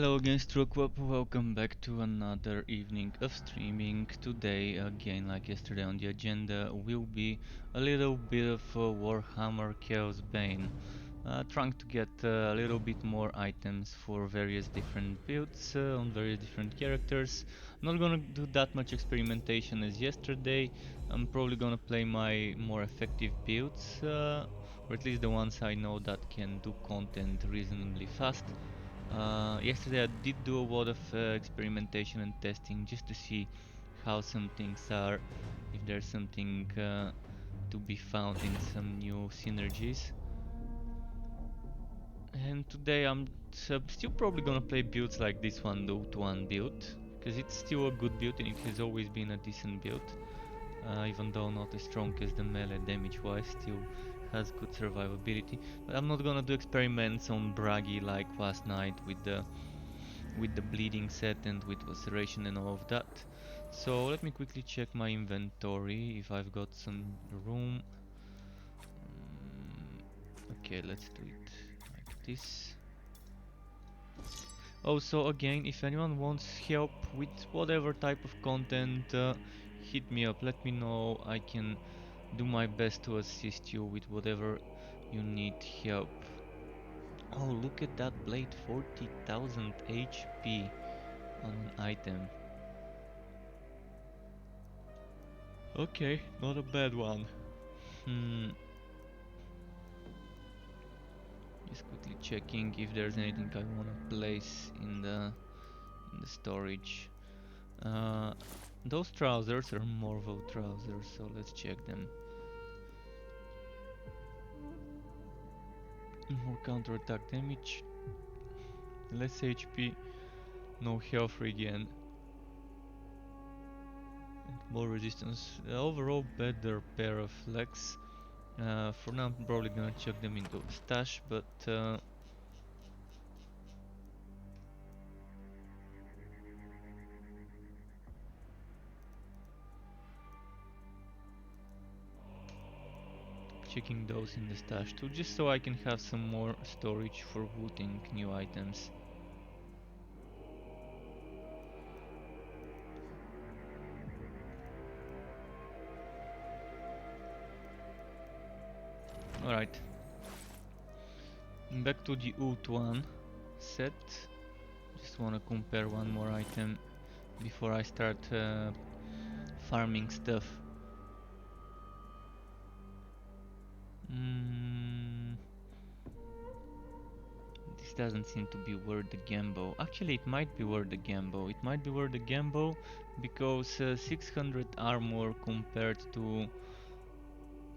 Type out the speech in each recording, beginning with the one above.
Hello again, Strokwap. Welcome back to another evening of streaming. Today, again, like yesterday on the agenda, will be a little bit of Warhammer Chaosbane. Trying to get a little bit more items for various different builds on various different characters. Not gonna do that much experimentation as yesterday. I'm probably gonna play my more effective builds, or at least the ones I know that can do content reasonably fast. Yesterday I did do a lot of experimentation and testing just to see how some things are, if there's something to be found in some new synergies. And today I'm still probably gonna play builds like this one, the Ut1 build, because it's still a good build and it has always been a decent build. Even though not as strong as the melee damage wise, still has good survivability. But I'm not gonna do experiments on Bragi like last night with the bleeding set and with laceration and all of that. So let me quickly check my inventory if I've got some room. Okay, let's do it like this. Also, again, if anyone wants help with whatever type of content, hit me up, let me know. I can do my best to assist you with whatever you need help. Oh, look at that blade, 40,000 HP on an item. Okay, not a bad one. Hmm. Just quickly checking if there's anything I wanna place in the storage. Uh, those trousers are Morvo trousers, so let's check them. More counter-attack damage, less HP, no health regen, and more resistance. Overall better pair of legs. For now I'm probably gonna chuck them into a stash, but checking those in the stash too, just so I can have some more storage for booting new items. Alright, back to the Ut1 set. Just wanna compare one more item before I start farming stuff. This doesn't seem to be worth the gamble. Actually, it might be worth the gamble. It might be worth the gamble because 600 armor compared to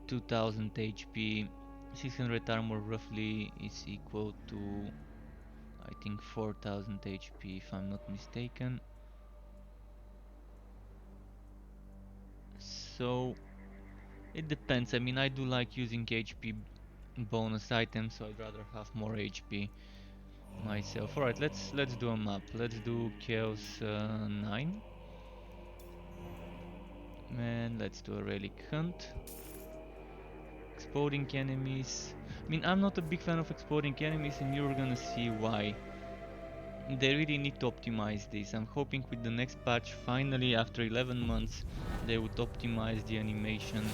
2000 HP. 600 armor roughly is equal to, I think, 4000 HP if I'm not mistaken. So it depends. I mean, I do like using HP bonus items, so I'd rather have more HP myself. Alright, let's do a map. Let's do Chaos 9. And let's do a relic hunt. Exploding enemies. I mean, I'm not a big fan of exploding enemies, and you're gonna see why. They really need to optimize this. I'm hoping with the next patch, finally after 11 months, they would optimize the animation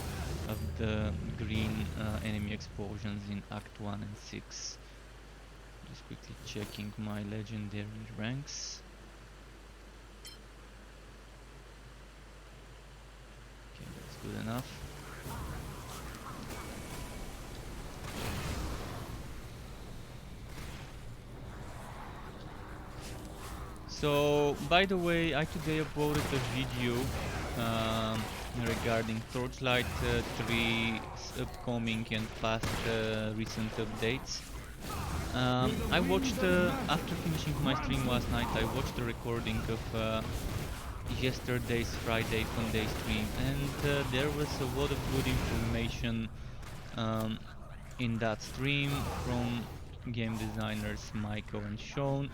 of the green enemy explosions in Act 1 and 6. Just quickly checking my legendary ranks. Okay, that's good enough. So, by the way, I today uploaded a video regarding Torchlight 3's upcoming and past recent updates. I watched, after finishing my stream last night, I watched the recording of yesterday's Friday Fun Day stream, and there was a lot of good information in that stream from game designers Michael and Sean.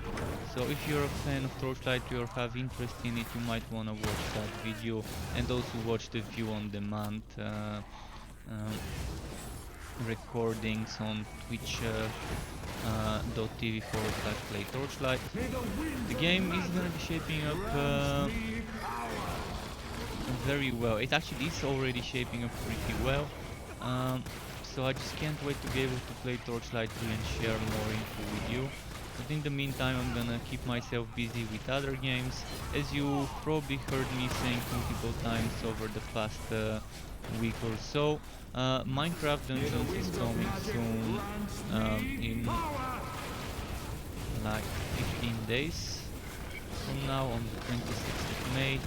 So if you're a fan of Torchlight or have interest in it, you might wanna watch that video and also watch the view on demand recordings on Twitch .tv/play Torchlight. The game is gonna be shaping up very well. It actually is already shaping up pretty well. So I just can't wait to be able to play Torchlight 3 and share more info with you. But in the meantime, I'm gonna keep myself busy with other games. As you probably heard me saying multiple times over the past week or so, Minecraft Dungeons is coming soon, in like 15 days from now, on the 26th of May.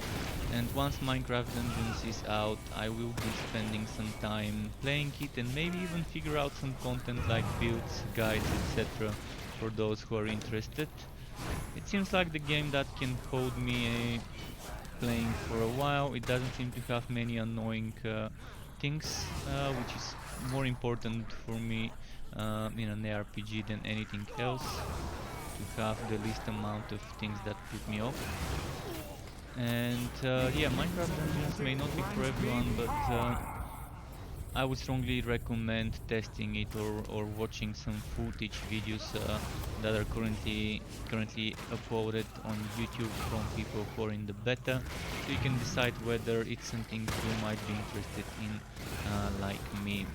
And once Minecraft Dungeons is out, I will be spending some time playing it and maybe even figure out some content like builds, guides, etc. for those who are interested. It seems like the game that can hold me playing for a while. It doesn't seem to have many annoying things, which is more important for me in an ARPG than anything else, to have the least amount of things that put me off. And yeah, Minecraft Dungeons may not be for everyone, but I would strongly recommend testing it or watching some footage videos that are currently uploaded on YouTube from people who are in the beta, so you can decide whether it's something you might be interested in, like me,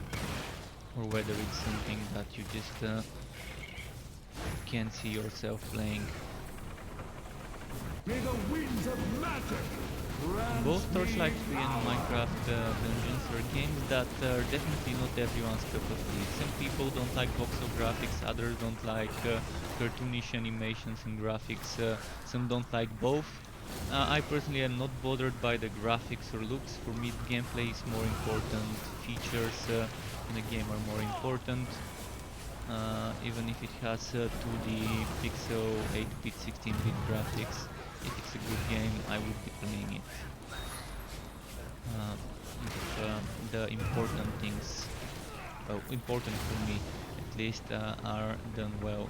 or whether it's something that you just can't see yourself playing. Both Torchlight 3 and Minecraft Dungeons are games that are definitely not everyone's cup of tea. Some people don't like voxel graphics, others don't like cartoonish animations and graphics, some don't like both. I personally am not bothered by the graphics or looks. For me, the gameplay is more important, features in the game are more important. Even if it has 2D pixel 8-bit 16-bit graphics, if it's a good game, I would be playing it. If the important things, well, important for me at least, are done well.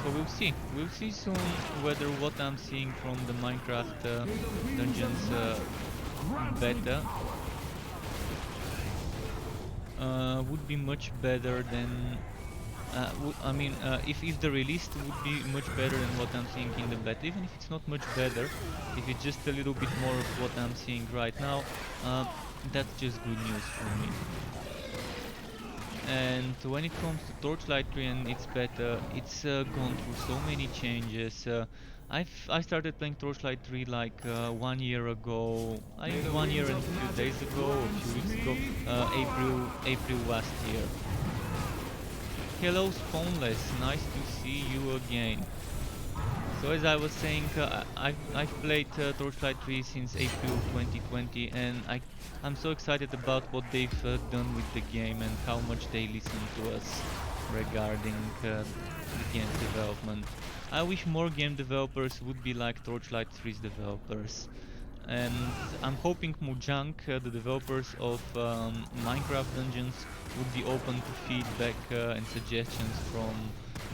So we'll see soon whether what I'm seeing from the Minecraft Dungeons beta would be much better than if the release would be much better than what I'm seeing in the beta. Even if it's not much better, if it's just a little bit more of what I'm seeing right now, that's just good news for me. And when it comes to Torchlight 3 and its beta, it's gone through so many changes. I started playing Torchlight 3 like 1 year ago. I think 1 year and a few days ago, or a few weeks ago, April last year. Hello Spawnless, nice to see you again. So as I was saying, I've played Torchlight 3 since April 2020, and I'm so excited about what they've done with the game and how much they listen to us regarding the game's development. I wish more game developers would be like Torchlight 3's developers. And I'm hoping Mojang, the developers of Minecraft Dungeons, would be open to feedback and suggestions from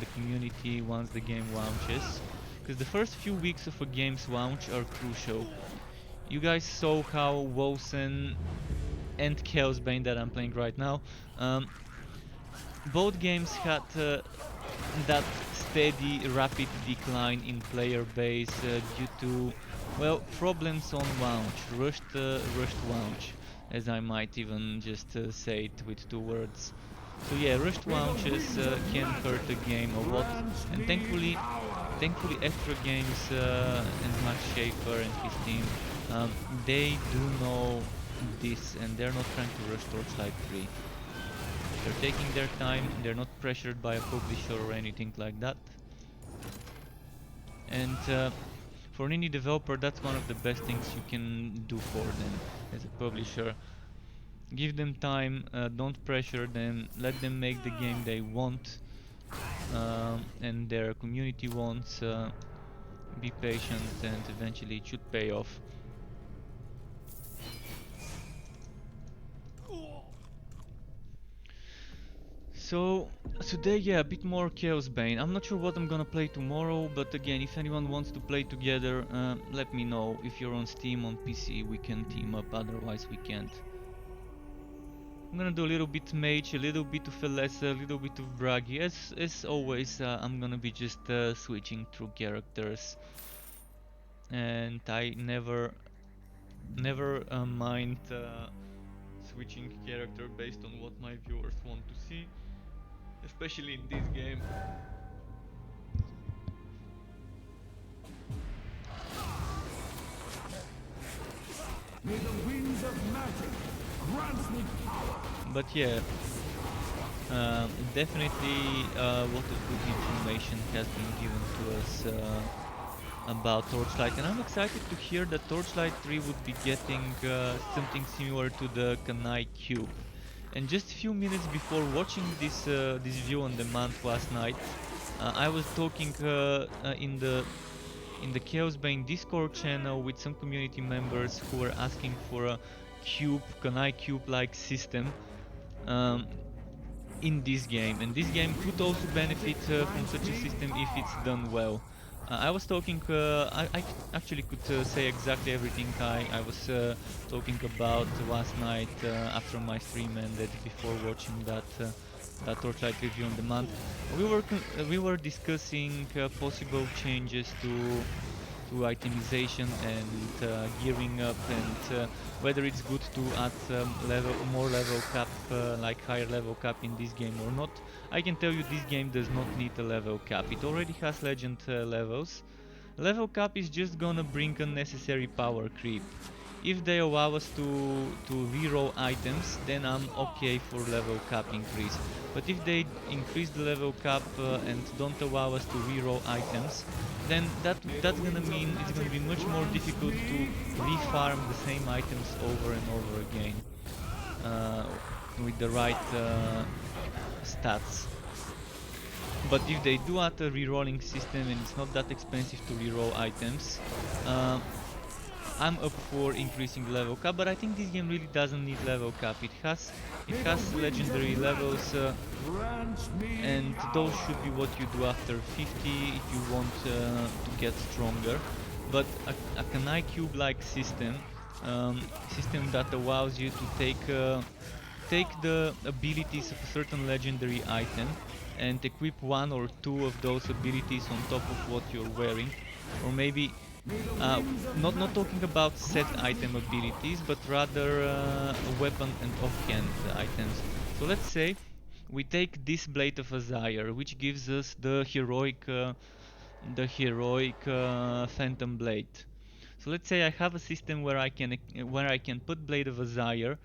the community once the game launches. Because the first few weeks of a game's launch are crucial. You guys saw how Wosen and Chaosbane, that I'm playing right now, both games had that steady, rapid decline in player base due to, well, problems on launch, rushed launch, as I might even just say it with 2 words. So yeah, rushed launches can hurt the game a lot, and thankfully Extra Games and Max Schaefer and his team, they do know this, and they're not trying to rush Torchlight 3. They're taking their time, they're not pressured by a publisher or anything like that. And for an indie developer, that's one of the best things you can do for them as a publisher. Give them time, don't pressure them, let them make the game they want and their community wants. Be patient, and eventually it should pay off. So today, yeah, a bit more Chaosbane. I'm not sure what I'm gonna play tomorrow, but again, if anyone wants to play together, let me know. If you're on Steam, on PC, we can team up, otherwise we can't. I'm gonna do a little bit mage, a little bit of Alessa, a little bit of Bragi. As always, I'm gonna be just switching through characters, and I never mind switching character based on what my viewers want to see, especially in this game. May the winds of magic grant me power. But yeah, definitely a lot of good information has been given to us about Torchlight, and I'm excited to hear that Torchlight 3 would be getting something similar to the Kanai Cube. And just a few minutes before watching this view on demand last night, I was talking in the Chaosbane Discord channel with some community members who were asking for a cube, Kanai cube-like system in this game, and this game could also benefit from such a system if it's done well. I was talking, I actually could say exactly everything I was talking about last night after my stream ended, before watching that Torchlight review on demand. We were discussing possible changes to itemization and gearing up, and whether it's good to add more level cap, like higher level cap in this game or not. I can tell you this game does not need a level cap. It already has legend levels. Level cap is just gonna bring unnecessary power creep. If they allow us to reroll items, then I'm okay for level cap increase. But if they increase the level cap and don't allow us to reroll items, then that's gonna mean it's gonna be much more difficult to refarm the same items over and over again with the right stats. But if they do add a rerolling system and it's not that expensive to reroll items, I'm up for increasing the level cap. But I think this game really doesn't need level cap. It has legendary levels, and those should be what you do after 50 if you want to get stronger. But a Kanai cube-like system that allows you to take the abilities of a certain legendary item and equip one or two of those abilities on top of what you're wearing, or maybe not talking about set item abilities, but rather weapon and offhand items. So let's say we take this Blade of Azire, which gives us the heroic Phantom Blade. So let's say I have a system where I can put Blade of Azire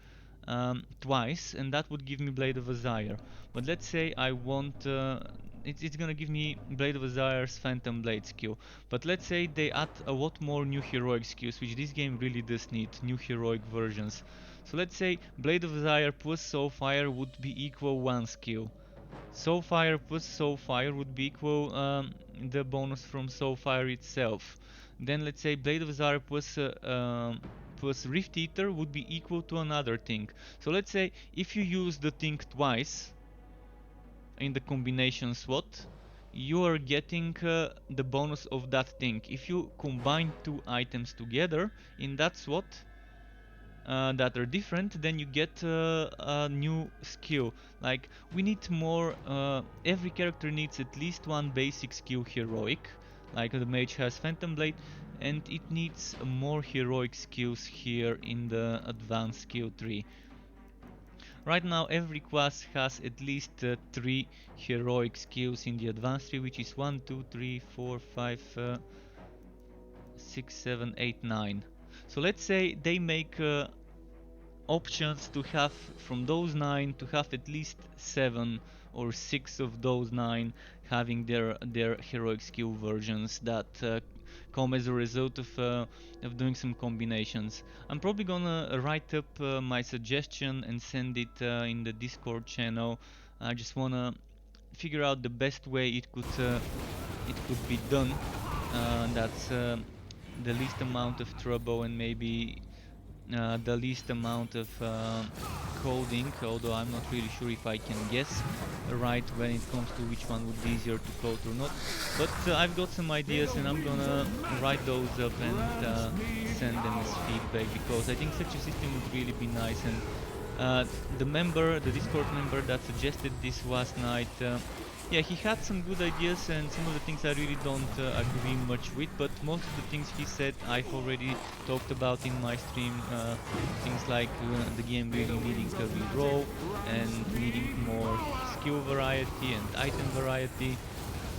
twice, and that would give me Blade of Azire. But let's say I want it's gonna give me Blade of Azire's Phantom Blade skill. But let's say they add a lot more new heroic skills, which this game really does need, new heroic versions. So let's say Blade of Azire plus Soulfire would be equal 1 skill. Soulfire plus Soulfire would be equal the bonus from Soulfire itself. Then let's say Blade of Azire plus Rift Eater would be equal to another thing. So let's say if you use the thing twice in the combination slot, you are getting the bonus of that thing. If you combine two items together in that slot that are different, then you get a new skill. Like, we need more, every character needs at least one basic skill heroic, like the mage has Phantom Blade, and it needs more heroic skills here in the advanced skill tree. Right now every class has at least 3 heroic skills in the advanced tree, which is 1, 2, 3, 4, 5, 6, 7, 8, 9. So let's say they make options to have from those 9 to have at least 7 or 6 of those 9 having their heroic skill versions that come as a result of doing some combinations. I'm probably gonna write up my suggestion and send it in the Discord channel. I just wanna figure out the best way it could be done. That's the least amount of trouble and maybe the least amount of coding, although I'm not really sure if I can guess right when it comes to which one would be easier to code or not. But I've got some ideas and I'm gonna write those up and send them as feedback, because I think such a system would really be nice, and Uh, the Discord member that suggested this last night, yeah, he had some good ideas and some of the things I really don't agree much with, but most of the things he said I've already talked about in my stream. Things like the game really needing to re-roll and needing more skill variety and item variety.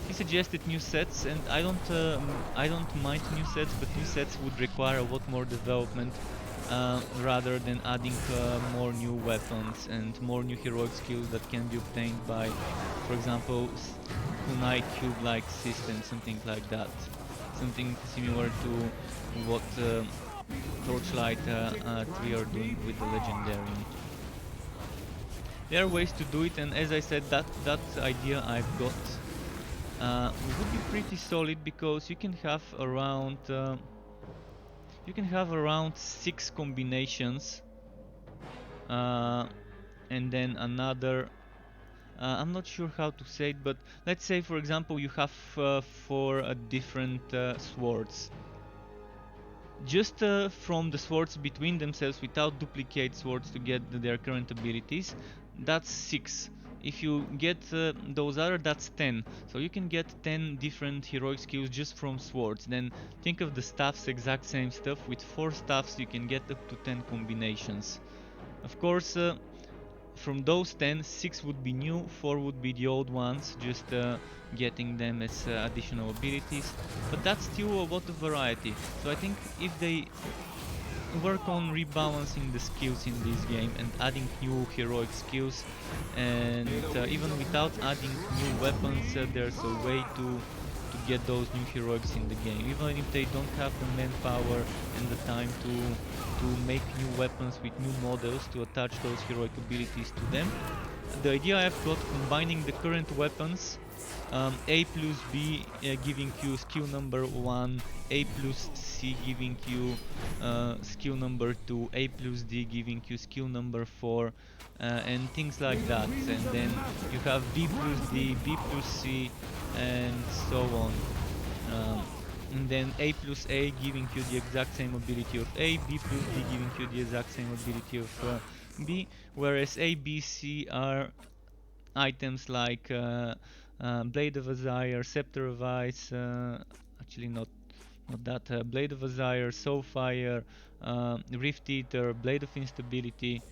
He suggested new sets, and I don't mind new sets, but new sets would require a lot more development rather than adding more new weapons and more new heroic skills that can be obtained by, for example, kunai cube-like system, something like that, something similar to what Torchlight 3 are doing with the Legendarium. There are ways to do it, and as I said, that idea I've got would be pretty solid, because you can have around 6 combinations, and then another. I'm not sure how to say it, but let's say, for example, you have 4 different swords. Just from the swords between themselves, without duplicate swords to get their current abilities, that's 6. If you get those other, that's 10. So you can get 10 different heroic skills just from swords. Then think of the staffs, exact same stuff. With 4 staffs you can get up to 10 combinations. Of course, from those 10, 6 would be new, 4 would be the old ones, just getting them as additional abilities. But that's still a lot of variety. So I think if they work on rebalancing the skills in this game and adding new heroic skills, and even without adding new weapons, there's a way to get those new heroics in the game, even if they don't have the manpower and the time to make new weapons with new models to attach those heroic abilities to them. The idea I've got, combining the current weapons, A plus B giving you skill number 1, A plus C giving you skill number 2, A plus D giving you skill number 4, and things like that. And then you have B plus D, B plus C, and so on. And then A plus A giving you the exact same ability of A, B plus D giving you the exact same ability of B, whereas A, B, C are items like Blade of Azire, Scepter of Ice, actually not that, Blade of Azire, Soulfire, Rift Eater, Blade of Instability.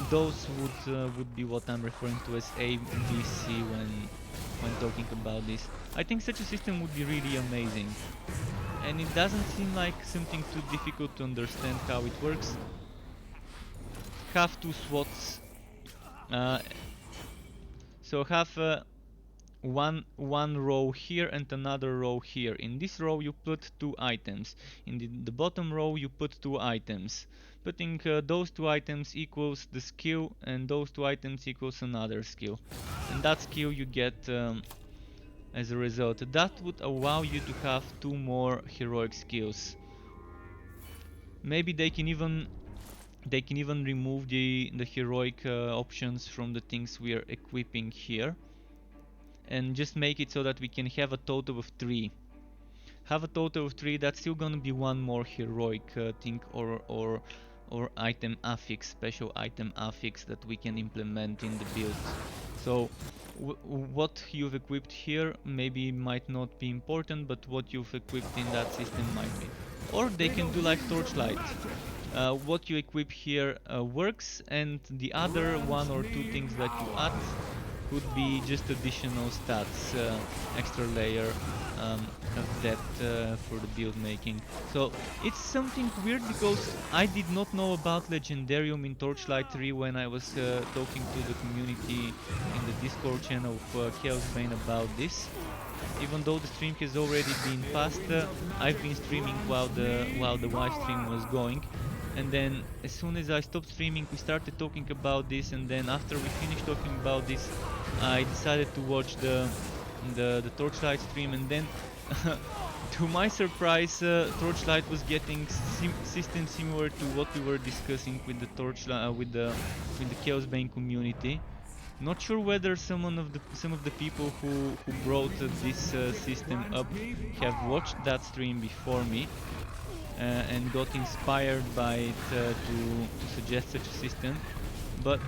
Those would be what I'm referring to as A, B, C when talking about this. I think such a system would be really amazing, and it doesn't seem like something too difficult to understand how it works. Have 2 slots, so have one row here and another row here. In this row you put 2 items. In the bottom row you put 2 items. Putting those 2 items equals the skill, and those 2 items equals another skill. And that skill you get as a result. That would allow you to have 2 more heroic skills. Maybe they can even remove the heroic options from the things we are equipping here, and just make it so that we can have a total of 3. Have a total of 3, that's still gonna be 1 more heroic thing or item affix, special item affix that we can implement in the build. So what you've equipped here maybe might not be important, but what you've equipped in that system might be. Or they can do like Torchlight. What you equip here works, and the other 1 or 2 things that you add could be just additional stats, extra layer of depth for the build making. So it's something weird, because I did not know about Legendarium in Torchlight 3 when I was talking to the community in the Discord channel of Chaosbane about this. Even though the stream has already been passed, I've been streaming while the live stream was going. And then as soon as I stopped streaming, we started talking about this, and then after we finished talking about this, I decided to watch the Torchlight stream, and then to my surprise, Torchlight was getting systems similar to what we were discussing with the Torchlight with the Chaosbane community. Not sure whether some of the people who brought this system up have watched that stream before me. And got inspired by it to suggest such a system. but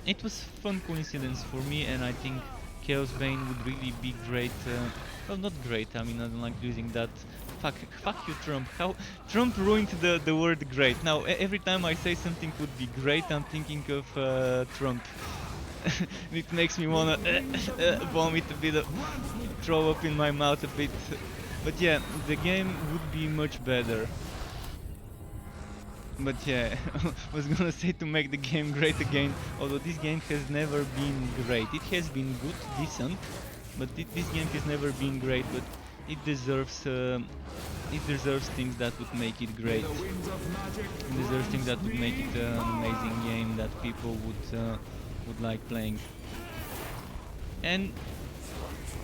it was fun coincidence for me, and I think Chaosbane would really be great. Well, not great. I mean, I don't like using that. Fuck you, Trump. How Trump ruined the word great. Now, every time I say something would be great, I'm thinking of Trump. It makes me wanna vomit a bit, throw up in my mouth a bit. But yeah, the game would be much better. But yeah, I was gonna say to make the game great again, although this game has never been great. It has been good, decent, but this game has never been great, but it deserves things that would make it great. It deserves things that would make it an amazing game that people would like playing. And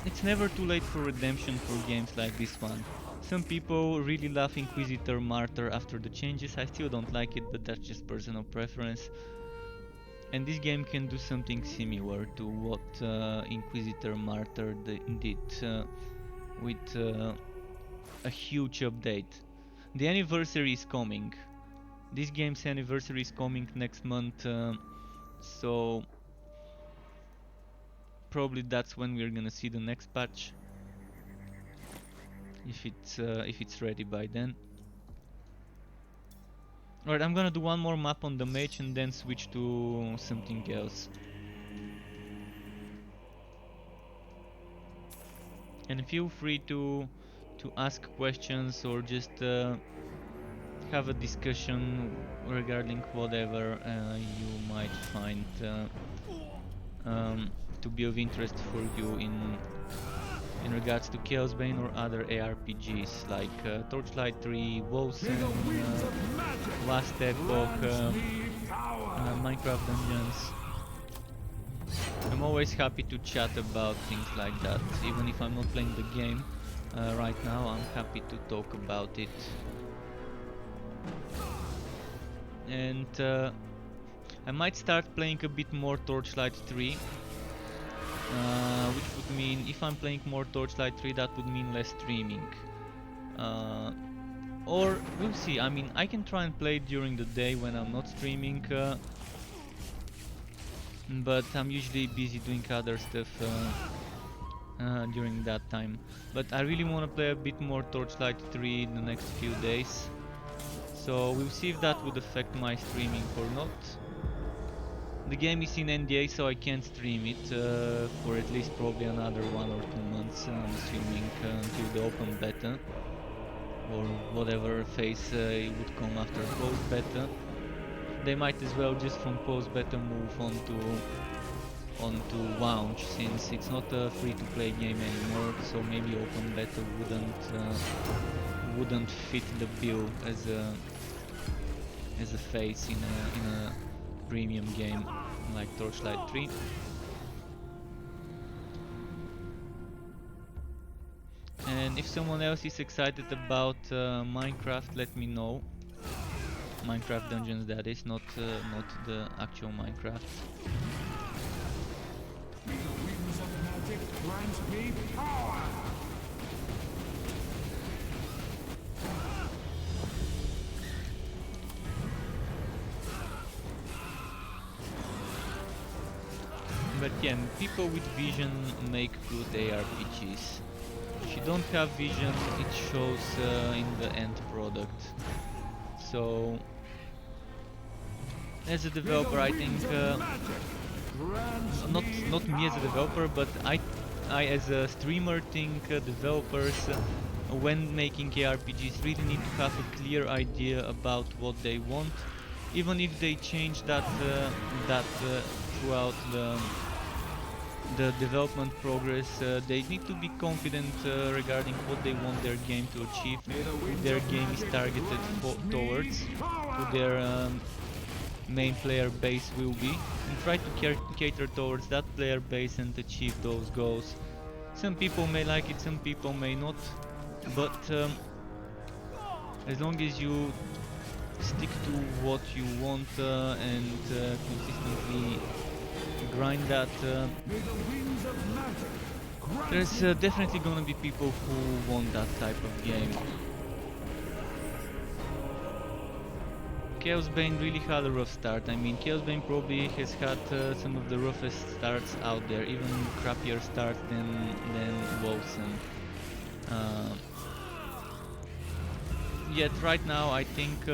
it's never too late for redemption for games like this one. Some people really love Inquisitor Martyr after the changes. I still don't like it, but that's just personal preference. And this game can do something similar to what Inquisitor Martyr did with a huge update. The anniversary is coming. This game's anniversary is coming next month, so probably that's when we're gonna see the next patch. If it's ready by then. Alright, I'm gonna do one more map on the mage and then switch to something else. And feel free to ask questions or just have a discussion regarding whatever you might find to be of interest for you in regards to Chaosbane or other ARPGs like Torchlight 3, Wolsen, Last Epoch, Minecraft Dungeons. I'm always happy to chat about things like that, even if I'm not playing the game right now. I'm happy to talk about it. And I might start playing a bit more Torchlight 3. Which would mean if I'm playing more Torchlight 3, that would mean less streaming. Or we'll see. I mean, I can try and play it during the day when I'm not streaming, but I'm usually busy doing other stuff during that time. But I really want to play a bit more Torchlight 3 in the next few days. So we'll see if that would affect my streaming or not. The game is in NDA, so I can't stream it for at least probably another 1 or 2 months, I'm assuming, until the open beta or whatever phase it would come after post-beta. They might as well just from post-beta move onto launch, since it's not a free-to-play game anymore, so maybe open beta wouldn't fit the bill as a phase in a premium game like Torchlight 3. And if someone else is excited about Minecraft, let me know. Minecraft Dungeons, that is, not the actual Minecraft. The winds of magic grant me power! But yeah, people with vision make good ARPGs. If you don't have vision, it shows in the end product. So, as a developer, I think not me as a developer, but I as a streamer think developers when making ARPGs really need to have a clear idea about what they want, even if they change that throughout the development progress. They need to be confident regarding what they want their game to achieve, who their game is targeted towards, who their main player base will be, and try to cater towards that player base and achieve those goals. Some people may like it, some people may not, but as long as you stick to what you want and consistently grind that, there's definitely gonna be people who want that type of game. Chaosbane really had a rough start. I mean, Chaosbane probably has had some of the roughest starts out there, even crappier starts than Wolfson. Yet right now, I think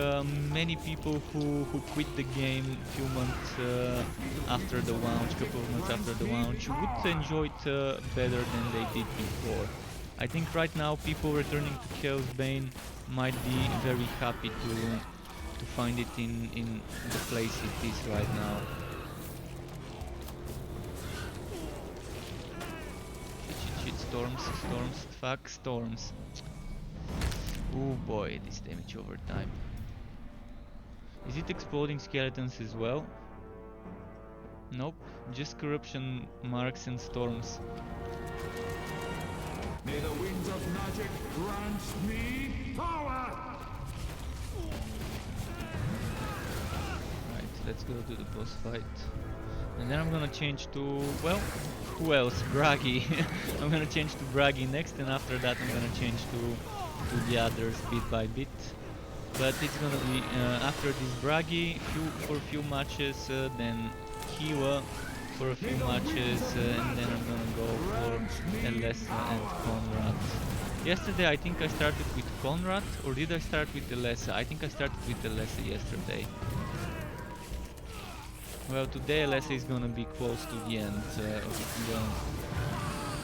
many people who quit the game a few months after the launch, couple of months after the launch, would enjoy it better than they did before. I think right now people returning to Chaosbane might be very happy to find it in the place it is right now. Shit, storms, fuck storms. Oh boy, this damage over time. Is it exploding skeletons as well? Nope, just corruption marks and storms. May the winds of magic grant me power! Right, let's go to the boss fight. And then I'm gonna change to, well, who else? Bragi. I'm gonna change to Bragi next, and after that I'm gonna change to the others bit by bit. But it's gonna be after this Bragi for a few matches, then Kiwa for a few matches, and then I'm gonna go for Elessa and Conrad. Yesterday I think I started with Conrad, or did I start with Elessa? I think I started with Elessa yesterday. Well, today Elessa is gonna be close to the end of it.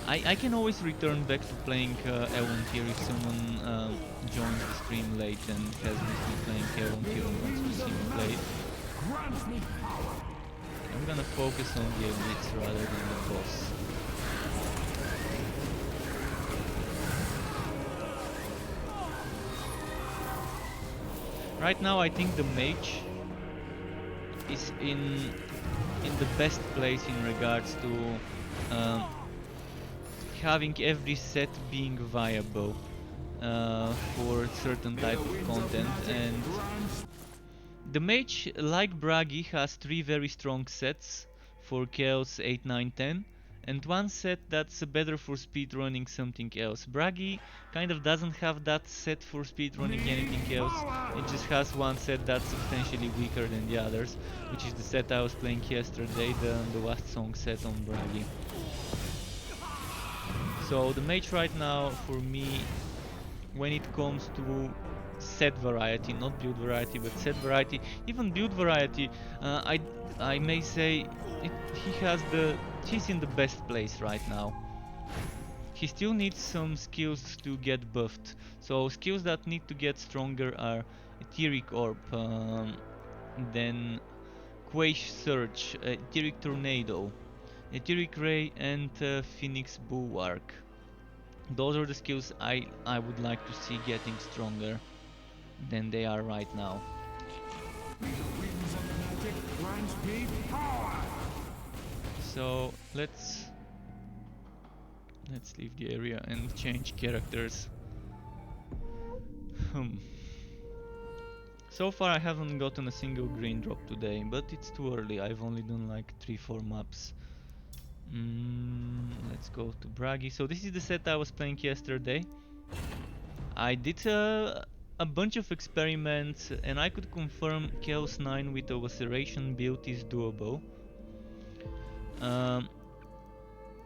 I can always return back to playing Elon here if someone joins the stream late and has missed me playing Elon here and wants to see me play it. I'm gonna focus on the elites rather than the boss. Right now I think the mage is in the best place in regards to having every set being viable for certain type of content, and the mage, like Bragi, has 3 very strong sets for Chaos 8, 9, 10, and one set that's better for speedrunning something else. Bragi kind of doesn't have that set for speedrunning anything else, it just has one set that's substantially weaker than the others, which is the set I was playing yesterday, the last song set on Bragi. So the mage right now, for me, when it comes to set variety, not build variety, but set variety, even build variety, I may say he's in the best place right now. He still needs some skills to get buffed. So skills that need to get stronger are Etheric Orb, then Quash Surge, Etheric Tornado, Etheric Ray, and Phoenix Bulwark. Those are the skills I would like to see getting stronger than they are right now. So let's leave the area and change characters. So far I haven't gotten a single green drop today, but it's too early. I've only done like 3-4 maps. Let's go to Bragi. So this is the set I was playing yesterday. I did a bunch of experiments and I could confirm Chaos 9 with a Laceration build is doable.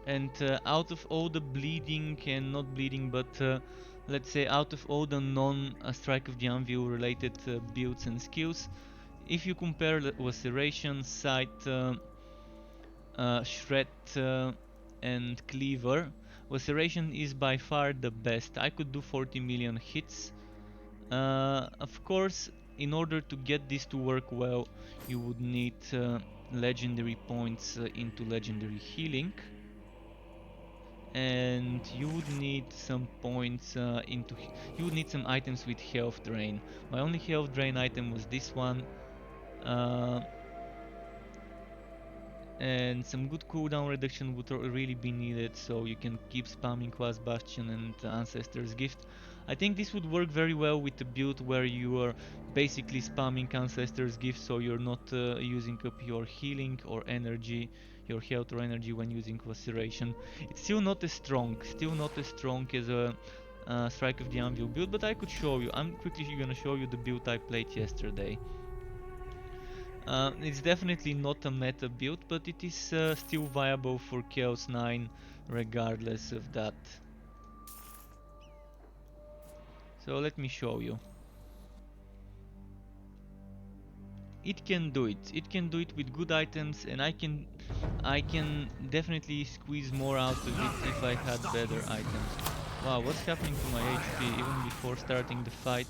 And out of all the bleeding and not bleeding, but let's say out of all the non-Strike of the Anvil related builds and skills, if you compare Laceration, Sight, Shred and Cleaver, Laceration is by far the best. I could do 40 million hits. Of course, in order to get this to work well, you would need legendary points into legendary healing, and you would need some points you would need some items with health drain. My only health drain item was this one, and some good cooldown reduction would really be needed, so you can keep spamming Quas Bastion and Ancestor's Gift. I think this would work very well with a build where you are basically spamming Ancestor's Gift, so you're not using up your healing or energy, your health or energy when using Laceration. It's still not as strong as a Strike of the Anvil build, but I could show you. I'm quickly gonna show you the build I played yesterday. It's definitely not a meta build, but it is still viable for Chaos 9 regardless of that. So let me show you. It can do it. It can do it with good items, and I can definitely squeeze more out of it if I had better items. Wow, what's happening to my HP even before starting the fight?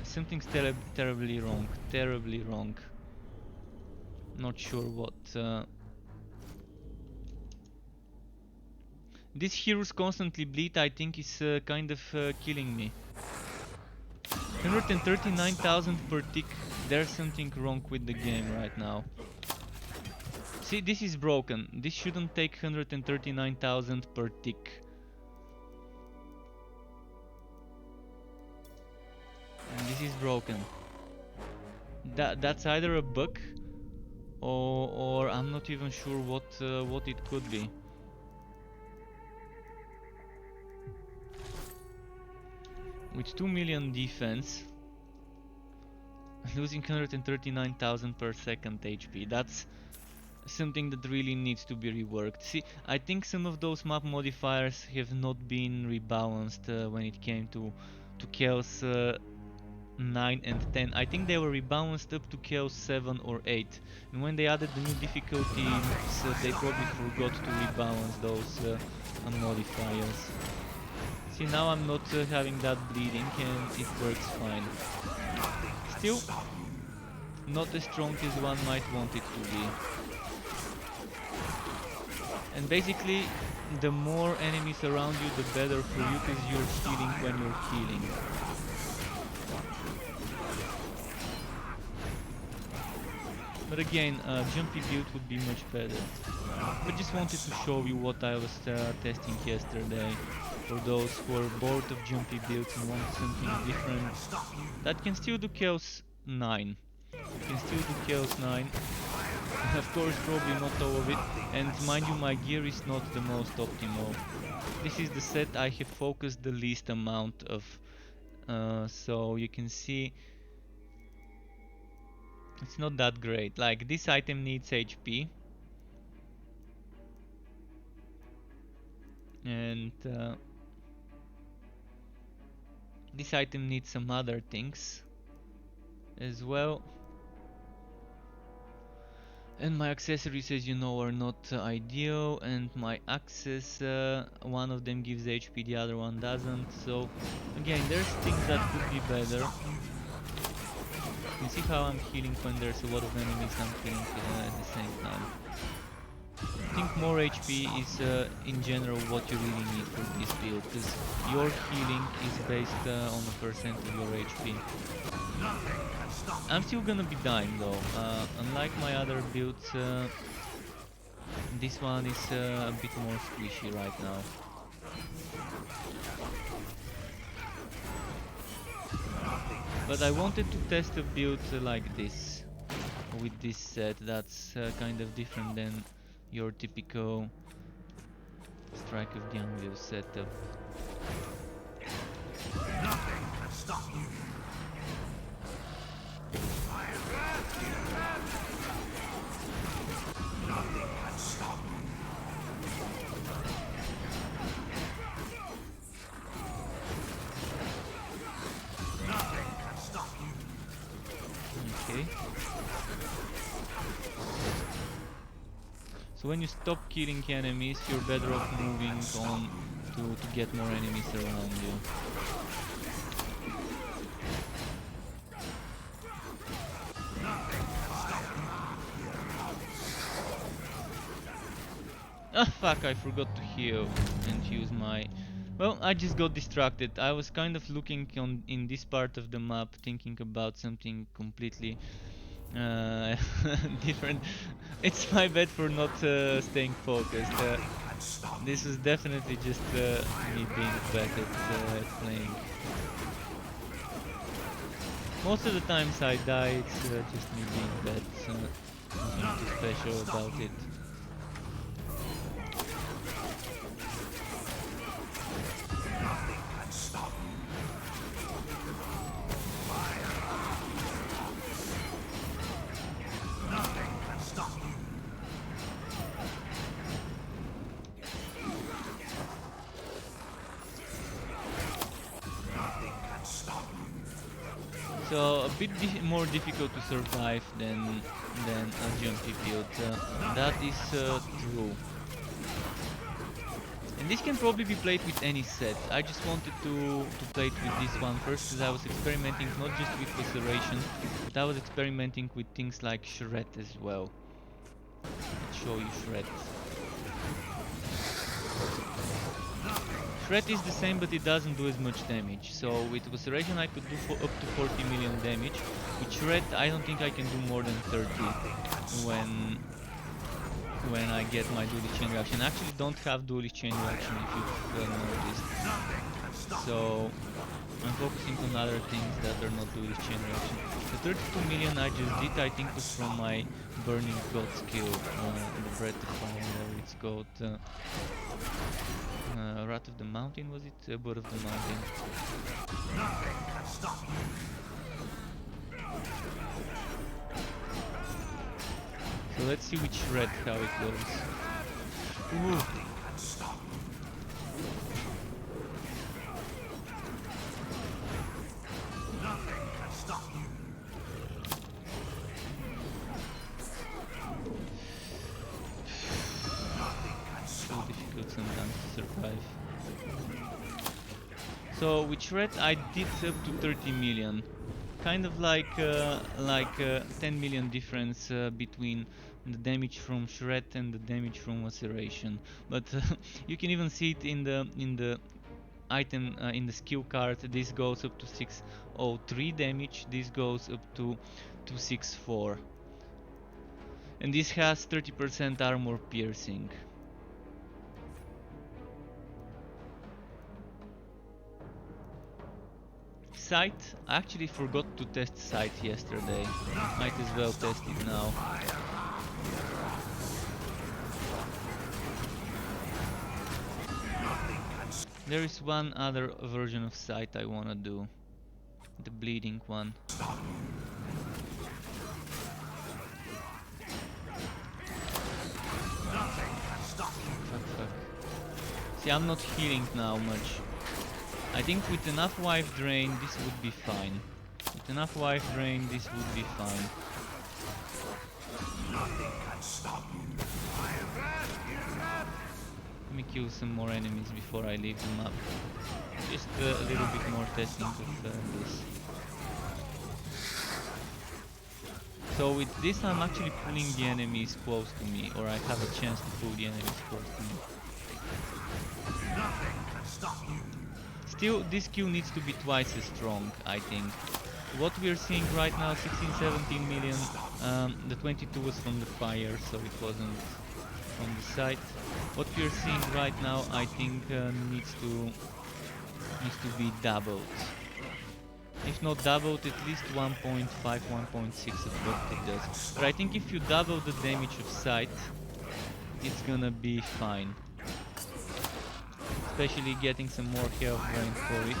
Something's terribly wrong. Terribly wrong. Not sure what. This hero's constantly bleed, I think, is kind of killing me. 139,000 per tick. There's something wrong with the game right now. See, this is broken. This shouldn't take 139,000 per tick. And this is broken. That's either a bug or I'm not even sure what it could be. With 2 million defense, losing 139,000 per second HP. That's something that really needs to be reworked. See, I think some of those map modifiers have not been rebalanced when it came to Chaos 9 and 10. I think they were rebalanced up to Chaos 7 or 8. And when they added the new difficulties, they probably forgot to rebalance those modifiers. See, now I'm not having that bleeding and it works fine. Still, not as strong as one might want it to be. And basically, the more enemies around you, the better for you, because you're healing when you're healing. But again, jumpy build would be much better. But just wanted to show you what I was testing yesterday. For those who are bored of jumpy builds and want something different, that can still do Chaos 9. You can still do Chaos 9. Of course, probably not all of it. And mind you, my gear is not the most optimal. This is the set I have focused the least amount of. So you can see it's not that great. Like, this item needs HP. And this item needs some other things as well. And my accessories, as you know, are not ideal, and my axes, one of them gives HP, the other one doesn't. So again, there's things that could be better. You see how I'm healing when there's a lot of enemies I'm killing at the same time. I think more HP is in general what you really need for this build, because your healing is based on a percent of your HP. I'm still gonna be dying though. Unlike my other builds, this one is a bit more squishy right now. But I wanted to test a build like this, with this set, that's kind of different than your typical Strike of the Anvil setup. Nothing can stop you. Nothing can stop you. Nothing can stop you. Okay. So when you stop killing enemies, you're better off moving on to get more enemies around you. Ah, fuck, I forgot to heal and use my... Well, I just got distracted. I was kind of looking in this part of the map, thinking about something completely different. It's my bad for not staying focused. This was definitely just me being bad at playing. Most of the times I die, it's just me being bad. Nothing too special about it. So a bit more difficult to survive than a jumpy build. That is true. And this can probably be played with any set. I just wanted to play it with this one first because I was experimenting not just with Laceration, but I was experimenting with things like Shred as well. Let's show you Shred. Shred is the same, but it doesn't do as much damage. So with Laceration I could do up to 40 million damage. With Shred I don't think I can do more than 30 when I get my duelist chain reaction. I actually don't have duelist chain reaction if you've noticed. So I'm focusing on other things that are not duelist chain reaction. The 32 million I just did, I think, was from my Burning God skill, the Breath of Fire, whatever it's called. Wrath of the Mountain, was it? Blood of the Mountain. Nothing can stop you. So let's see which Shred, how it goes. Ooh. Nothing can stop you. Nothing can stop you. So difficult sometimes to survive. So with Shred I did up to 30 million. Kind of like 10 million difference between the damage from Shred and the damage from Laceration. But you can even see it in the item in the skill card. This goes up to 603 damage. This goes up to 264. And this has 30% armor piercing. Sight, I actually forgot to test sight yesterday. Might as well test it now. There is one other version of sight I wanna do. The bleeding one. Fuck, fuck. See, I'm not healing now much. I think with enough wife drain this would be fine. With enough wife drain this would be fine. Nothing can stop you. Let me kill some more enemies before I leave the map. Just a little bit more testing of this. So with this I'm actually pulling the enemies close to me, or I have a chance to pull the enemies close to me. Nothing can stop you. Still, this Q needs to be twice as strong, I think. What we're seeing right now, 16, 17 million, the 22 was from the fire, so it wasn't from the site. What we're seeing right now, I think, needs to be doubled. If not doubled, at least 1.5, 1.6 of what it does. But I think if you double the damage of sight, it's gonna be fine. Especially getting some more health drain for it.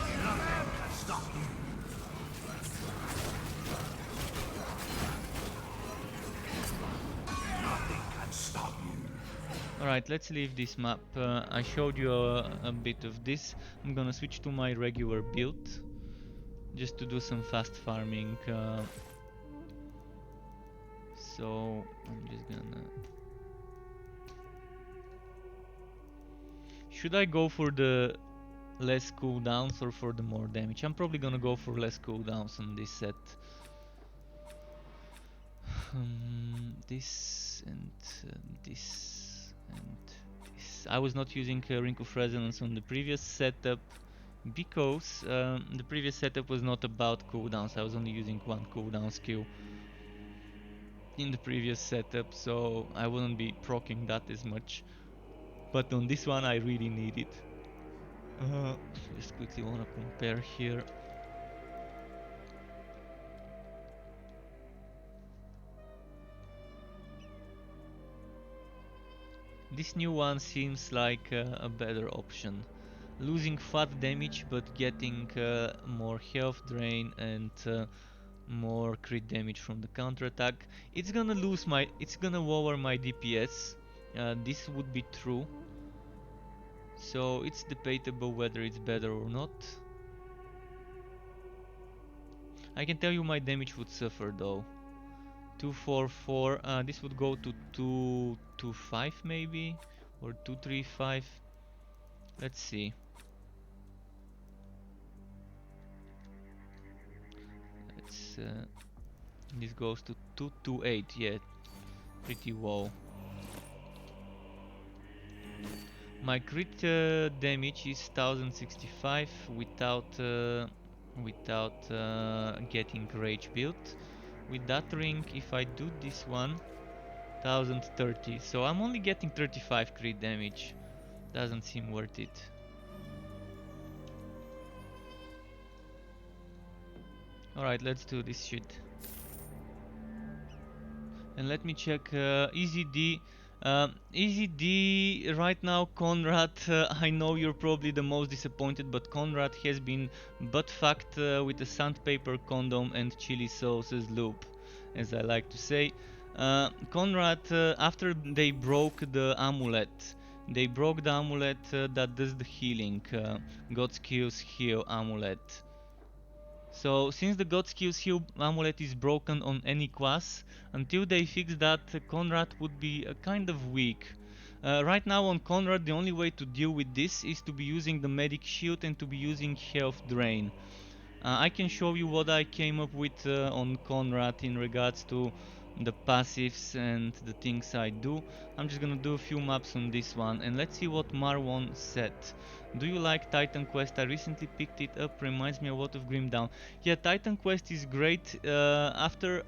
Alright, let's leave this map. I showed you a bit of this. I'm gonna switch to my regular build just to do some fast farming. So I'm just gonna... Should I go for the less cooldowns or for the more damage? I'm probably gonna go for less cooldowns on this set. This and this and this. I was not using Ring of Resonance on the previous setup because the previous setup was not about cooldowns. I was only using one cooldown skill in the previous setup, so I wouldn't be proccing that as much. But on this one I really need it. Just quickly wanna compare here. This new one seems like a better option. Losing fat damage but getting more health drain and more crit damage from the counterattack. It's gonna lower my DPS. This would be true. So it's debatable whether it's better or not. I can tell you my damage would suffer though. 244. This would go to 225 maybe, or 235. Let's see. Let's. This goes to 228. Yeah, pretty low. My crit damage is 1065 without getting rage built. With that ring, if I do this one, 1030. So I'm only getting 35 crit damage. Doesn't seem worth it. Alright, let's do this shit. And let me check Easy D. Easy D, right now, Conrad, I know you're probably the most disappointed, but Conrad has been butt-fucked with a sandpaper condom and chili sauces loop, as I like to say. Conrad, after they broke the amulet that does the healing, God's Kills Heal amulet. So since the God Skills Heal amulet is broken on any class, until they fix that, Conrad would be kind of weak. Right now on Conrad, the only way to deal with this is to be using the medic shield and to be using health drain. I can show you what I came up with on Conrad in regards to the passives and the things I do. I'm just gonna do a few maps on this one, and let's see what Marwan said. Do you like Titan Quest? I recently picked it up, reminds me a lot of Grim Dawn. Yeah, Titan Quest is great. After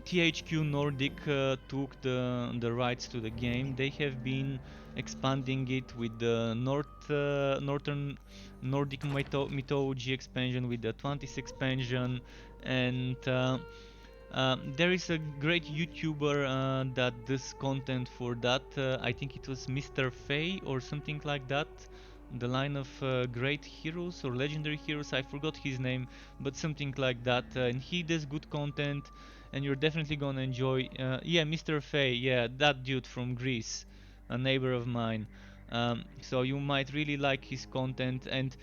THQ Nordic took the rights to the game, they have been expanding it with the Northern Nordic mythology expansion, with the Atlantis expansion, and there is a great YouTuber that does content for that. I think it was Mr. Fay or something like that. The line of great heroes or legendary heroes, I forgot his name, but something like that. And he does good content, and you're definitely gonna enjoy. Yeah, Mr. Fay, yeah, that dude from Greece, a neighbor of mine. So you might really like his content. And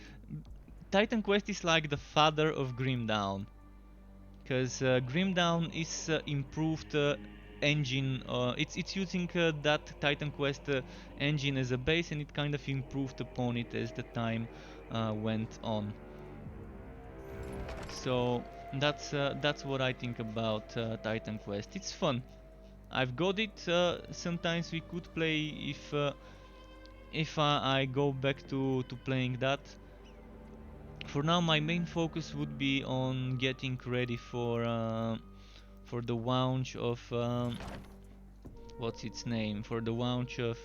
Titan Quest is like the father of Grim Dawn, because Grim Dawn is improved engine. It's using that Titan Quest engine as a base, and it kind of improved upon it as the time went on. So that's what I think about Titan Quest. It's fun. I've got it. Sometimes we could play if I go back to playing that. For now, my main focus would be on getting ready for the launch of what's its name? For the launch of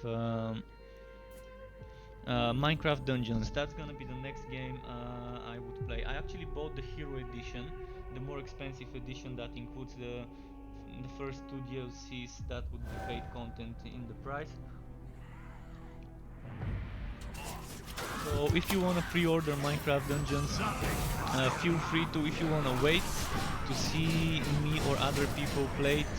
Minecraft Dungeons. That's gonna be the next game I would play. I actually bought the Hero Edition, the more expensive edition that includes the first two DLCs that would be paid content in the price. So if you wanna pre-order Minecraft Dungeons, feel free to. If you wanna wait to see me or other people play it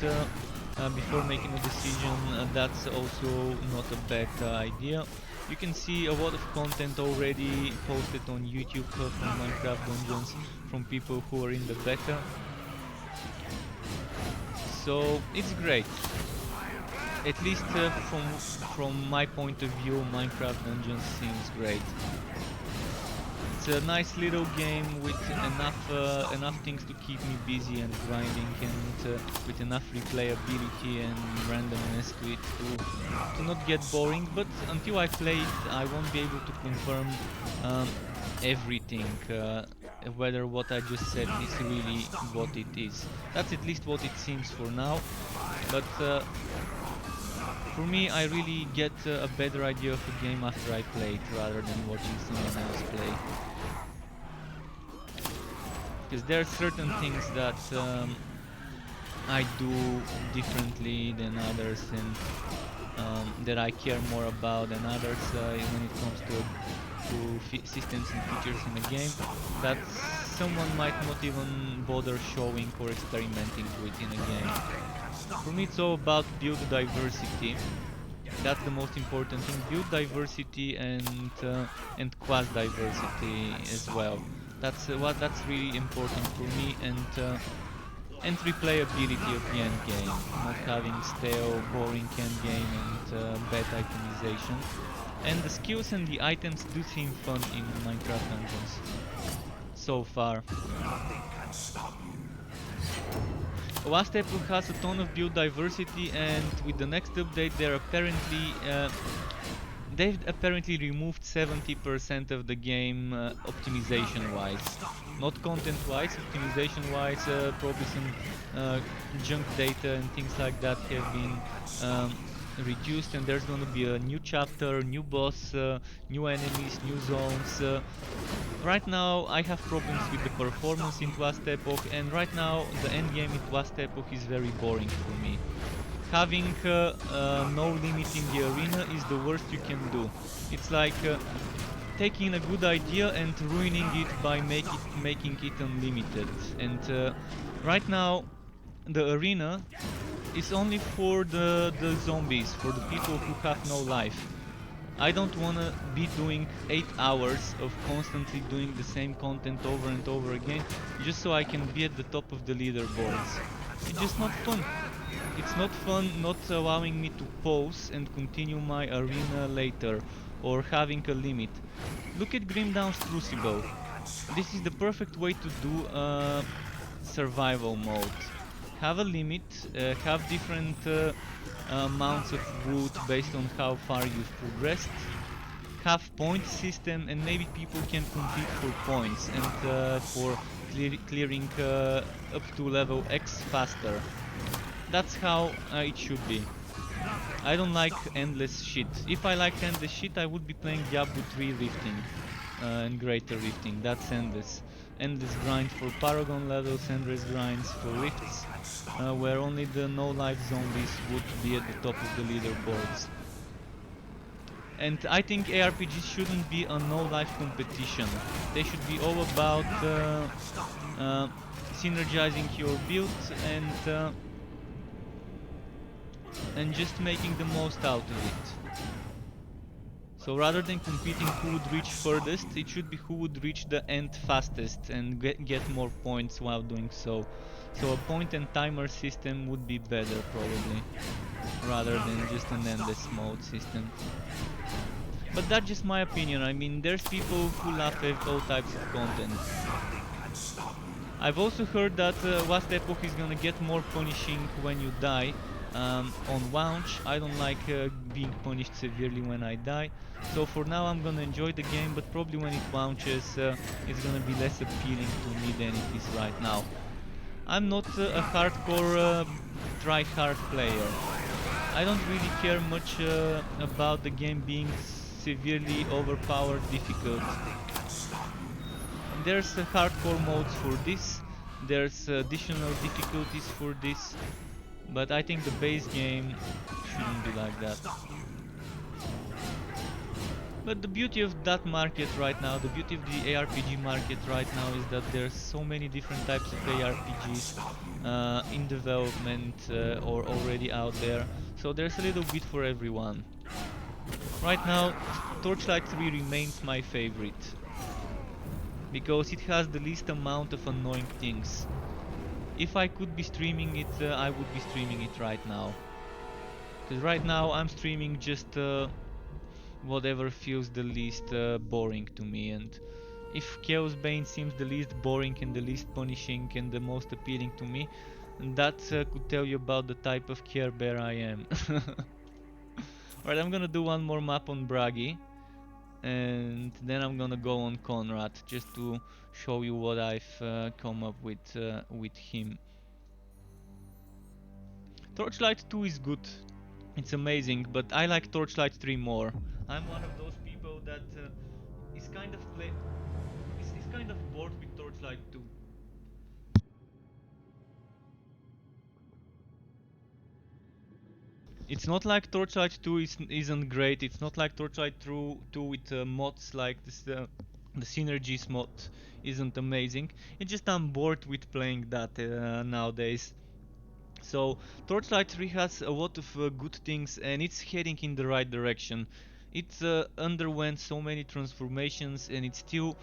before making a decision, that's also not a bad idea. You can see a lot of content already posted on YouTube from Minecraft Dungeons from people who are in the beta. So it's great. At least from my point of view, Minecraft Dungeons seems great. It's a nice little game with enough things to keep me busy and grinding, and with enough replayability and randomness to it to not get boring. But until I play it, I won't be able to confirm everything, whether what I just said is really what it is. That's at least what it seems for now. But for me, I really get a better idea of the game after I play it, rather than watching someone else play. Because there are certain things that I do differently than others, and that I care more about than others when it comes to systems and features in a game that someone might not even bother showing or experimenting with in a game. For me, it's all about build diversity. That's the most important thing. Build diversity and class diversity as well. That's really important for me, and replayability of the end game, not having stale, boring end game and bad itemization. And the skills and the items do seem fun in Minecraft Dungeons so far. Last Epoch has a ton of build diversity, and with the next update they've apparently removed 70% of the game optimization wise. Not content wise, optimization wise, probably some uh, junk data and things like that have been reduced, and there's gonna be a new chapter, new boss, new enemies, new zones. Right now I have problems with the performance in Last Epoch, and right now the endgame in Last Epoch is very boring for me. Having no limit in the arena is the worst you can do. It's like taking a good idea and ruining it by making it unlimited. And right now the arena is only for the zombies, for the people who have no life. I don't wanna be doing 8 hours of constantly doing the same content over and over again just so I can be at the top of the leaderboards. It's just not fun. It's not fun not allowing me to pause and continue my arena later, or having a limit. Look at Grimdown's Crucible. This is the perfect way to do survival mode. Have a limit, have different amounts of wood based on how far you've progressed, have point system, and maybe people can compete for points and for clearing up to level X faster. That's how it should be. I don't like endless shit. If I liked endless shit, I would be playing Diablo 3 Rifting and Greater Rifting. That's endless. Endless grind for Paragon levels, endless grinds for Rifts, where only the no-life zombies would be at the top of the leaderboards. And I think ARPGs shouldn't be a no-life competition. They should be all about uh, synergizing your build and just making the most out of it. So rather than competing who would reach furthest, it should be who would reach the end fastest and get more points while doing so. So a point and timer system would be better probably, rather than just an endless mode system. But that's just my opinion. I mean, there's people who laugh at all types of content. I've also heard that Last Epoch is gonna get more punishing when you die. On launch, I don't like being punished severely when I die. So for now I'm gonna enjoy the game, but probably when it launches it's gonna be less appealing to me than it is right now. I'm not a hardcore try-hard player. I don't really care much about the game being severely overpowered difficult. There's hardcore modes for this, there's additional difficulties for this, but I think the base game shouldn't be like that. But the beauty of that market right now, the beauty of the ARPG market right now is that there's so many different types of ARPGs in development or already out there, so there's a little bit for everyone. Right now, Torchlight 3 remains my favorite, because it has the least amount of annoying things. If I could be streaming it, I would be streaming it right now. Because right now I'm streaming just whatever feels the least boring to me, and if Chaosbane seems the least boring and the least punishing and the most appealing to me, that could tell you about the type of Care Bear I am. Alright, I'm gonna do one more map on Bragi, and then I'm gonna go on Conrad, just to show you what I've come up with him. Torchlight 2 is good, it's amazing, but I like Torchlight 3 more. I'm one of those people that is kind of is kind of bored with Torchlight 2. It's not like Torchlight 2 isn't great. It's not like Torchlight 2 with mods like this, the Synergies mod isn't amazing. It's just I'm bored with playing that nowadays. So Torchlight 3 has a lot of good things, and it's heading in the right direction. It underwent so many transformations, and it's still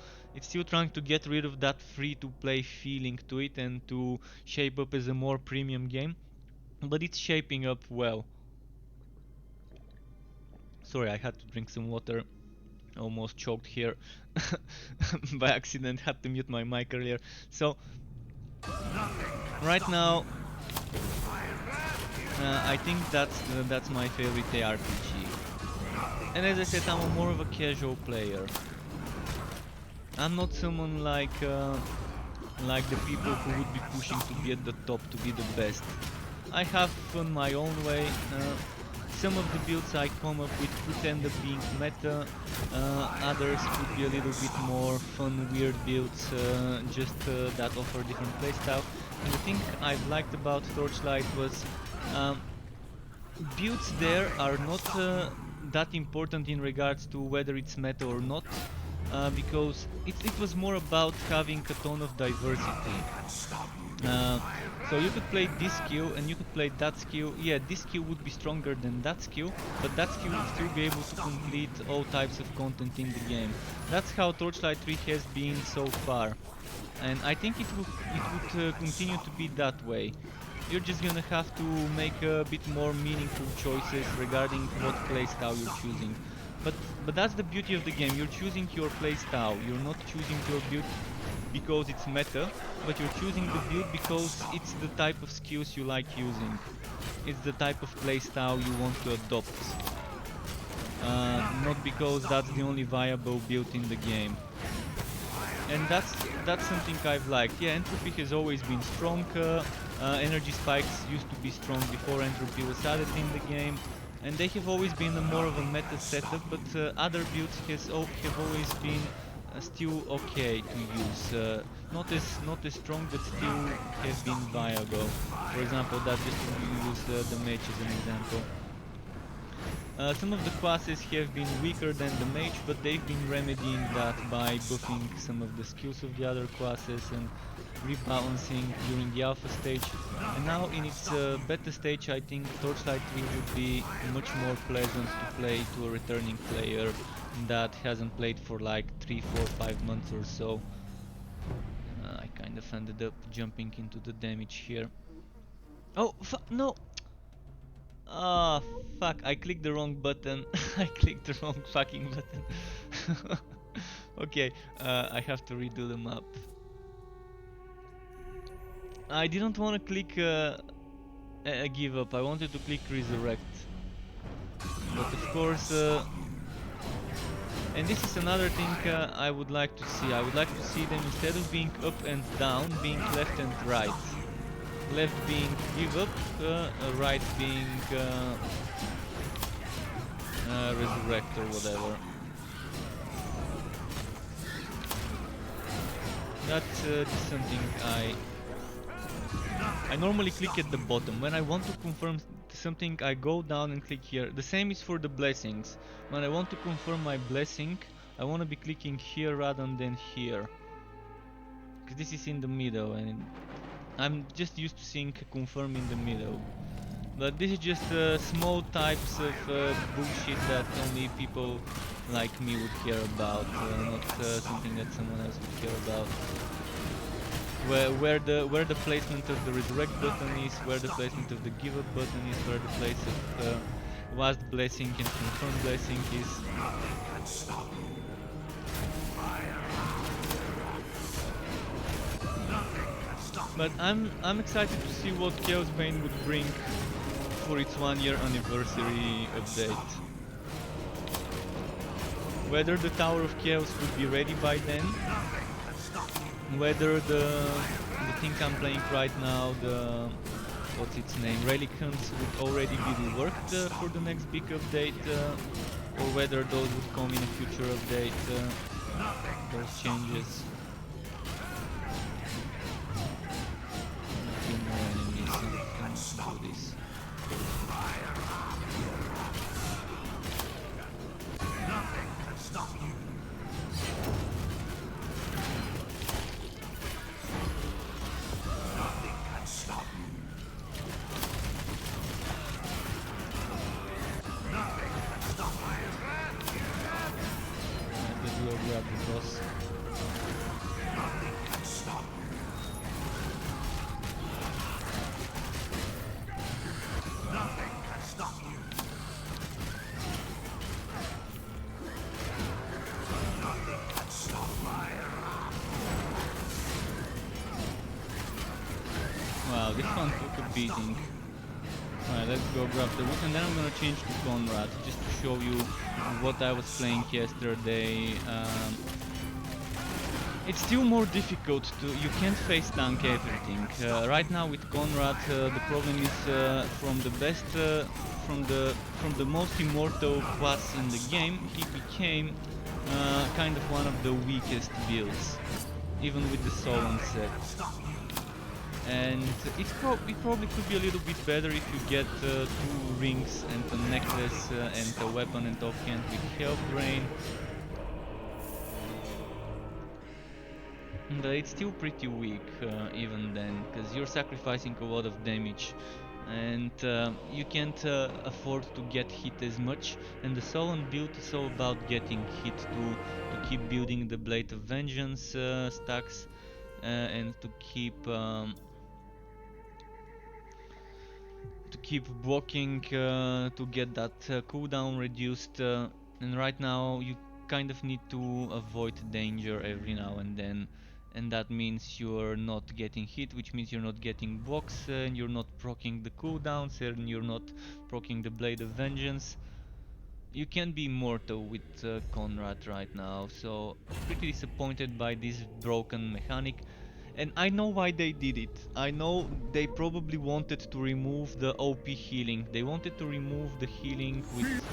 trying to get rid of that free-to-play feeling to it and to shape up as a more premium game. But it's shaping up well. Sorry, I had to drink some water. Almost choked here by accident. Had to mute my mic earlier. So right now, I think that's my favorite ARPG. And as I said, I'm more of a casual player. I'm not someone like the people who would be pushing to be at the top, to be the best. I have fun my own way. Some of the builds I come up with could end up being meta, others could be a little bit more fun, weird builds, that offer different playstyle. And the thing I've liked about Torchlight was builds there are not that important in regards to whether it's meta or not, because it was more about having a ton of diversity. So you could play this skill and you could play that skill. Yeah, this skill would be stronger than that skill, but that skill would still be able to complete all types of content in the game. That's how Torchlight 3 has been so far, and I think it would continue to be that way. You're just gonna have to make a bit more meaningful choices regarding what playstyle you're choosing. But that's the beauty of the game. You're choosing your playstyle. You're not choosing your build because it's meta, but you're choosing the build because it's the type of skills you like using. It's the type of playstyle you want to adopt. Not because that's the only viable build in the game. And that's something I've liked. Yeah, Entropy has always been strong. Energy spikes used to be strong before Entropy was added in the game, and they have always been more of a meta setup, but other builds have always been still okay to use. Not as strong, but still have been viable. For example, that just to use the mage as an example. Some of the classes have been weaker than the mage, but they've been remedying that by buffing some of the skills of the other classes and rebalancing during the alpha stage. And now in its beta stage, I think Torchlight 3 would be much more pleasant to play to a returning player that hasn't played for like 3, 4, 5 months or so. I kind of ended up jumping into the damage here. Oh, no! Ah, fuck, I clicked the wrong button. I clicked the wrong fucking button. Okay, I have to redo the map. I didn't want to click give up. I wanted to click resurrect. But of course, and this is another thing I would like to see. I would like to see them, instead of being up and down, being left and right. Left being give up, right being resurrect or whatever. That's just something I normally click at the bottom. When I want to confirm something, I go down and click here. The same is for the blessings. When I want to confirm my blessing, I want to be clicking here rather than here, because this is in the middle and I'm just used to seeing confirm in the middle. But this is just small types of bullshit that only people like me would care about, not something that someone else would care about. Where the placement of the resurrect button is, where the placement of the give up button is, where the place of last blessing and confirm blessing is. But I'm excited to see what Chaosbane would bring for its 1-year anniversary update. Whether the Tower of Chaos would be ready by then, whether the thing I'm playing right now, the what's its name, Relic Hunts, would already be reworked for the next big update, or whether those would come in a future update, those changes. Do this. Wow, this one took a beating. Alright, let's go grab the wood, and then I'm gonna change to Conrad, just to show you what I was playing yesterday. It's still more difficult to, you can't face tank everything. Right now with Conrad, the problem is from the best, from the most immortal class in the game, he became kind of one of the weakest builds, even with the Solon set. And it probably could be a little bit better if you get 2 rings and a necklace and a weapon and offhand with health drain. But it's still pretty weak even then, because you're sacrificing a lot of damage and you can't afford to get hit as much, and the Solon build is all about getting hit to keep building the Blade of Vengeance stacks and to keep blocking to get that cooldown reduced, and right now you kind of need to avoid danger every now and then, and that means you're not getting hit, which means you're not getting blocks, and you're not proccing the cooldowns, and you're not proccing the Blade of Vengeance. You can't be immortal with Conrad right now, so pretty disappointed by this broken mechanic. And I know why they did it. I know they probably wanted to remove the OP healing. They wanted to remove the healing with...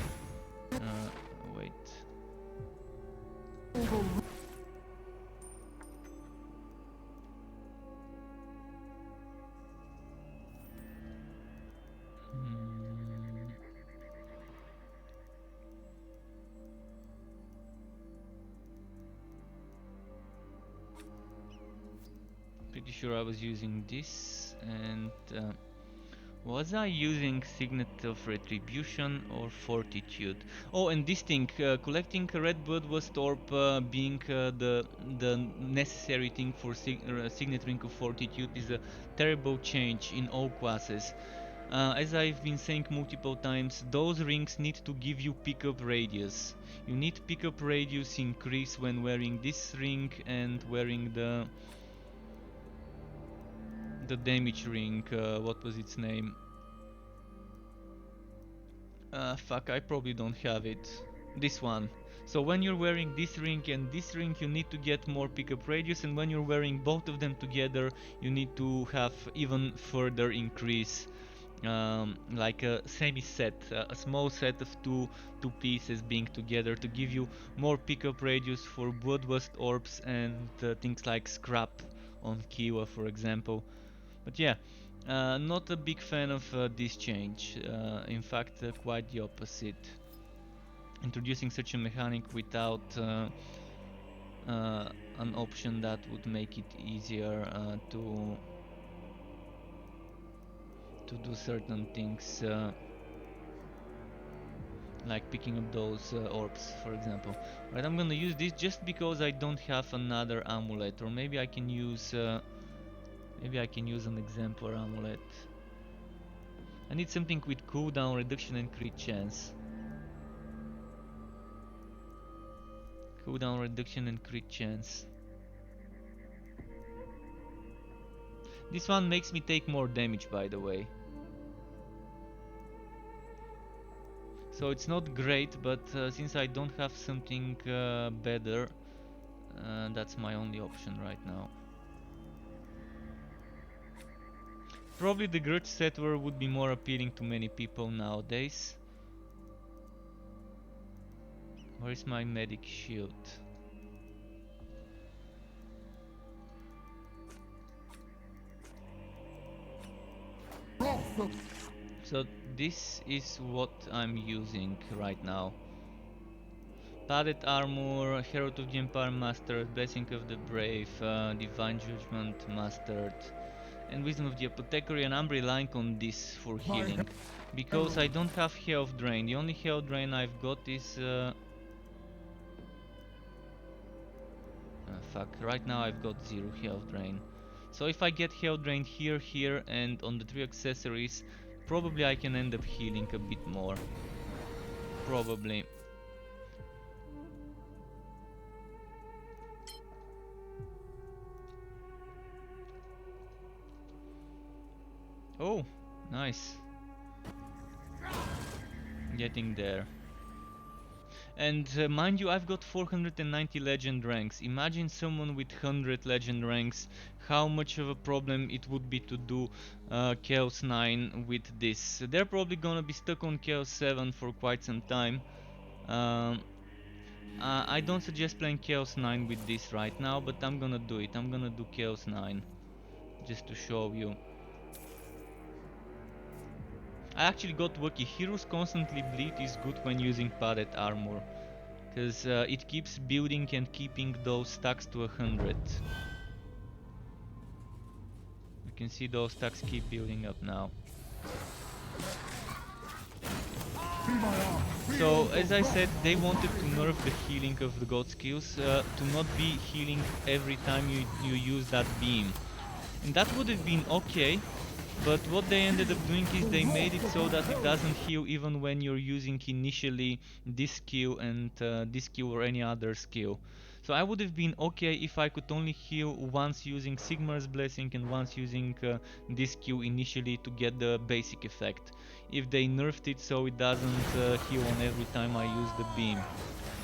wait. Hmm. Pretty sure I was using this, and was I using Signet of Retribution or Fortitude? Oh, and this thing, collecting a Red Bloodlust Orb being the necessary thing for Signet Ring of Fortitude is a terrible change in all classes. As I've been saying multiple times, those rings need to give you pickup radius. You need pickup radius increase when wearing this ring and wearing the damage ring. What was its name? Fuck, I probably don't have it. This one. So when you're wearing this ring and this ring, you need to get more pickup radius, and when you're wearing both of them together, you need to have even further increase. Like a semi-set, a small set of two pieces being together to give you more pickup radius for Bloodlust Orbs and things like Scrap on Kiwa, for example. But yeah, not a big fan of this change. In fact, quite the opposite. Introducing such a mechanic without an option that would make it easier to do certain things, like picking up those orbs, for example. Right, I'm gonna use this just because I don't have another amulet, or maybe I can use an exemplar amulet. I need something with cooldown reduction and crit chance. Cooldown reduction and crit chance. This one makes me take more damage, by the way. So it's not great, but since I don't have something better, that's my only option right now. Probably the Grudge Settler would be more appealing to many people nowadays. Where is my medic shield? So this is what I'm using right now. Padded armor, Herald of the Empire mastered, Blessing of the Brave, Divine Judgment mastered, and Wisdom of the Apothecary, and I'm relying on this for healing. Because I don't have health drain. The only health drain I've got is... fuck, right now I've got 0 health drain. So if I get health drain here, here, and on the 3 accessories, probably I can end up healing a bit more. Probably. Oh, nice. Getting there. And mind you, I've got 490 legend ranks. Imagine someone with 100 legend ranks, how much of a problem it would be to do Chaos 9 with this. They're probably gonna be stuck on Chaos 7 for quite some time. Um, I don't suggest playing Chaos 9 with this right now, but I'm gonna do it. I'm gonna do Chaos 9 just to show you. I actually got lucky. Heroes constantly bleed is good when using padded armor, because it keeps building and keeping those stacks to 100. You can see those stacks keep building up now. So as I said, they wanted to nerf the healing of the god skills to not be healing every time you use that beam. And that would have been okay, but what they ended up doing is they made it so that it doesn't heal even when you're using initially this skill and this skill or any other skill. So I would have been okay if I could only heal once using Sigmar's Blessing and once using this skill initially to get the basic effect. If they nerfed it so it doesn't heal on every time I use the beam.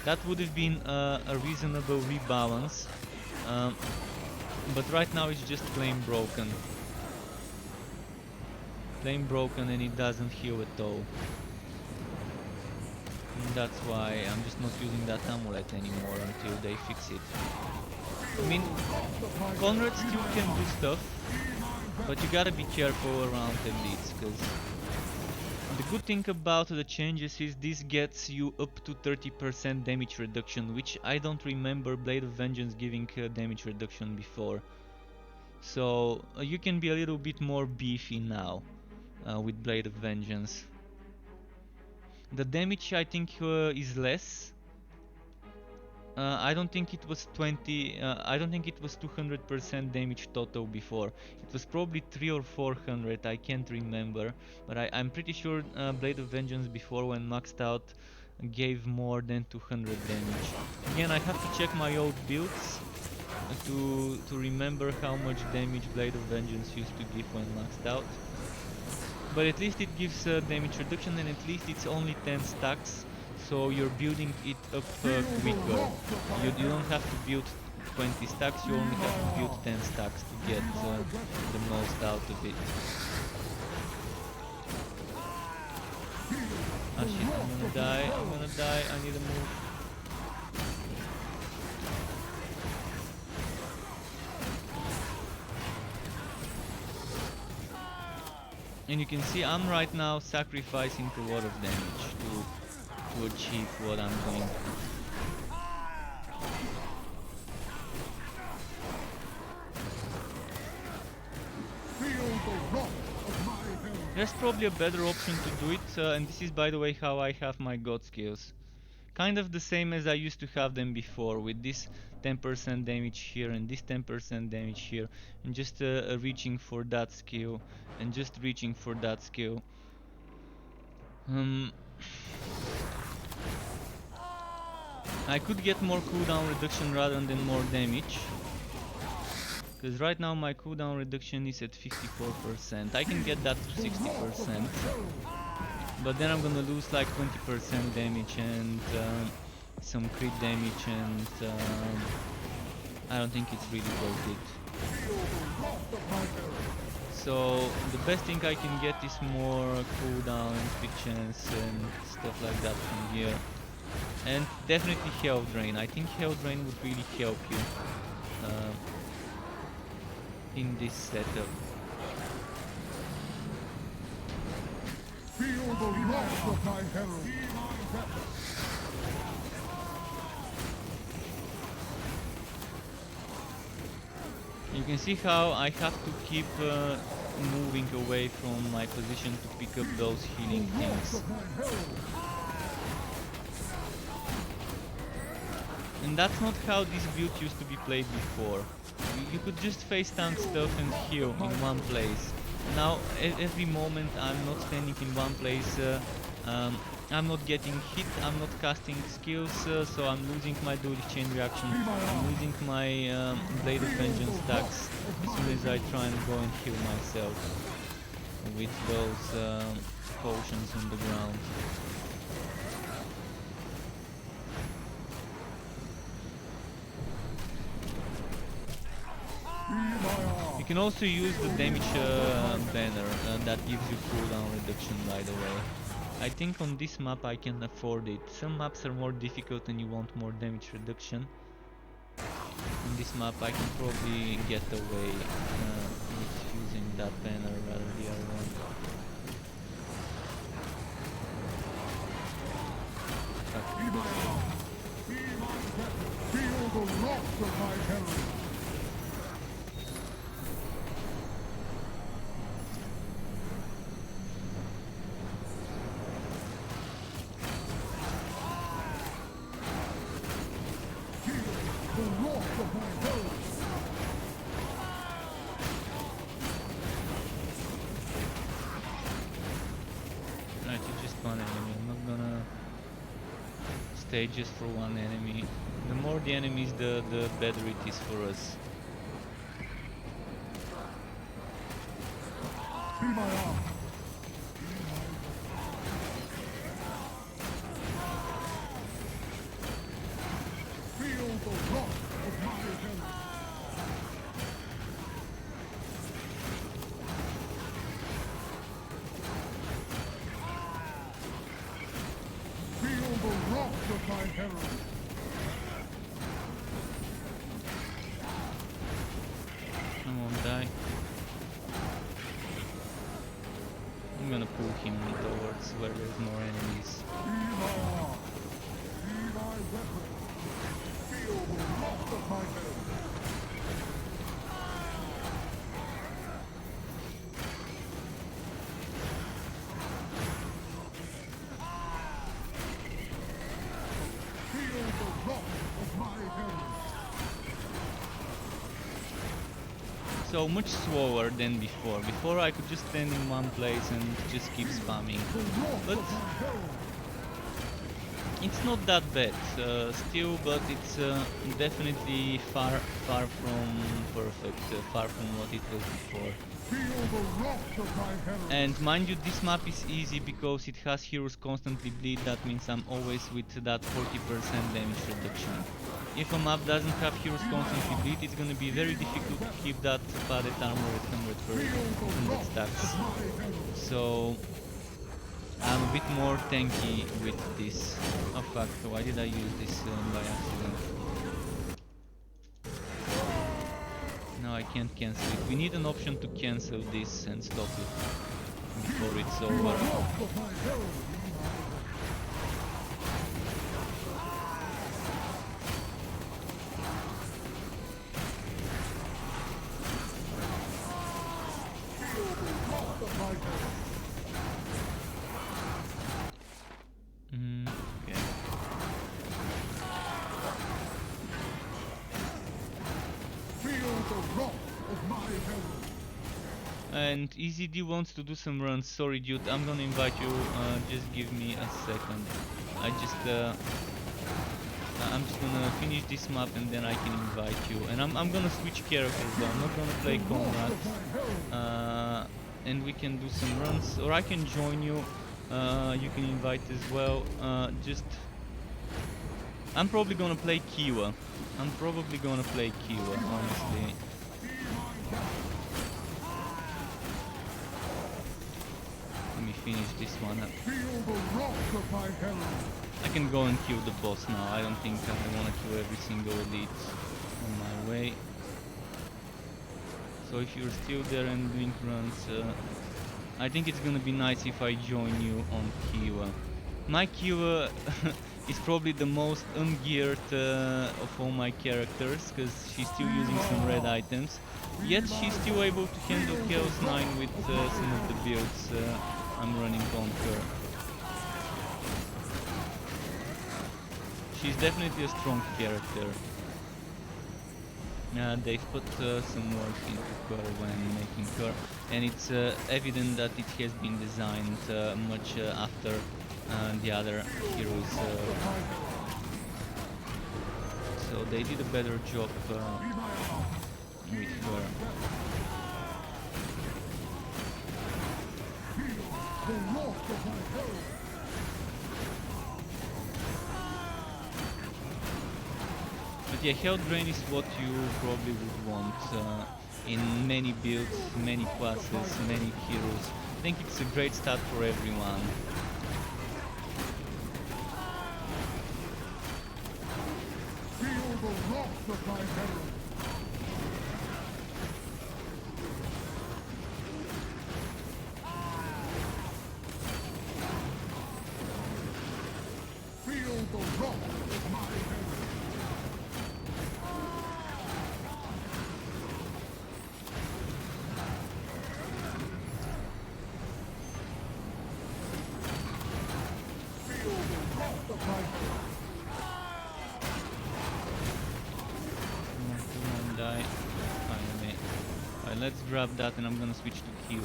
That would have been a reasonable rebalance, but right now it's just plain broken. Plain broken and it doesn't heal at all. And that's why I'm just not using that amulet anymore until they fix it. I mean, Conrad still can do stuff, but you gotta be careful around elites, because the good thing about the changes is this gets you up to 30% damage reduction, which I don't remember Blade of Vengeance giving damage reduction before. So you can be a little bit more beefy now with Blade of Vengeance. The damage I think is less. I don't think it was 20. I don't think it was 200% damage total before. It was probably 3 or 400. I can't remember, but I'm pretty sure Blade of Vengeance before, when maxed out, gave more than 200 damage. Again, I have to check my old builds to remember how much damage Blade of Vengeance used to give when maxed out. But at least it gives damage reduction, and at least it's only 10 stacks, so you're building it up quicker. You don't have to build 20 stacks, you only have to build 10 stacks to get the most out of it. Ah shit, I'm gonna die, I need a move. And you can see I'm right now sacrificing a lot of damage to achieve what I'm doing. There's probably a better option to do it, and this is, by the way, how I have my god skills. Kind of the same as I used to have them before, with this 10% damage here and this 10% damage here, and just reaching for that skill and just reaching for that skill. I could get more cooldown reduction rather than more damage, because right now my cooldown reduction is at 54%. I can get that to 60%, but then I'm gonna lose like 20% damage and some crit damage, and I don't think it's really worth it. So the best thing I can get is more cooldown, crit chance and stuff like that from here. And definitely health drain. I think health drain would really help you in this setup. Feel the wrath of my herald. You can see how I have to keep moving away from my position to pick up those healing things. And that's not how this build used to be played before. You could just face tank stuff and heal in one place. Now every moment I'm not standing in one place, I'm not getting hit, I'm not casting skills, so I'm losing my dual chain reaction, I'm losing my Blade of Vengeance stacks as soon as I try and go and heal myself. with those potions on the ground. You can also use the damage banner that gives you cooldown reduction, by the way. I think on this map I can afford it. Some maps are more difficult and you want more damage reduction. On this map I can probably get away with using that banner rather than the other one. Feel the wrath of my herald. Right, it's just one enemy. I'm not gonna stay just for one enemy. The more the enemies, the better it is for us. Be my arm. Feel the wrath of my herald. Feel the wrath of my herald. I won't die. I'm gonna pull him towards where there's more enemies. Be my arm. Be my weapon. Feel the wrath of my herald. Feel the wrath of my herald. So much slower than before. Before I could just stand in one place and just keep spamming. The wrath But of my herald. it's not that bad still, but it's definitely far from perfect, far from what it was before. Feel the wrath of my herald. And mind you, this map is easy because it has heroes constantly bleed. That means I'm always with that 40% damage reduction. If a map doesn't have heroes constantly bleed, it's gonna be very difficult to keep that padded armor at 100 stacks. So I'm a bit more tanky with this. Oh fuck, why did I use this by accident? No, I can't cancel it. We need an option to cancel this and stop it before it's over. Okay. Feel the wrath of my herald. And EZD wants to do some runs. Sorry dude, I'm gonna invite you, just give me a second. I'm just gonna finish this map and then I can invite you. And I'm gonna switch characters though, I'm not gonna play combat. And we can do some runs, or I can join you. You can invite as well. I'm probably gonna play Kiwa. Honestly. Let me finish this one up. Feel the wrath of my herald. I can go and kill the boss now. I don't think I wanna kill every single elite on my way. So if you're still there and doing runs, I think it's gonna be nice if I join you on Kiwa. My Kiwa is probably the most ungeared of all my characters, because she's still using some red items. Yet she's still able to handle Chaos 9 with some of the builds I'm running on her. She's definitely a strong character. They've put some work into her when making her, and it's evident that it has been designed much after the other heroes. So they did a better job with her. The wrath of my herald. But yeah, health drain is what you probably would want in many builds, many classes, many heroes. I think it's a great start for everyone. Feel the wrath of my herald. Feel the wrath of my herald. Feel the wrath of my herald. Come on, die. Finally. Alright, let's grab that and I'm gonna switch to hero.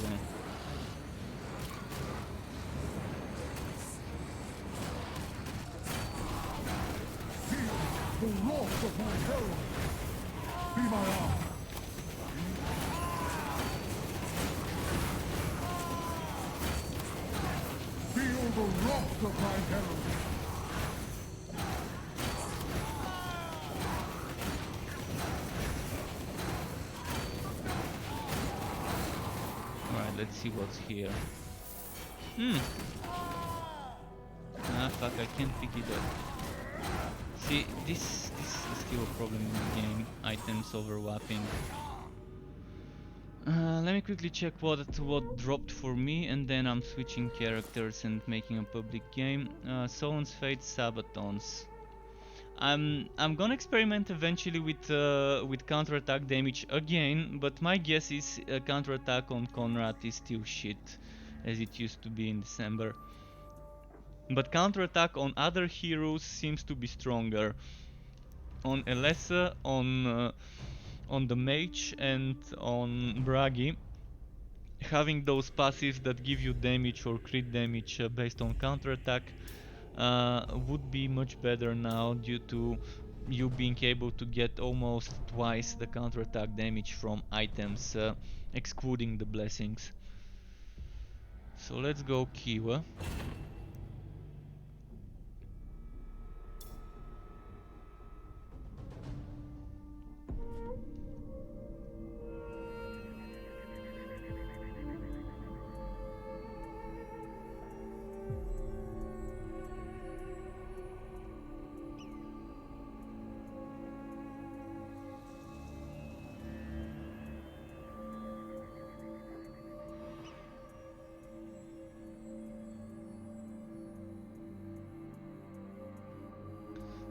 The wrath of my herald. Be my arm. Feel the wrath of my herald. Alright, let's see what's here. Ah, fuck, I can't pick it up. See, this is still a problem in the game. Items overlapping. Let me quickly check what dropped for me, and then I'm switching characters and making a public game. Solon's Fate, Sabatons. I'm gonna experiment eventually with counterattack damage again, but my guess is counterattack on Conrad is still shit, as it used to be in December. But counterattack on other heroes seems to be stronger. On Elessa, on the mage, and on Bragi, having those passives that give you damage or crit damage based on counterattack would be much better now, due to you being able to get almost twice the counterattack damage from items, excluding the blessings. So let's go Kiwa.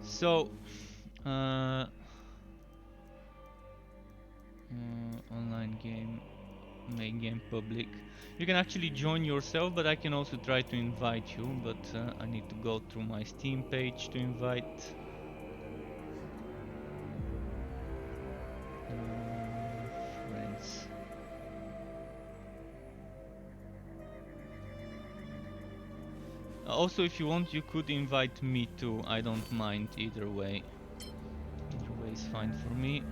So, online game, make game public. You can actually join yourself, but I can also try to invite you, but I need to go through my Steam page to invite. Friends. Also, if you want, you could invite me too. I don't mind either way. Either way is fine for me.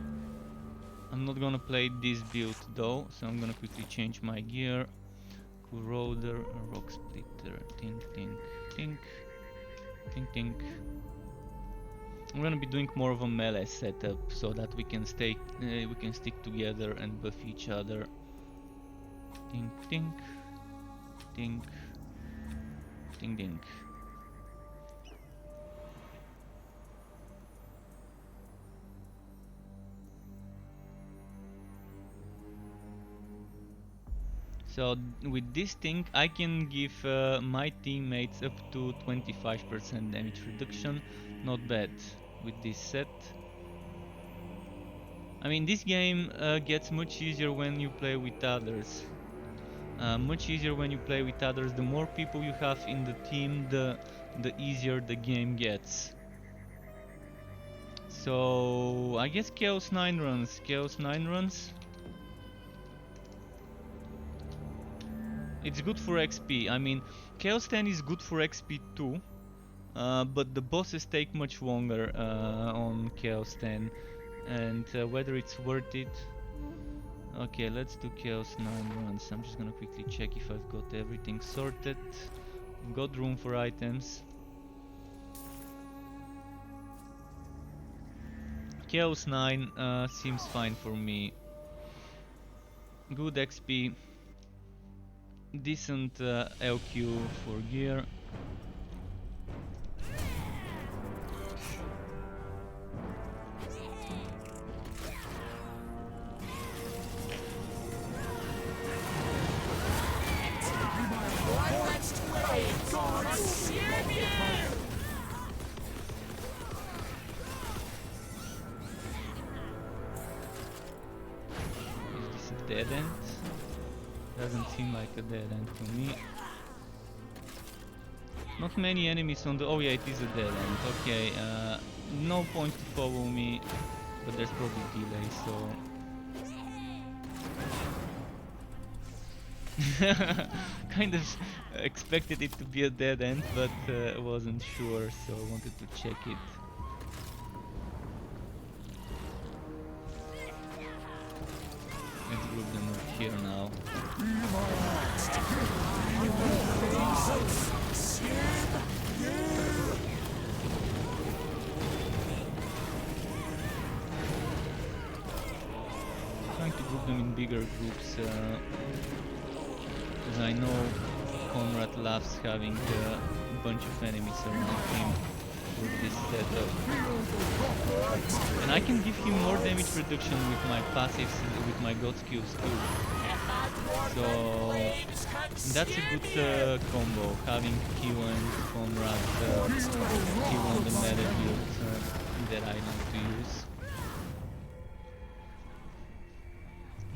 I'm not gonna play this build though, so I'm gonna quickly change my gear. Corroder, rock splitter, tink, tink, tink, tink, tink. I'm gonna be doing more of a melee setup so that we can stick together and buff each other. Tink, tink, tink, tink, tink. So with this thing I can give my teammates up to 25% damage reduction. Not bad with this set. I mean, this game gets much easier when you play with others. Much easier when you play with others. The more people you have in the team, the easier the game gets. So I guess Chaos 9 runs. Chaos 9 runs. It's good for XP. I mean, Chaos 10 is good for XP too, but the bosses take much longer on Chaos 10, and whether it's worth it, Okay, let's do Chaos 9 runs. I'm just gonna quickly check if I've got everything sorted. Got room for items. Chaos 9 seems fine for me. Good XP. Decent LQ for gear. Is this a dead end? Doesn't seem like a dead end to me. Not many enemies on the... Oh yeah, it is a dead end. Okay, no point to follow me, but there's probably delay, so... kind of expected it to be a dead end, but wasn't sure, so I wanted to check it. Let's group them up here now. Trying to group them in bigger groups, because I know Conrad loves having a bunch of enemies around him with this setup. And I can give him more damage reduction with my passives, with my god skills too. So that's a good combo, having Q and Conrad Q on the melee build that I like to use.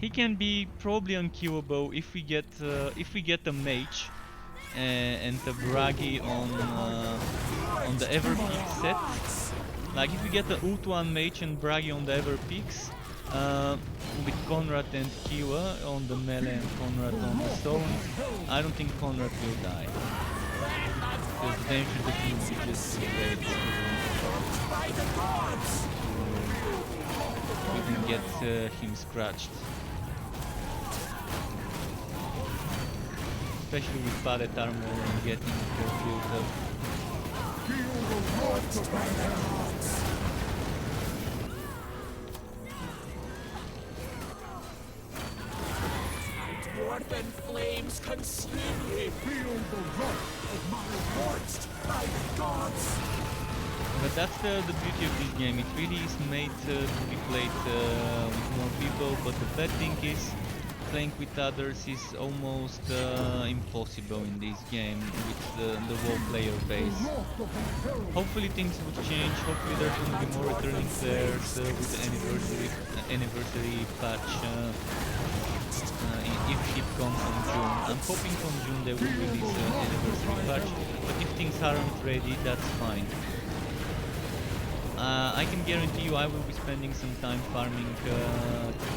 He can be probably unkillable if we get a mage and a Bragi on the Everpeak set. Like if we get the Ult1 mage and Bragi on the Everpeaks, with Conrad and Kiwa on the melee and Conrad on the stone, I don't think Conrad will die. Because the damage reduction will be just too great to even get him scratched. Especially with pallet armor and getting built up. Dwarven flames consume me. Feel the wrath of my forged by the gods. But that's the beauty of this game. It really is made to be played with more people, but the bad thing is playing with others is almost impossible in this game with the whole player base. Hopefully things will change, hopefully there's going to be more returning players with the anniversary patch if it comes in June. I'm hoping from June they will release an anniversary patch, but if things aren't ready, that's fine. I can guarantee you I will be spending some time farming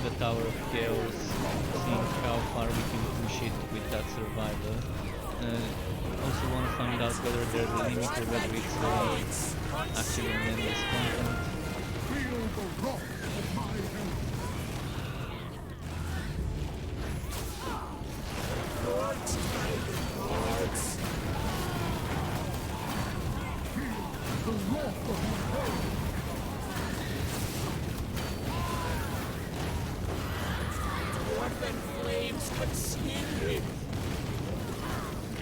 the Tower of Chaos, seeing how far we can push it with that survival. Also want to find out whether there's a limit or whether it's actually an endless content. Feel the wrath of my hand. The wrath of my hand. Dwarven flames consume me.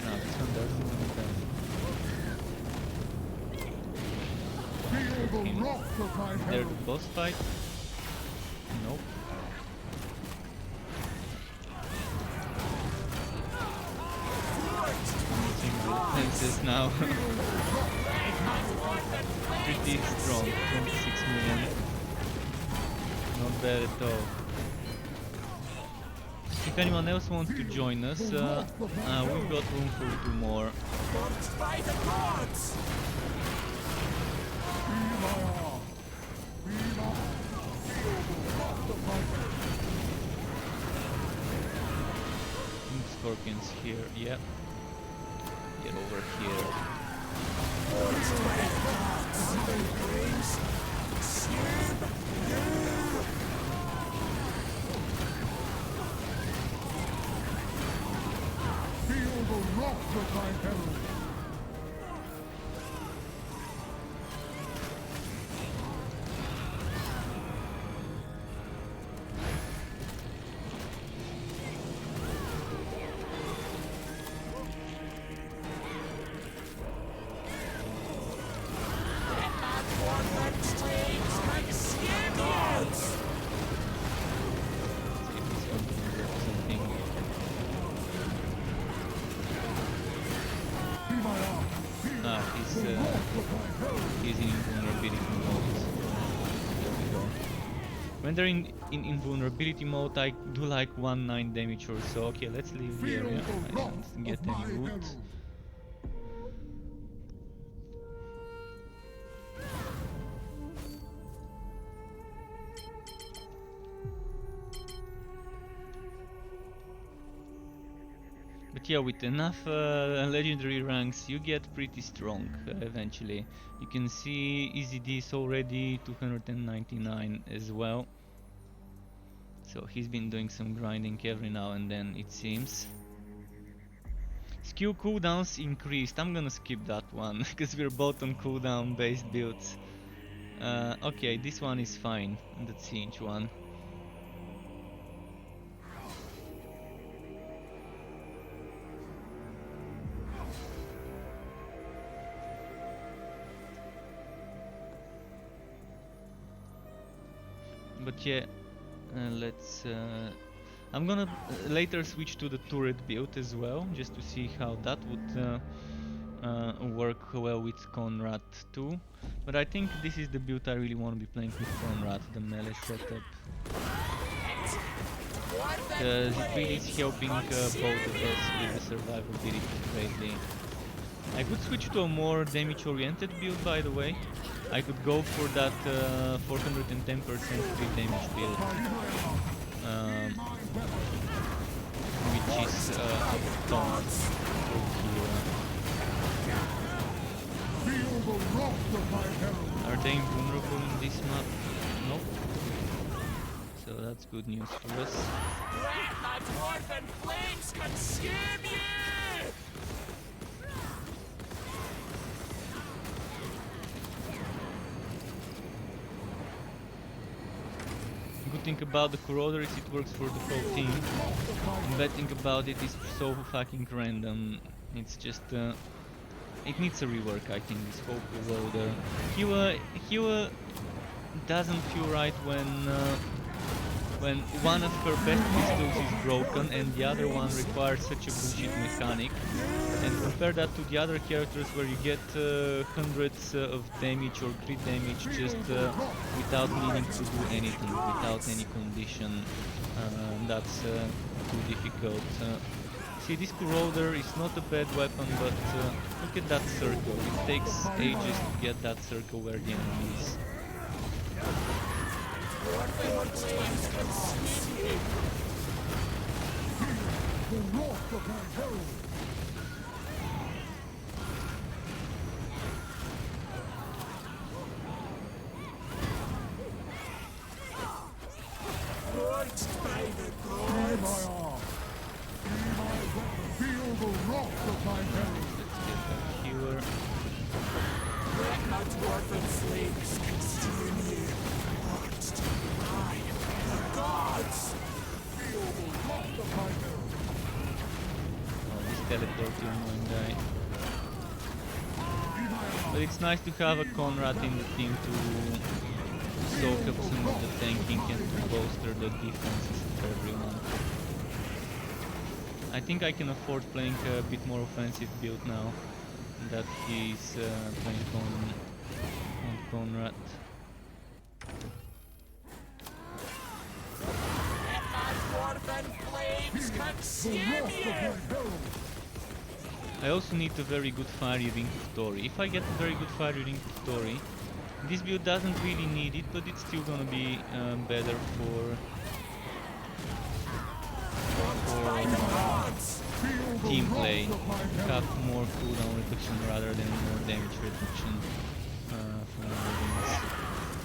No, this one doesn't want that. Feel the wrath of my Is there hand. the boss fight? Nope. Using the defenses now. Pretty strong, 26 million. Not bad at all. If anyone else wants to join us, we've got room for 2 more. Forged by the gods. Be my arm. Be my feel the wrath of my hand. Scorpions here, yep. Get over here. Forged by the gods. Flames consume you. wrath of my herald. He's in invulnerability mode. There we go. When they're in invulnerability mode, I do like 1-9 damage or so. Okay, let's leave the area. I don't get any loot. But yeah, with enough legendary ranks, you get pretty strong eventually. You can see EZD is already 299 as well. So he's been doing some grinding every now and then, it seems. Skill cooldowns increased. I'm gonna skip that one because we're both on cooldown based builds. Okay, this one is fine, the siege one. But yeah, let's I'm gonna later switch to the turret build as well, just to see how that would work well with Conrad too. But I think this is the build I really want to be playing with Conrad, the melee setup. Because it really is helping both of us with the survivability greatly. I could switch to a more damage oriented build, by the way. I could go for that 410% crit damage build, which is a ton for Kira. Are they invulnerable in this map? Nope. So that's good news for us. Let the dwarven flames consume you! Good thing about the Corroder is it works for the whole team. Bad thing about it is so fucking random. It's just it needs a rework, I think, this whole Corroder. Hewa doesn't feel right when one of her best pistols is broken and the other one requires such a bullshit mechanic. And compare that to the other characters where you get hundreds of damage or crit damage just without needing to do anything, without any condition. That's too difficult. See, this Corroder is not a bad weapon, but look at that circle. It takes ages to get that circle where the enemy is. But it's nice to have a Conrad in the team to soak up some of the tanking and to bolster the defenses of everyone. I think I can afford playing a bit more offensive build now that he's playing on Conrad. I also need a very good fiery ring story. If I get a very good fiery ring story, this build doesn't really need it, but it's still gonna be better for team play. Have more cooldown reduction rather than more damage reduction from the rings.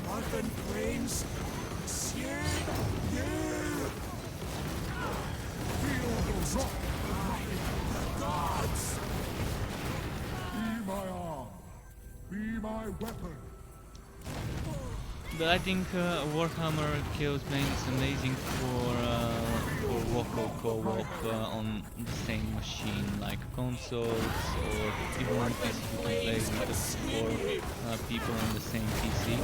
Dwarven flames consume you! Feel the rock! The gods! my weapon. But I think Warhammer Chaosbane is amazing for local co-op on the same machine, like consoles or even on PC. You can play with up to 4 people on the same PC.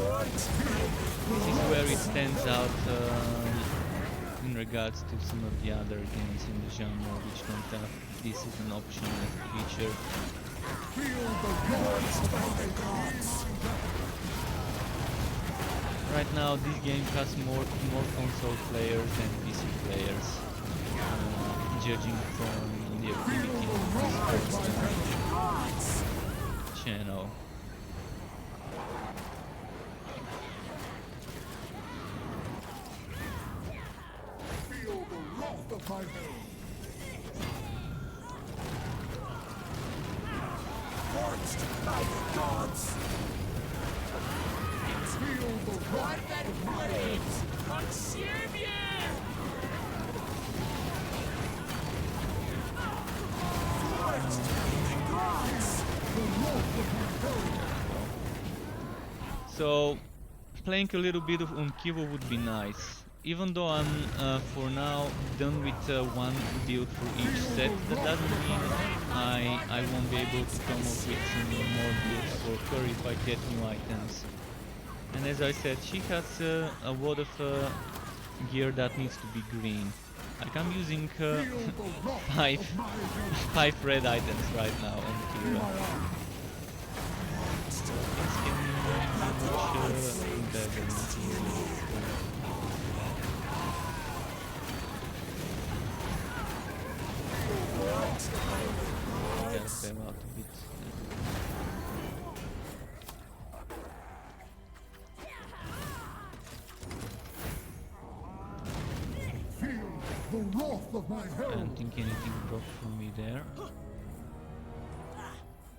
This is where it stands out in regards to some of the other games in the genre which don't have this as an option as a feature. Feel the wrath of my gods. Right now this game has more console players than PC players, judging from the activity on this channel. Feel the wrath of my hell. Forged by the gods! Feel the wrath Ardent of my hell. flames consume you! Forged by the gods! The wrath of my hell. So playing a little bit of Unkivo would be nice. Even though I'm for now done with one build for each set, that doesn't mean I won't be able to come up with some more builds for her if I get new items. And as I said, she has a lot of gear that needs to be green. Like I'm using Feel the wrath five of my hell. 5 red items right now on In Kira. my arms. It's getting much better. Gotta bail out a bit. Feel the wrath of my I hell. don't think anything broke from me there.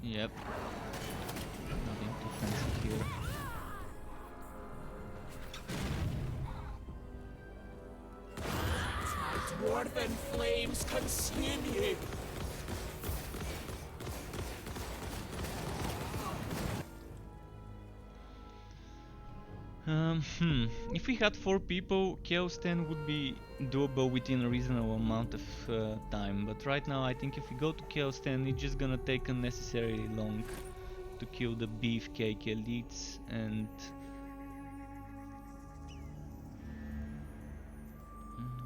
Yep. Nothing too fancy here. Dwarven flames consume you! If we had 4 people, Chaos 10 would be doable within a reasonable amount of time. But right now, I think if we go to Chaos 10, it's just gonna take unnecessarily long to kill the beefcake elites and.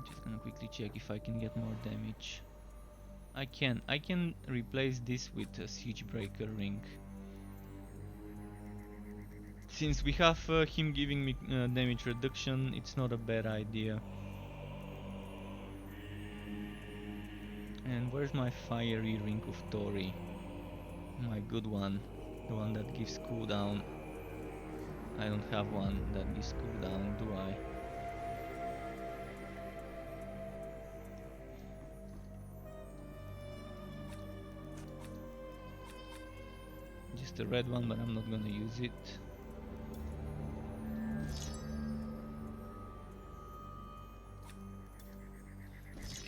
Just gonna quickly check if I can get more damage. I can replace this with a siege breaker ring. Since we have him giving me damage reduction, it's not a bad idea. And where's my fiery ring of Tori? My good one, the one that gives cooldown. I don't have one that gives cooldown, do I? Just a red one, but I'm not gonna use it.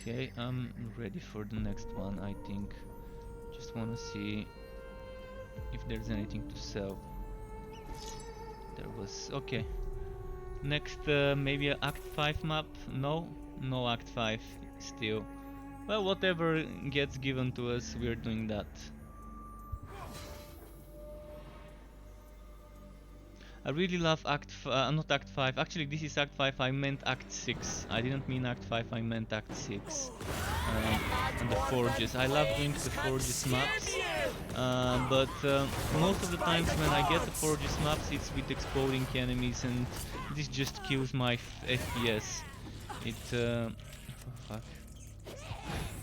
Okay, I'm ready for the next one, I think. Just wanna see if there's anything to sell. There was... okay. Next, maybe a Act 5 map? No? No Act 5 still. Well, whatever gets given to us, we're doing that. I really love not Act 5, actually this is Act 5, I meant Act 6. I didn't mean Act 5, I meant Act 6. And the Forges. I love doing the Forges maps, but most of the times when I get the Forges maps it's with exploding enemies and this just kills my FPS. It... oh fuck.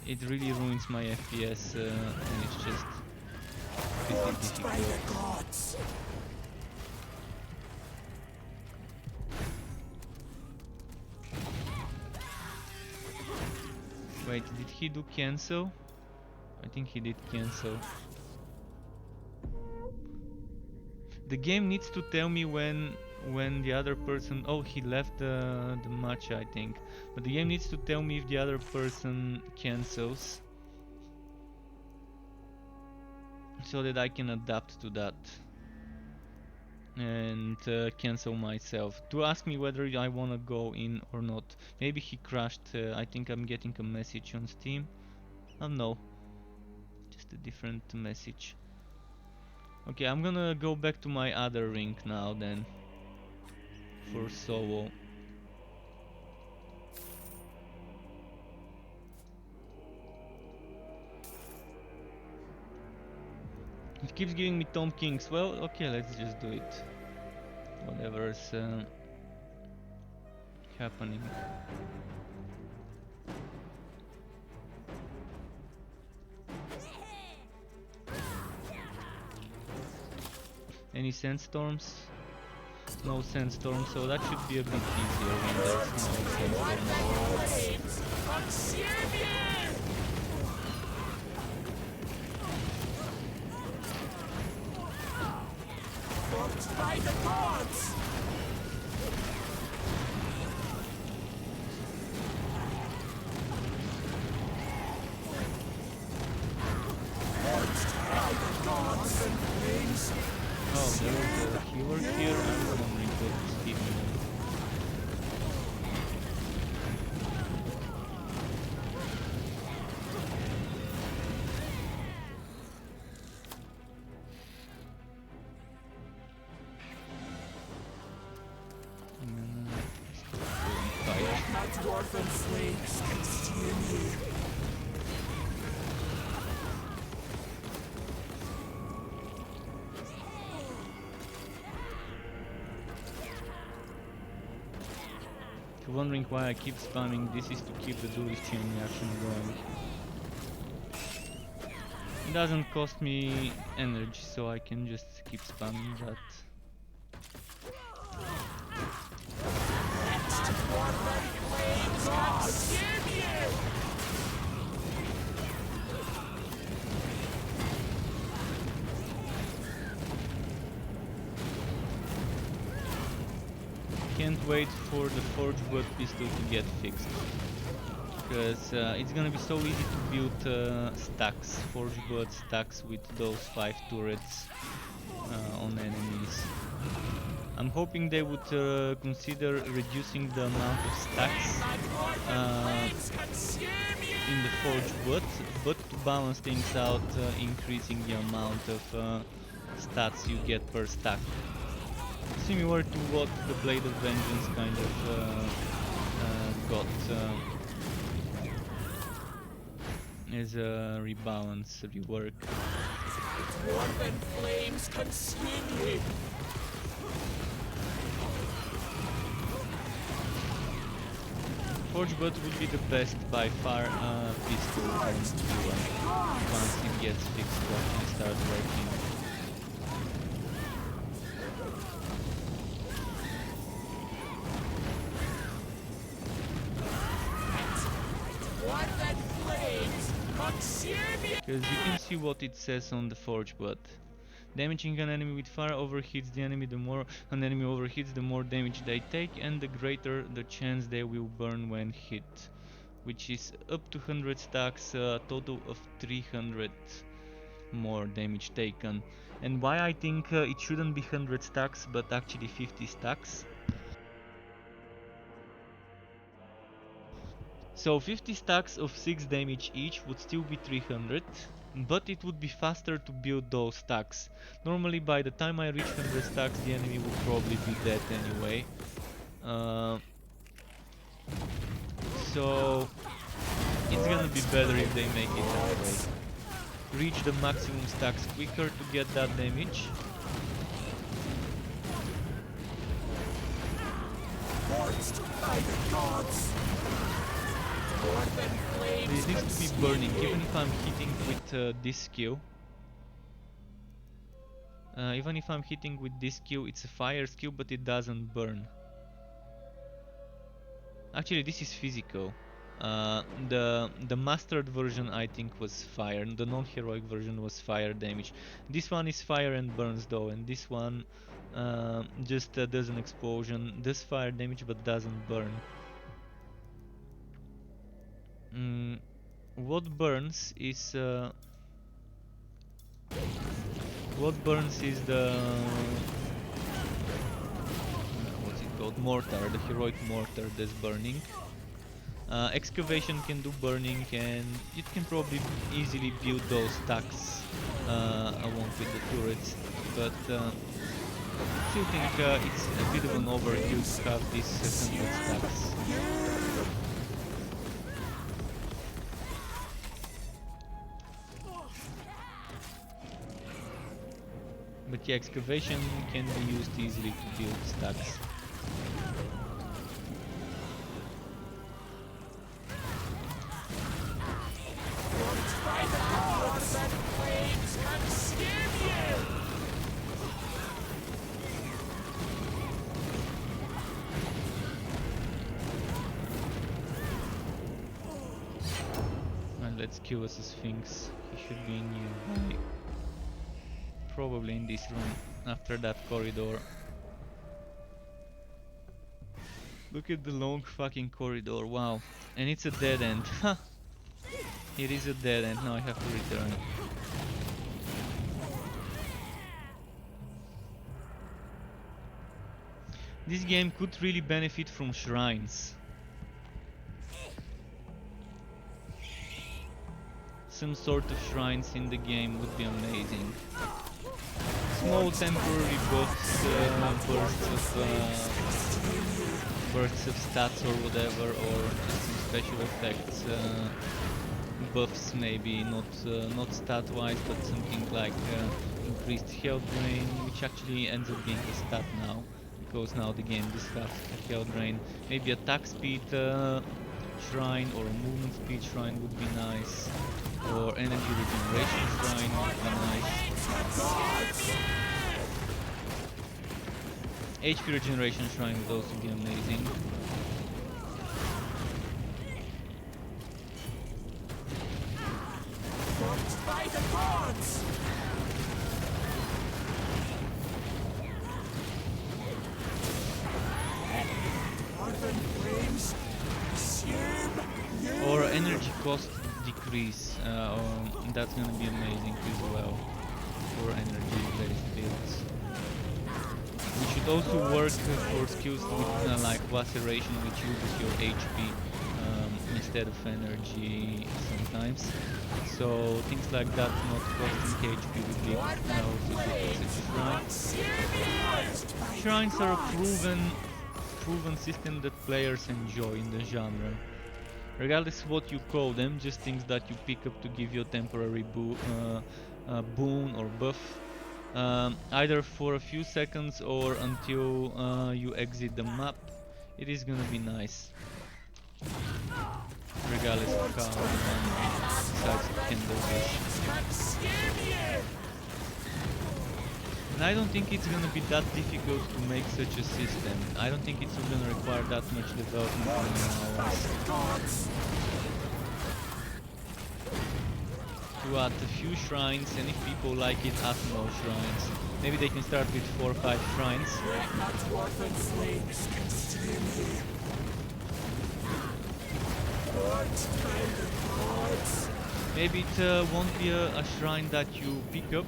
It really ruins my FPS and it's just pretty difficult. Wait, did he do cancel? I think he did cancel. The game needs to tell me when the other person... oh, he left the match, I think. But the game needs to tell me if the other person cancels, so that I can adapt to that. and cancel myself to ask me whether I wanna go in or not. Maybe he crashed. I think I'm getting a message on Steam. Oh no, just a different message. Okay, I'm gonna go back to my other ring now then for solo. It keeps giving me Tom Kings. Well, okay, let's just do it. Whatever's happening. Any sandstorms? No sandstorms, so that should be a bit easier when there's no sandstorms. Flames, consume you! Marked by the gods! Marked by the gods and flames! Oh, there was a healer here. I'm wondering what's hitting him. Fire. My dwarven flames consume you! If you're wondering why I keep spamming, this is to keep the duelist chain reaction going. It doesn't cost me energy, so I can just keep spamming that. Dwarven flames consume you! Can't wait for the Forge Blood pistol to get fixed, because it's gonna be so easy to build stacks, Forge Blood stacks with those 5 turrets on enemies. I'm hoping they would consider reducing the amount of stacks My dwarven flames consume you! in the Forge Blood, but to balance things out, increasing the amount of stats you get per stack. Similar to what the Blade of Vengeance kind of got as a rebalance rework. Dwarven flames consume you! Forge Blood would be the best by far pistol on Q1 once it gets fixed and start working. Dwarven flames consume you! Because you can see what it says on the Forge Blood. Damaging an enemy with fire overheats the enemy. The more an enemy overheats, the more damage they take, and the greater the chance they will burn when hit. Which is up to 100 stacks, a total of 300 more damage taken. And why I think it shouldn't be 100 stacks, but actually 50 stacks. So 50 stacks of 6 damage each would still be 300, but it would be faster to build those stacks. Normally by the time I reach 100 stacks the enemy would probably be dead anyway. So it's gonna be better if they make it that way. Reach the maximum stacks quicker to get that damage. Forged by the gods! Dwarven flames This needs to consume be burning, you! even if I'm hitting with this skill. Even if I'm hitting with this skill, it's a fire skill, but it doesn't burn. Actually, this is physical. The mastered version I think was fire, the non-heroic version was fire damage. This one is fire and burns though, and this one just does an explosion, does fire damage but doesn't burn. What burns is the called? Mortar, the heroic mortar that's burning. Excavation can do burning, and it can probably easily build those stacks along with the turrets, but still think it's a bit of an overkill to have these 100 stacks. But yeah, excavation can be used easily to build stacks. And let's kill us a Sphinx. He should be nearby. Probably in this room, after that corridor. Look at the long fucking corridor, wow. And it's a dead end. Ha! It is a dead end, now I have to return. This game could really benefit from shrines. Some sort of shrines in the game would be amazing. Small temporary buffs, bursts of stats or whatever, or just some special effects, buffs maybe, not stat-wise, but something like increased health drain, which actually ends up being a stat now, because now the game does have a health drain. Maybe attack speed shrine or a movement speed shrine would be nice, or energy regeneration shrine would be nice. HP regeneration shrine would also be amazing. By the gods! Northern flames consume you! Or energy cost decrease, that's gonna be amazing as well for energy based builds. We should also work for skills with like laceration, which uses your HP instead of energy sometimes. So things like that not costing HP would be also good as a shrine. Shrines are a proven system that players enjoy in the genre. Regardless of what you call them, just things that you pick up to give you a temporary boon or buff. Either for a few seconds or until you exit the map. It is gonna be nice. Regardless of how one decides to handle this. And I don't think it's gonna be that difficult to make such a system. I don't think it's gonna require that much development on ours. To add a few shrines, and if people like it, add more shrines. Maybe they can start with 4 or 5 shrines. Maybe it won't be a shrine that you pick up,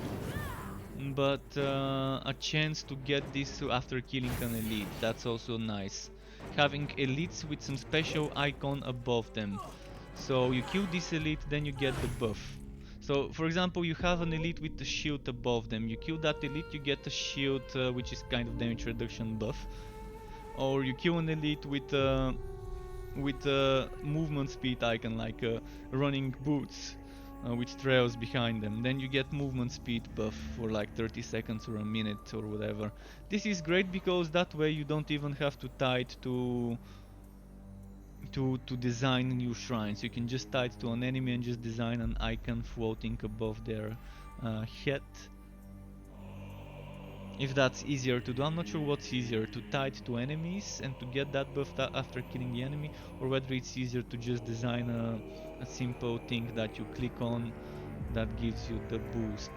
but a chance to get this after killing an elite. That's also nice. Having elites with some special icon above them. So you kill this elite, then you get the buff. So for example, you have an elite with a shield above them. You kill that elite, you get a shield which is kind of damage reduction buff. Or you kill an elite with a movement speed icon, like running boots, which trails behind them. Then you get movement speed buff for like 30 seconds or a minute or whatever. This is great because that way you don't even have to tie it to design new shrines. You can just tie it to an enemy and just design an icon floating above their head. If that's easier to do, I'm not sure what's easier, to tie it to enemies and to get that buff after killing the enemy, or whether it's easier to just design a simple thing that you click on that gives you the boost.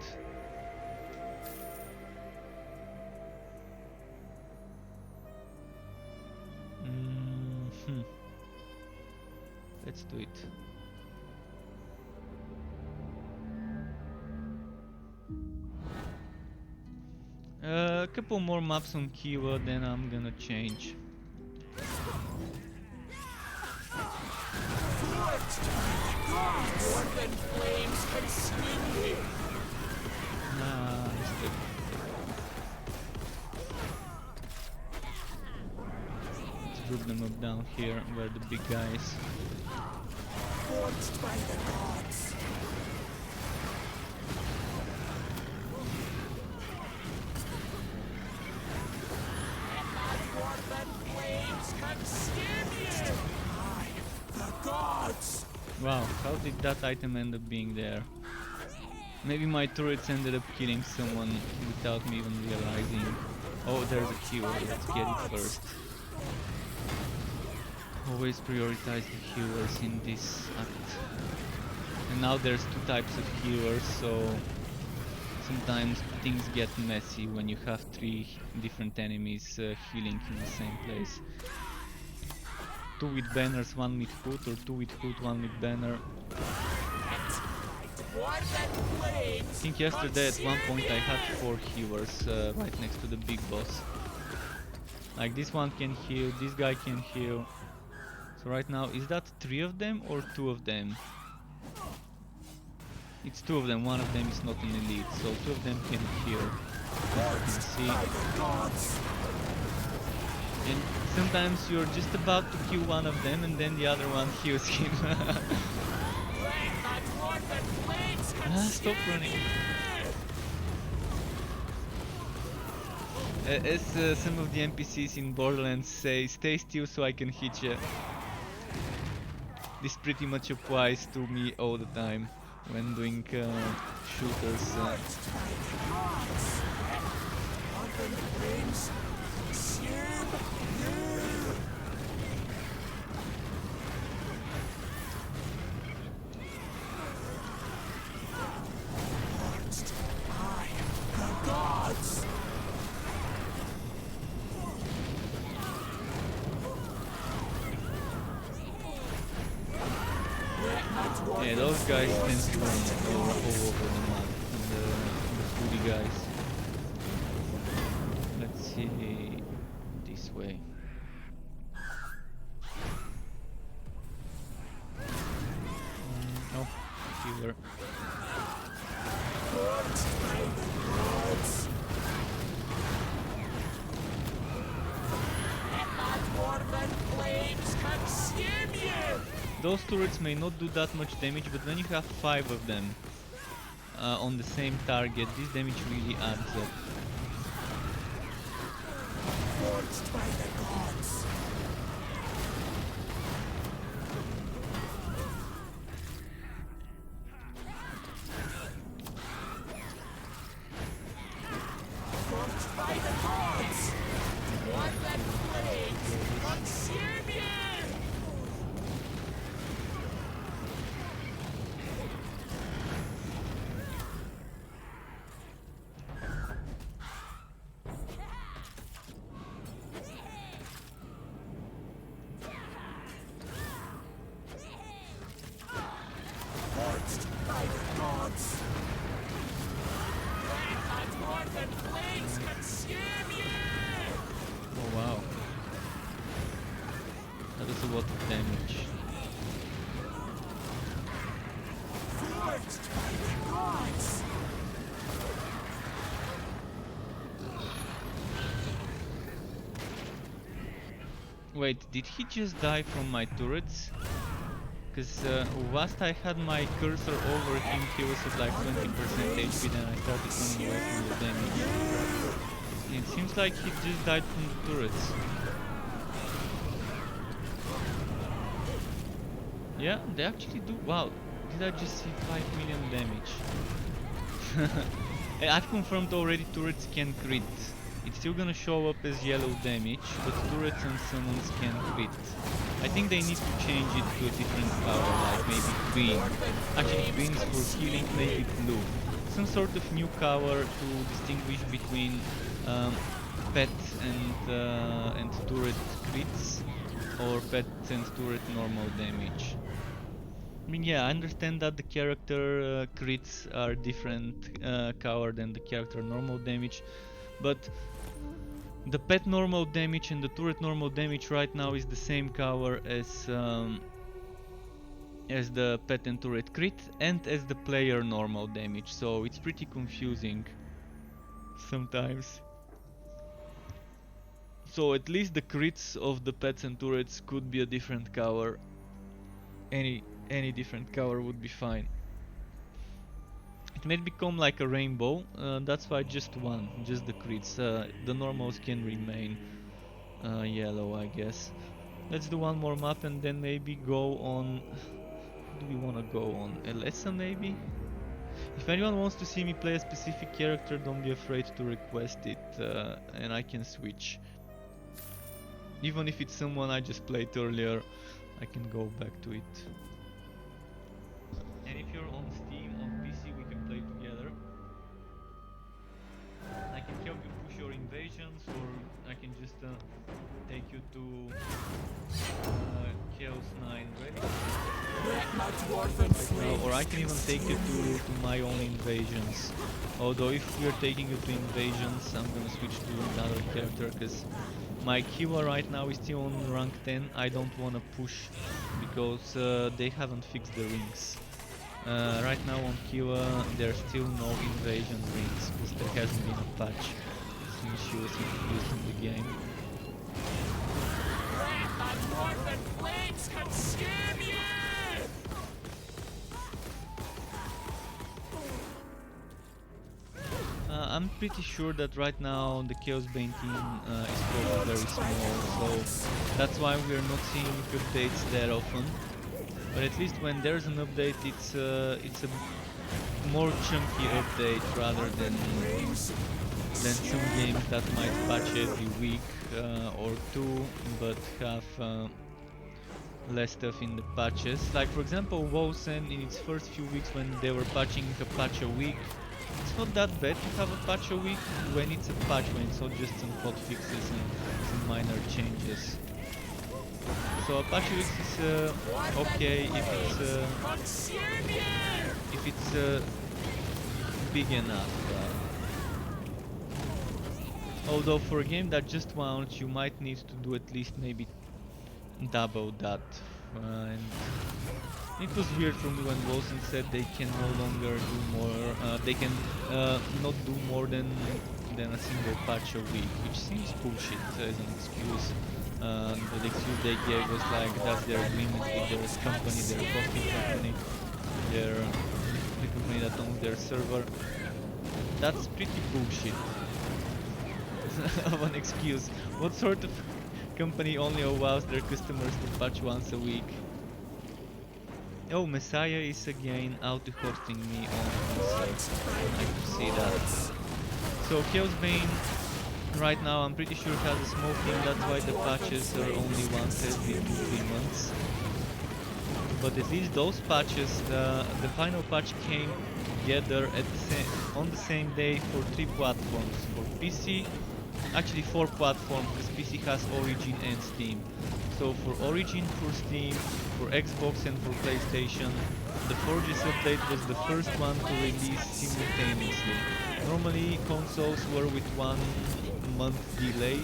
Let's do it. A couple more maps on Kiva, then I'm gonna change. Dwarven flames consume me. Let's group them up down here where the big guys. Forged by the gods. Dwarven flames consume you. I, the gods. Wow, how did that item end up being there? Maybe my turrets ended up killing someone without me even realizing. Oh, there's a healer, let's get it first. Always prioritize the healers in this act. And now there's two types of healers, so sometimes things get messy when you have three different enemies healing in the same place. Two with banners, one with hood, or two with hood, one with banner. I think yesterday at one point I had 4 healers right next to the big boss. Like this one can heal, this guy can heal. So right now, is that 3 of them or 2 of them? It's 2 of them, one of them is not an elite, so 2 of them can heal. As you can see. And sometimes you're just about to kill one of them and then the other one heals him. Stop running. As some of the NPCs in Borderlands say, stay still so I can hit you. This pretty much applies to me all the time when doing shooters. Yeah, those guys tend to run all over the map, the foodie guys. Let's see, this way. Oh, healer. Those turrets may not do that much damage, but when you have 5 of them on the same target, this damage really adds up. Forged by the gods. Forged by the gods. One that plays consume you. Oh wow, that is a lot of damage. Wait, did he just die from my turrets? Because whilst I had my cursor over him, he was at like 20% HP, then I started running away from the damage. It seems like he just died from the turrets. Yeah, they actually do. Wow, did I just see 5 million damage? I've confirmed already turrets can crit. It's still gonna show up as yellow damage, but turrets and summons can crit. I think they need to change it to a different color, like maybe green. Actually, green is for healing, make it blue. Some sort of new color to distinguish between pet and turret crits, or pet and turret normal damage. I mean, yeah, I understand that the character crits are different color than the character normal damage, but the pet normal damage and the turret normal damage right now is the same color as as the pet and turret crit and as the player normal damage, so it's pretty confusing sometimes. So at least the crits of the pets and turrets could be a different color. Any different color would be fine. It may become like a rainbow, that's why just one, just the crits. The normals can remain yellow, I guess. Let's do one more map and then maybe go on... Do we wanna go on Elessa maybe? If anyone wants to see me play a specific character, don't be afraid to request it, and I can switch. Even if it's someone I just played earlier, I can go back to it. And if you're on Steam, on PC, we can play together. I can help you push your invasions, or I can just take you to Chaosbane ready. Or I can even take you to my own invasions. Although if we're taking you to invasions, I'm gonna switch to another character, because my Kiwa right now is still on rank 10. I don't wanna push because they haven't fixed the rings. Right now on Kiwa there's still no invasion rings because there hasn't been a patch since she was introduced in the game. Let the northern flames consume you! I'm pretty sure that right now the Chaosbane team is probably very small, so that's why we're not seeing updates that often. But at least when there's an update, it's a more chunky update rather than some games that might patch every week or two, but have less stuff in the patches. Like for example, Wolsen in its first few weeks when they were patching a patch a week, it's not that bad to have a patch a week when it's a patch, when it's not just some hot fixes and some minor changes. So a patch a week is okay if it's big enough. Although for a game that just launched, you might need to do at least maybe double that. And it was weird for me when Wilson said they can no longer do more. They can not do more than a single patch a week, which seems bullshit as an excuse. The excuse they gave was like that's their agreement with their company, their hosting company, the company that owns their server. That's pretty bullshit of an excuse. What sort of company only allows their customers to patch once a week? Oh, Messiah is again auto-hosting me on PC. I can see that. So Chaosbane right now I'm pretty sure has a smoking, that's why the patches are only once every 2-3 months. But at least those patches, the final patch came together at on the same day for 3 platforms. For PC, actually 4 platforms, because PC has Origin and Steam. So for Origin, for Steam, for Xbox and for PlayStation, the Forges update was the first one to release simultaneously. Normally consoles were with 1 month delay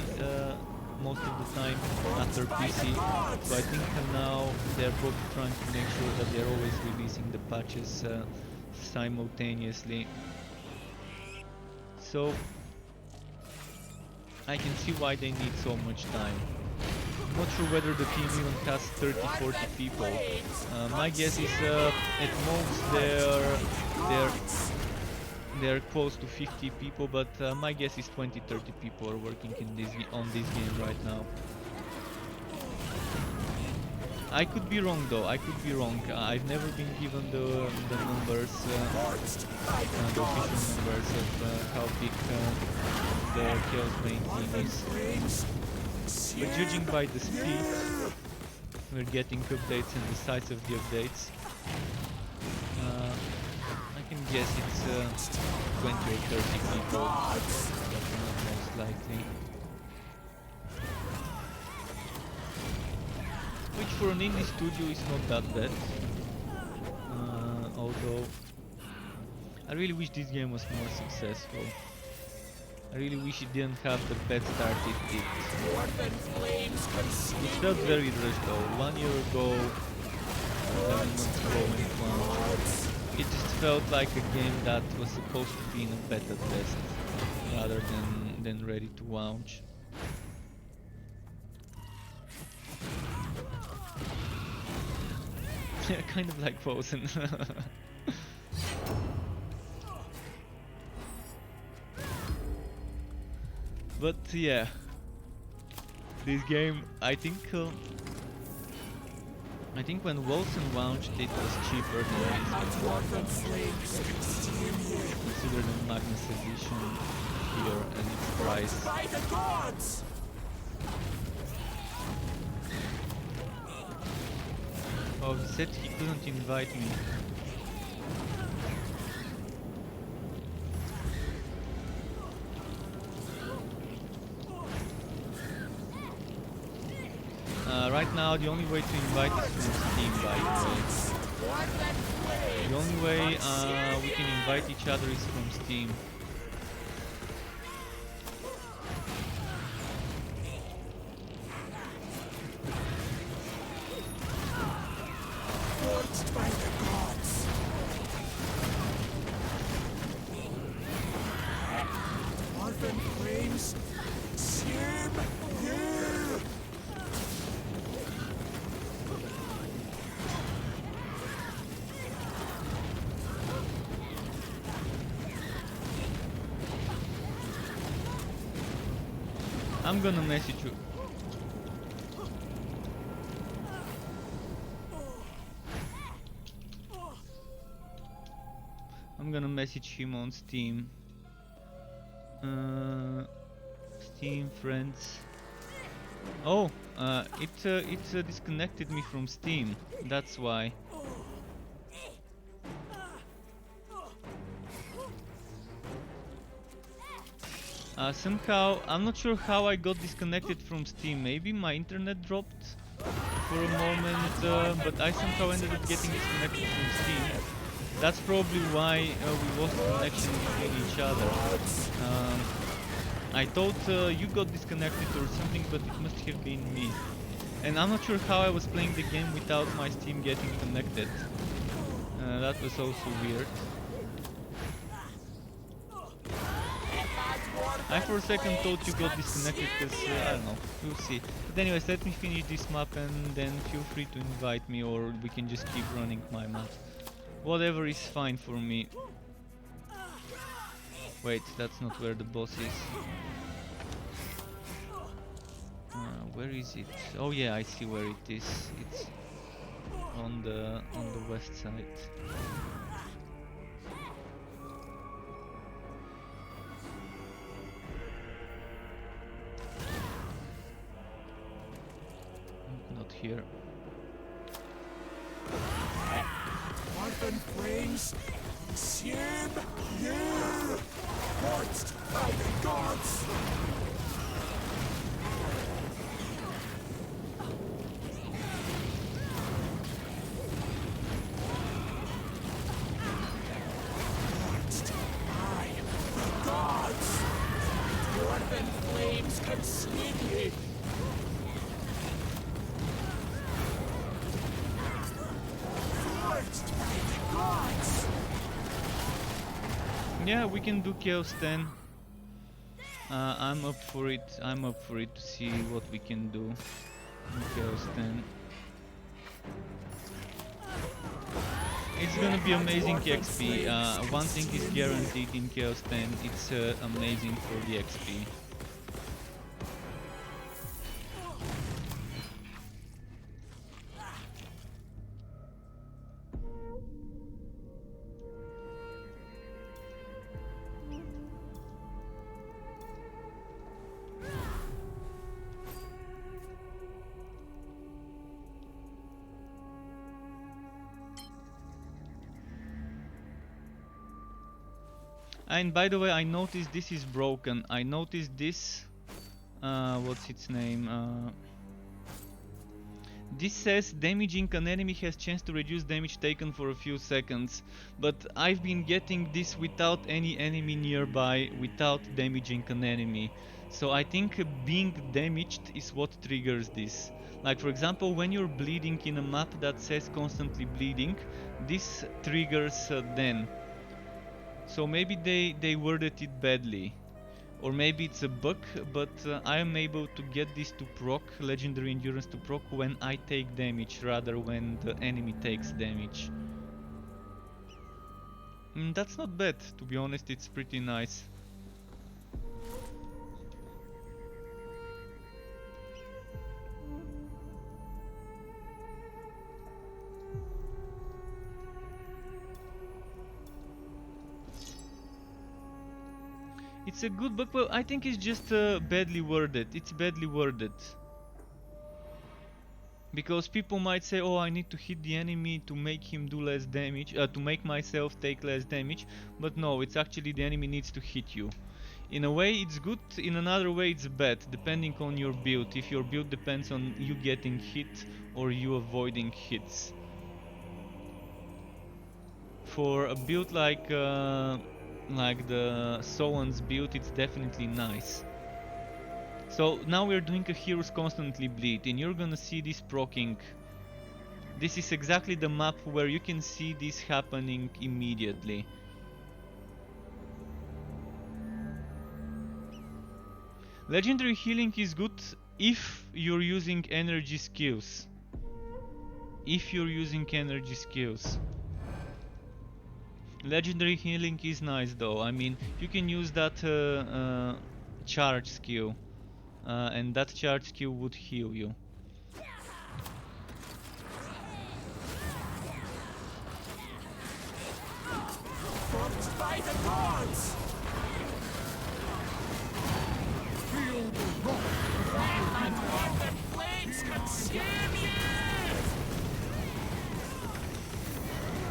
most of the time after PC, so I think now they're both trying to make sure that they're always releasing the patches simultaneously. So I can see why they need so much time. I'm not sure whether the team even has 30-40 people. My guess is at most they're close to 50 people, but my guess is 20-30 people are working on this game right now. I could be wrong though, I could be wrong. I've never been given the numbers, the official numbers of how big the Chaosbane team is. But judging by the speed we're getting updates and the size of the updates, I can guess it's 20 or 30 people, most likely. Which for an indie studio is not that bad. Although I really wish this game was more successful. I really wish it didn't have the bad start it did. It felt very rushed though. 1 year ago them and not slow and launch. It just felt like a game that was supposed to be in a beta test rather than ready to launch. Kind of like Frozen. But yeah, this game, I think when Wilson launched it was cheaper than this game. Consider the Magnus Edition here and its price. By the gods! Oh, he said he couldn't invite me. Right now, the only way to invite is from Steam, by the way. The only way we can invite each other is from Steam. Forged by the gods! Orphan flames, consume you! I'm gonna message you. I'm gonna message him on Steam. Steam friends. Oh, it disconnected me from Steam. That's why. Somehow, I'm not sure how I got disconnected from Steam. Maybe my internet dropped for a moment, but I somehow ended up getting disconnected from Steam. That's probably why we lost connection between each other. I thought you got disconnected or something, but it must have been me. And I'm not sure how I was playing the game without my Steam getting connected. That was also weird. I for a second thought you got disconnected because, I don't know, we'll see. But anyways, let me finish this map and then feel free to invite me, or we can just keep running my map. Whatever is fine for me. Wait, that's not where the boss is. Where is it? Oh yeah, I see where it is. It's on the west side. Not here. Orphan flames, consume you! Forged by the gods! Forged by the gods! The orphan flames consume me! Forged by the gods! Yeah, we can do Chaos 10. I'm up for it. I'm up for it to see what we can do in Chaos 10. It's gonna be amazing XP. One thing is guaranteed in Chaos 10. It's amazing for the XP. And by the way, I noticed this is broken. I noticed this. What's its name? This says damaging an enemy has chance to reduce damage taken for a few seconds, but I've been getting this without any enemy nearby, without damaging an enemy. So I think being damaged is what triggers this. Like for example, when you're bleeding in a map that says constantly bleeding, this triggers then. So maybe they worded it badly. Or maybe it's a bug, but I am able to get this to proc, legendary endurance to proc, when I take damage rather when the enemy takes damage. That's not bad, to be honest, it's pretty nice. It's a good bug, but I think it's just badly worded. It's badly worded. Because people might say, oh, I need to hit the enemy to make him do less damage, to make myself take less damage, but no, it's actually the enemy needs to hit you. In a way it's good, in another way it's bad, depending on your build. If your build depends on you getting hit or you avoiding hits. For a build like the Soan's build, it's definitely nice. So now we're doing a heroes constantly bleed, and you're gonna see this proccing. This is exactly the map where you can see this happening immediately. Legendary healing is good if you're using energy skills. Legendary healing is nice though. I mean, you can use that charge skill, and that charge skill would heal you. Forged by the gods! Feel the wrath of my And let the flames consume you!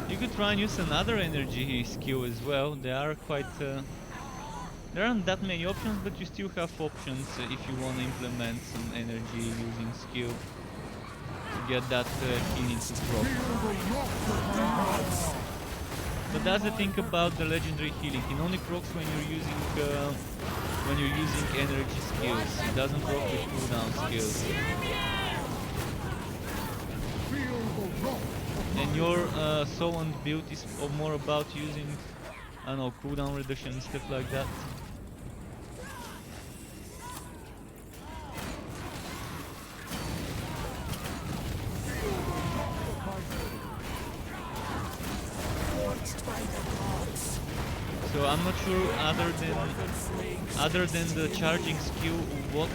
You could try and use another energy skill as well. There are quite there aren't that many options, but you still have options if you want to implement some energy using skill to get that healing to proc. But that's the thing about the legendary healing. It only procs when you're using energy skills. It doesn't proc with cooldown skills. And your Soan build is more about using, I don't know, cooldown reduction and stuff like that. So I'm not sure, other than the charging skill, what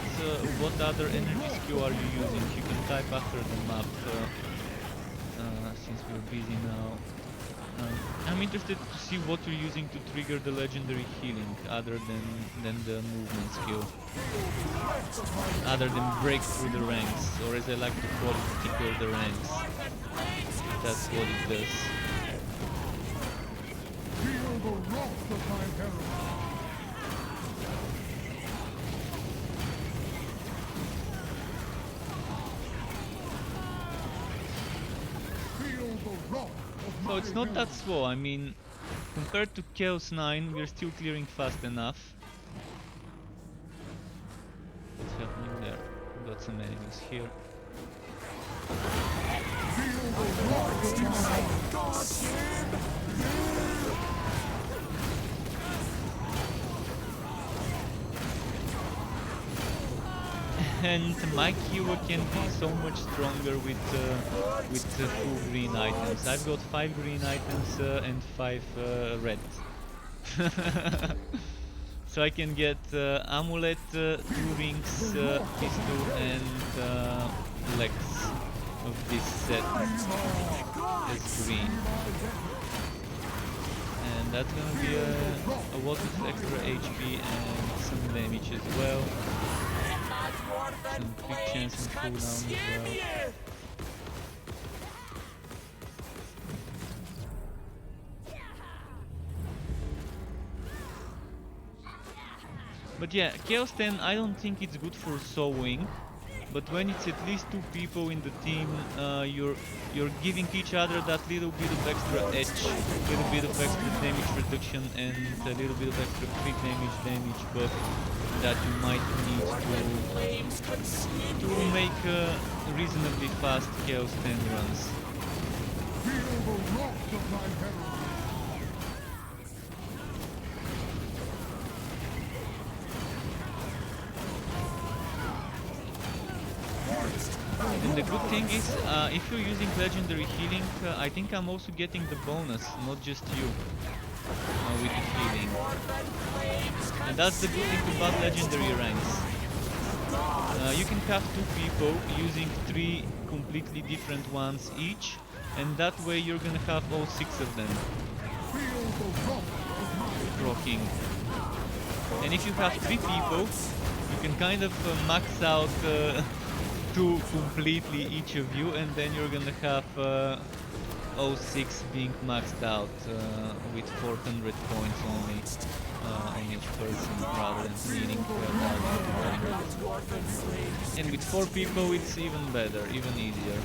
other energy skill are you using? You can type after the map, since we're busy now. I'm interested to see what you're using to trigger the legendary healing, other than the movement skill. Other than break through the ranks, or as I like to call it, tickle the ranks. That's what it does. Feel the wrath of my herald. So it's not that slow. I mean, compared to Chaos 9, we're still clearing fast enough. What's happening there? Got some enemies here. And my hero can be so much stronger with full green items. I've got 5 green items and 5 red. So I can get amulet, 2 rings, pistol, and legs of this set as green. And that's gonna be a lot of extra HP and some damage as well. Some quick chance and cooldown as well. But yeah, Chaos 10, I don't think it's good for sowing, But when it's at least 2 people in the team, you're giving each other that little bit of extra edge, little bit of extra damage reduction, and a little bit of extra crit damage buff that you might need to make reasonably fast Chaos 10 runs. Feel the wrath of my herald. And the good thing is, if you're using legendary healing, I think I'm also getting the bonus, not just you, with the healing. And that's the good thing about legendary ranks. You can have 2 people using 3 completely different ones each, and that way you're gonna have all 6 of them rocking. And if you have 3 people, you can kind of max out 2 completely each of you, and then you're gonna have all 6 being maxed out with 400 points only on each person, rather than needing and with 4 people it's even better, even easier.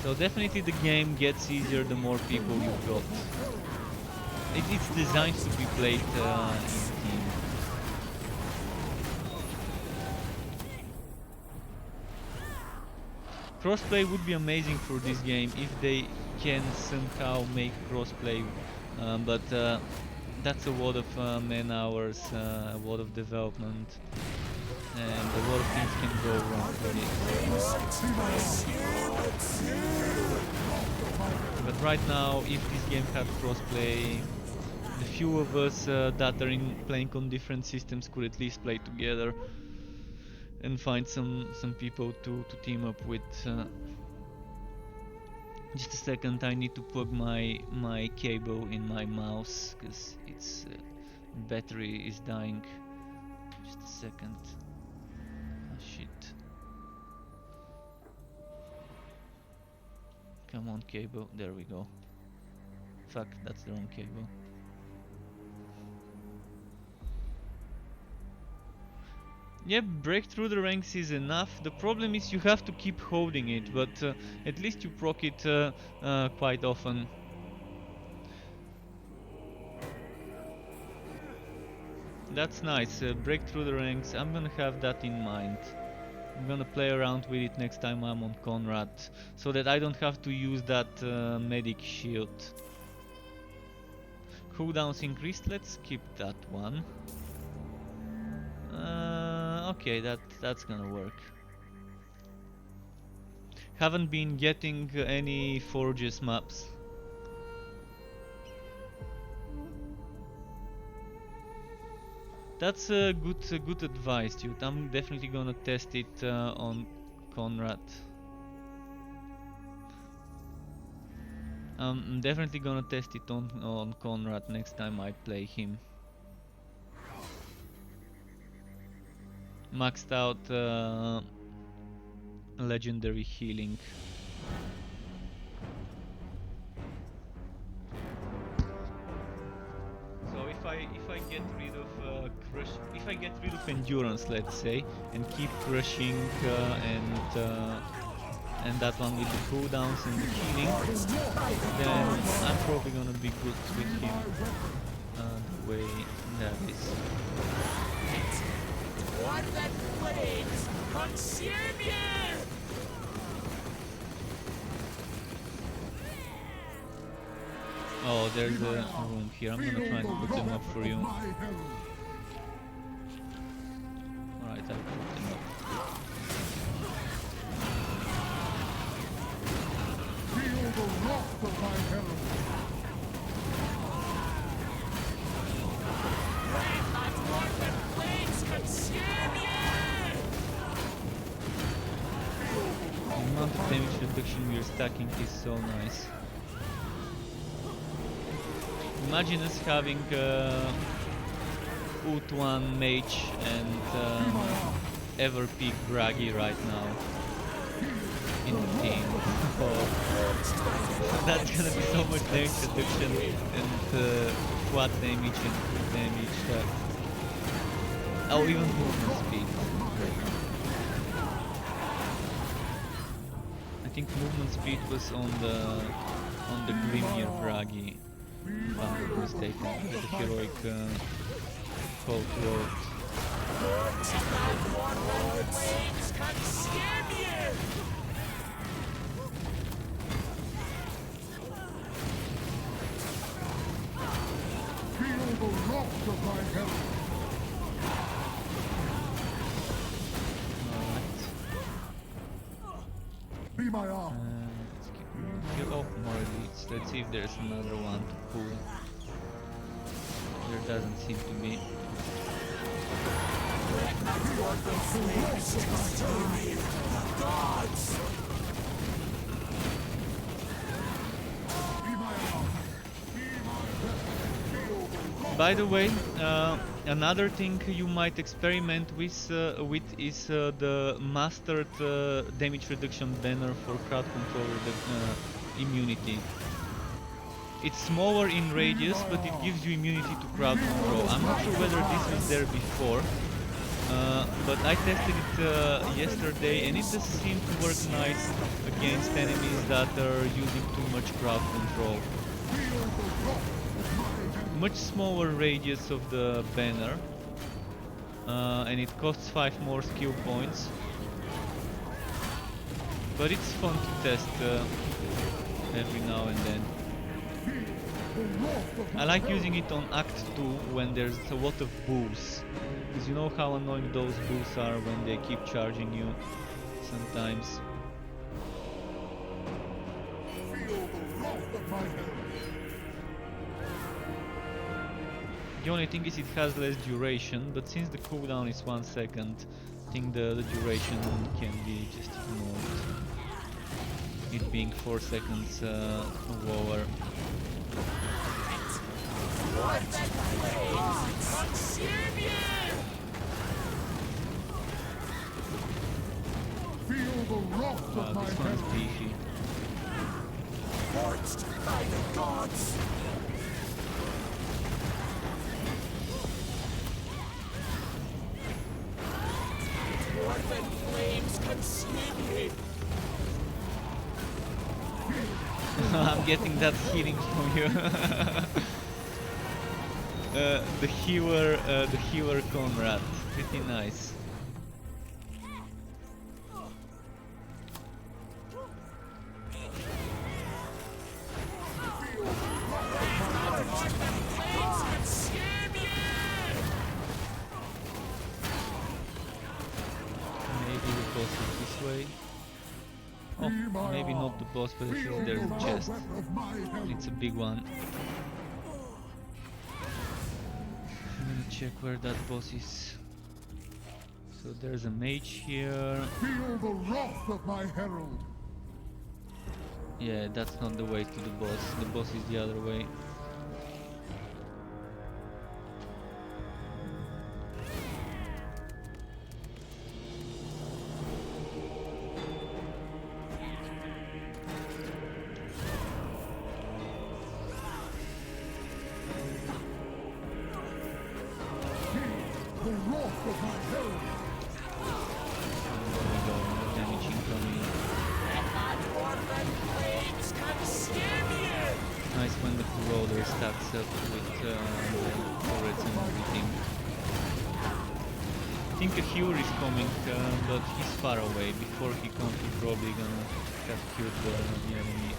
So definitely the game gets easier the more people you've got. It's designed to be played in team. Crossplay would be amazing for this game if they can somehow make crossplay, but that's a lot of man hours, a lot of development, and a lot of things can go wrong with it. But right now, if this game had crossplay, the few of us that are playing on different systems could at least play together and find some people to team up with. Just a second, I need to plug my cable in my mouse because its battery is dying. Just a second. Oh, shit. Come on, cable. There we go. Fuck, that's the wrong cable. Yep, break through the ranks is enough. The problem is you have to keep holding it, but at least you proc it quite often. That's nice, break through the ranks. I'm gonna have that in mind. I'm gonna play around with it next time I'm on Conrad, so that I don't have to use that medic shield. Cooldowns increased, let's skip that one. Okay, that's gonna work. Haven't been getting any Forges maps. That's a good advice, dude. I'm definitely gonna test it on Conrad. I'm definitely gonna test it on Conrad next time I play him. Maxed out legendary healing. So if I get rid of if I get rid of endurance, let's say, and keep crushing and that one with the cooldowns and the healing, then I'm probably gonna be good with him the way that is. What that flames consume you! Oh, there's a room here. I'm gonna try and put them up for you. Alright, I'll put them up. Feel the wrath of my herald. The amount of damage reduction we're stacking is so nice. Imagine us having Ut1 Mage and Ever Peak Bragi right now in the team. Oh, that's gonna be so much damage reduction and quad damage and crit damage. Oh, even movement speed. I think movement speed was on the Grimnir Bragi, if I'm not mistaken, with the heroic Cold Road. Flames consume you! Feel the wrath of my herald. Alright. Be my arm. Let's keep moving here. Oh, more elites. Let's see if there's another one to pull. There doesn't seem to be. Gods! Be my arm. Be my weapon. Feel the wrath. By the way, another thing you might experiment with is the mastered damage reduction banner for crowd control immunity. It's smaller in radius, but it gives you immunity to crowd control. I'm not sure whether this was there before, but I tested it yesterday and it does seem to work nice against enemies that are using too much crowd control. Much smaller radius of the banner, and it costs 5 more skill points, but it's fun to test every now and then. I like using it on Act 2 when there's a lot of bulls, because you know how annoying those bulls are when they keep charging you sometimes. Feel the wrath of my herald. The only thing is it has less duration, but since the cooldown is 1 second, I think the duration can be just ignored. It being 4 seconds lower. Consume you! Feel the wrath Wow, of my this one's herald. beefy. Forged by the gods! Dwarven flames consume you! I'm getting that healing from you. The healer comrade, pretty nice. Flames consume you! Maybe the boss is this way. Oh, maybe not the boss, but at least there's a chest. It's a big one. I'm gonna check where that boss is. So there's a mage here. Feel the wrath of my herald. Yeah, that's not the way to the boss. The boss is the other way. The wrath of my herald. There we go, more damage incoming. Dwarven flames consume you! Nice when the Corroder stacks up with the turrets and everything. I think a healer is coming, but he's far away. Before he comes, he's probably gonna have killed the enemy.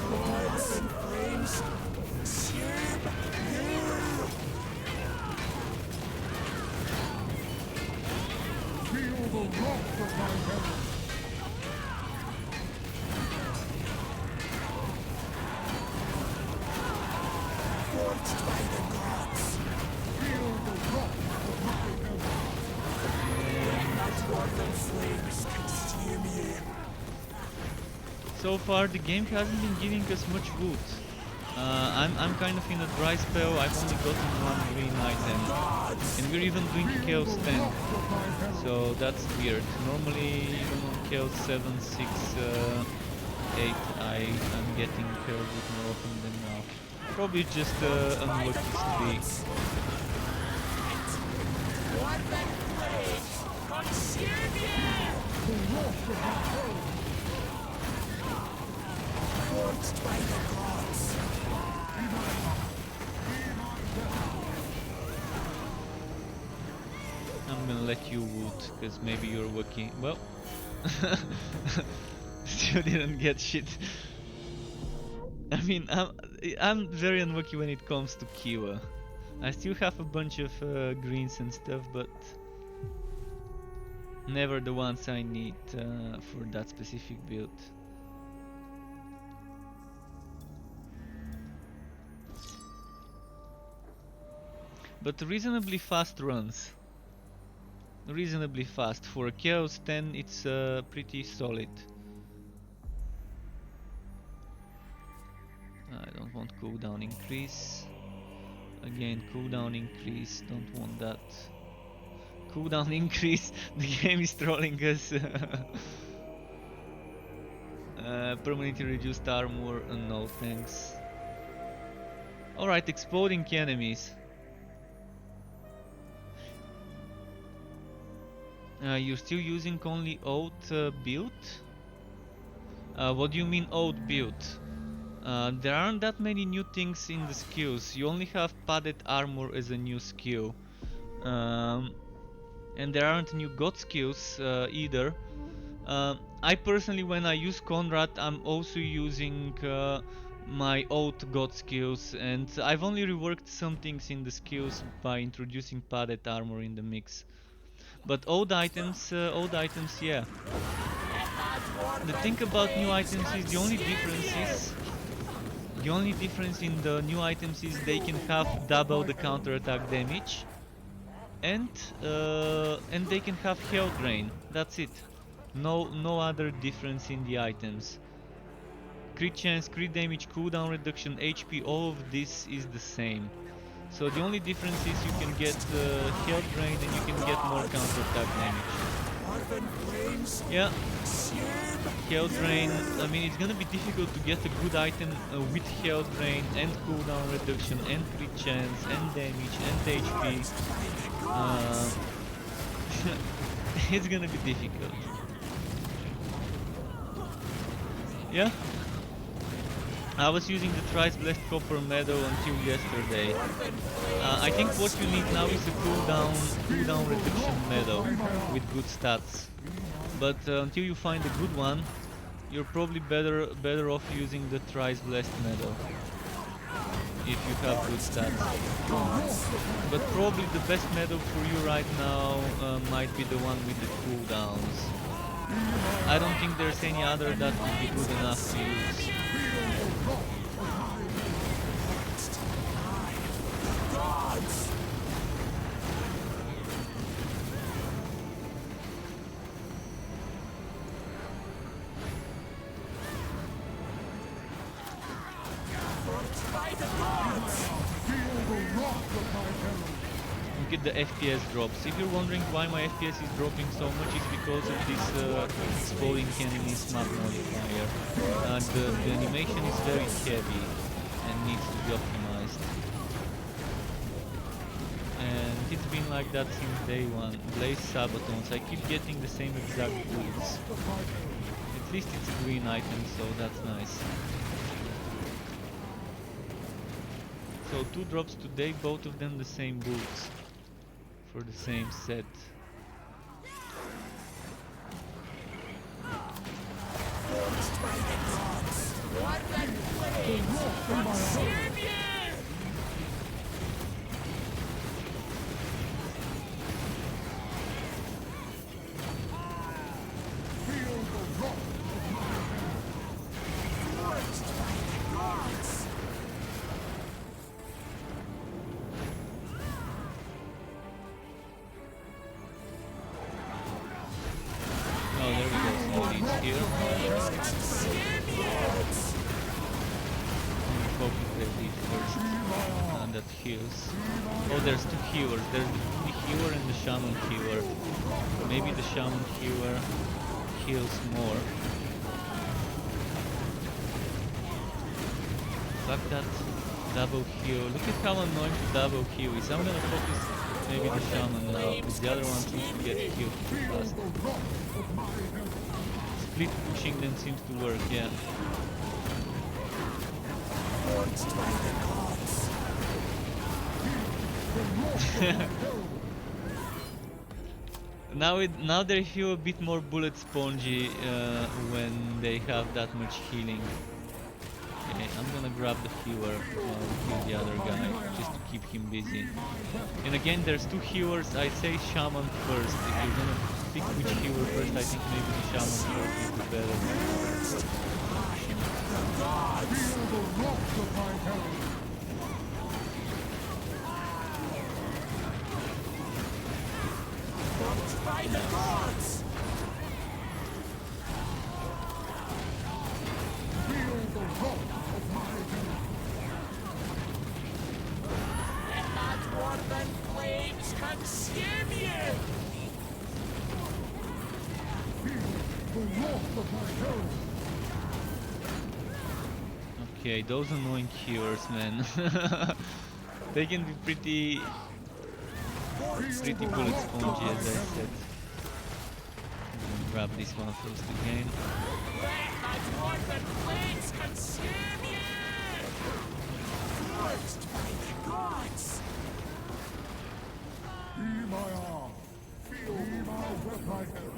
Dwarven flames consume you! Feel the wrath of my herald. Forged by the gods! Feel the wrath of my herald. Dwarven flames consume you! So far, the game hasn't been giving us much loot. I'm kind of in a dry spell. I've only gotten one green item, and we're even doing Chaos 10. So that's weird. Normally, even on Chaos 7, 6, 8 I'm getting killed with more often than now. Probably just unlucky streak. What the flames consume you! Forged by the gods. I'm gonna let you woot, because maybe you're lucky. Well, still didn't get shit. I mean, I'm very unlucky when it comes to Kiwa. I still have a bunch of greens and stuff, but never the ones I need for that specific build. But reasonably fast runs. Reasonably fast. For a Chaos 10 it's pretty solid. I don't want cooldown increase. Again, cooldown increase, don't want that. Cooldown increase, the game is trolling us. Permanently reduced armor, no thanks. Alright, exploding enemies. You're still using only old build? What do you mean old build? There aren't that many new things in the skills. You only have padded armor as a new skill. And there aren't new god skills either. I personally, when I use Conrad, I'm also using my old god skills, and I've only reworked some things in the skills by introducing padded armor in the mix. But old items, yeah. The thing about new items is the only difference in the new items is they can have double the counterattack damage, and they can have health drain. That's it. No other difference in the items. Crit chance, crit damage, cooldown reduction, HP, all of this is the same. So the only difference is you can get health drain and you can get more counterattack damage. Yeah, health drain. I mean, it's gonna be difficult to get a good item with health drain and cooldown reduction and crit chance and damage and HP. It's gonna be difficult. Yeah. I was using the Thrice Blessed Copper Meadow until yesterday. I think what you need now is a cooldown reduction meadow with good stats. But until you find a good one, you're probably better off using the Thrice Blessed Meadow if you have good stats. But probably the best meadow for you right now might be the one with the cooldowns. I don't think there's any other that would be good enough to use. Look at the FPS drops. If you're wondering why my FPS is dropping so much, it's because of this exploding enemies map modifier. The animation is very heavy and needs to be optimized. And it's been like that since day one. Blaze Sabatons, I keep getting the same exact boots. At least it's a green item, so that's nice. So 2 drops today, both of them the same boots. For the same set. Oh, there's 2 healers. There's the healer and the shaman healer. Maybe the shaman healer heals more. Fuck that double heal. Look at how annoying the double heal is. I'm gonna focus maybe the shaman now, because the other one seems to get killed too fast. Split pushing then seems to work, yeah. Now they feel a bit more bullet spongy when they have that much healing. Okay, I'm gonna grab the healer kill the other guy just to keep him busy. And again, there's two healers. I say shaman first. If you're gonna pick which healer first, I think maybe the shaman first is the better option. By the gods! Feel the wrath of my hand. Let not dwarven flames consume you! Feel the wrath of my hand. Okay, those annoying healers, man. They can be pretty bullet spongy, as I said. Grab this one first again. Let not dwarven flames consume you! Forged by the gods! Be my arm. Feel my weapon.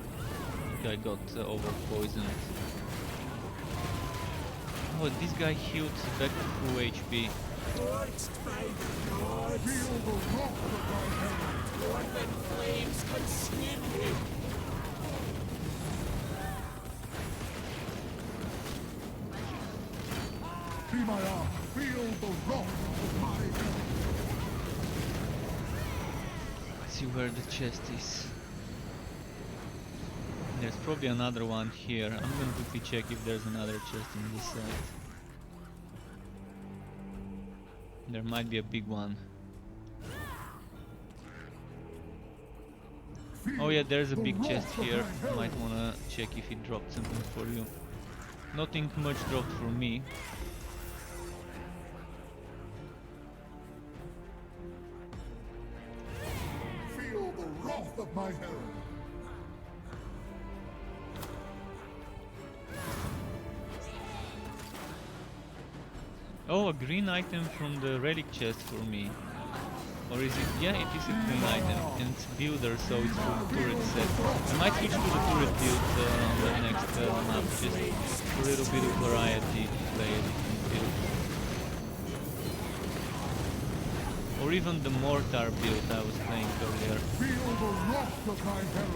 I got over poisoned. Oh, this guy healed back to full HP. Forged by the gods! Feel the wrath of my hand. Dwarven flames consume you! Be my arm. Feel the wrath of my hand. Let's see where the chest is. There's probably another one here. I'm gonna quickly check if there's another chest on this side. There might be a big one. Oh yeah, there's a big chest here. Might wanna check if it dropped something for you. Nothing much dropped for me. Feel the wrath of my hand. Oh, a green item from the relic chest for me. Or is it? Yeah, it is a green item. And it's builder, so it's for the turret set. I might switch to the turret build on the next map, just for a little bit of variety to play a different build. Or even the mortar build I was playing earlier. Feel the wrath of my hand.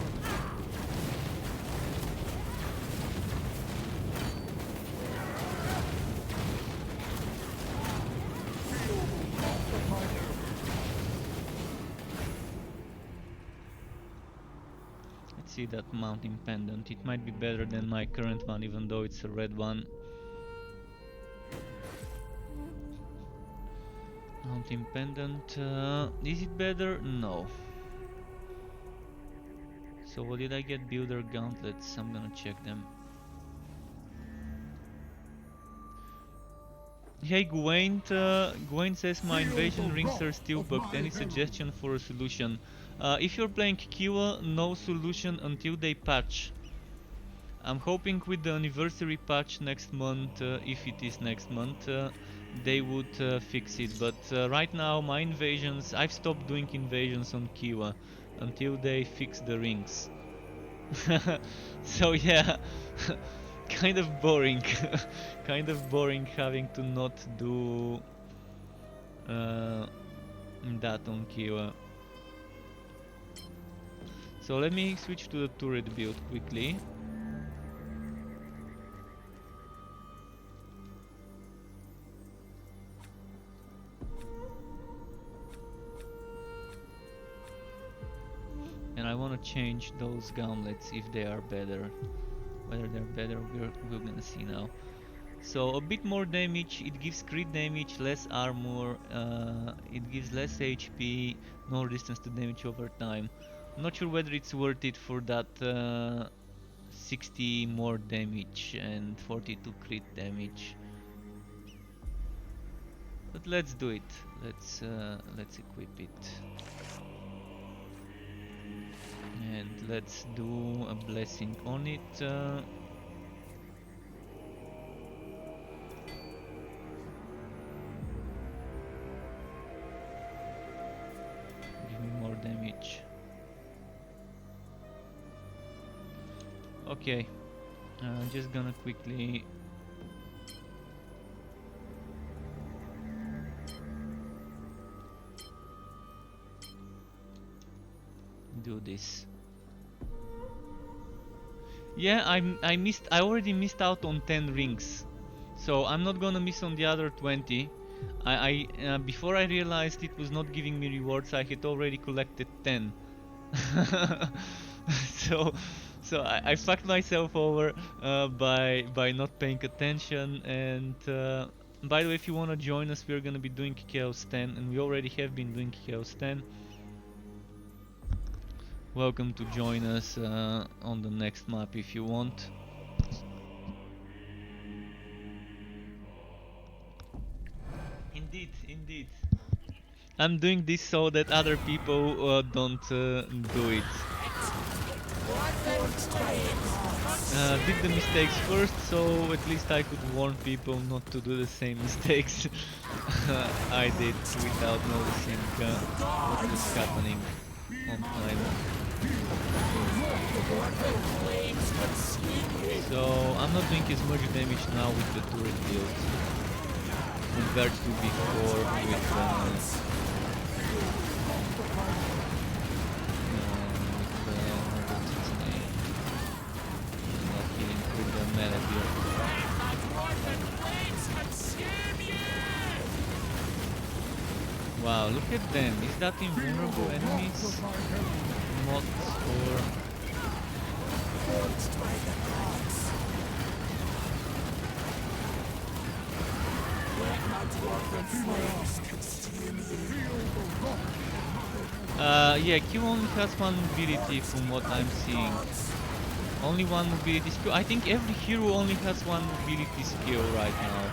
See that mountain pendant. It might be better than my current one, even though it's a red one. Mountain pendant. Is it better? No. So what did I get? Builder gauntlets. I'm gonna check them. Hey Gwaine, Gwaine says my invasion rings are still bugged. Any suggestion for a solution? If you're playing Kiwa, no solution until they patch. I'm hoping with the anniversary patch next month, if it is next month, they would fix it. But right now my invasions, I've stopped doing invasions on Kiwa until they fix the rings. So yeah, kind of boring. Kind of boring having to not do that on Kiwa. So let me switch to the turret build quickly. And I want to change those gauntlets if they are better. Whether they're better, we're gonna see now. So a bit more damage, it gives crit damage, less armor, it gives less HP, no resistance to damage over time. I'm not sure whether it's worth it for that 60 more damage and 42 crit damage. But let's do it. Let's equip it. And let's do a blessing on it. Give me more damage. Okay, just gonna quickly do this. Yeah, I already missed out on 10 rings, so I'm not gonna miss on the other 20. Before I realized it was not giving me rewards, I had already collected 10. so I fucked myself over by not paying attention. And by the way, if you wanna join us, we're gonna be doing Chaos 10, and we already have been doing Chaos 10. Welcome to join us on the next map if you want. Indeed. I'm doing this so that other people don't do it. Did the mistakes first, so at least I could warn people not to do the same mistakes I did without noticing what was happening on time. So I'm not doing as much damage now with the turret build compared to before with what's its name? Not healing with the melee build. Wow, look at them. Is that invulnerable enemies? Mods or... yeah, Q only has one ability from what I'm seeing. Only one ability skill. I think every hero only has one ability skill right now.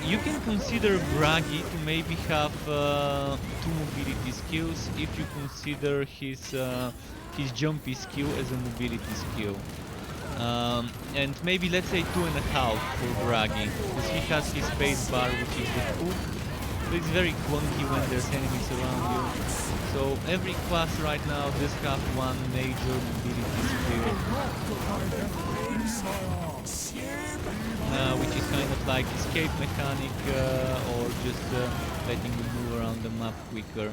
You can consider Bragi to maybe have 2 mobility skills if you consider his jumpy skill as a mobility skill. And maybe let's say 2.5 for Bragi, because he has his space bar, which is the hook. So it's very clunky when there's enemies around you. So every class right now does have one major mobility skill, which is kind of like escape mechanic or just letting you move around the map quicker.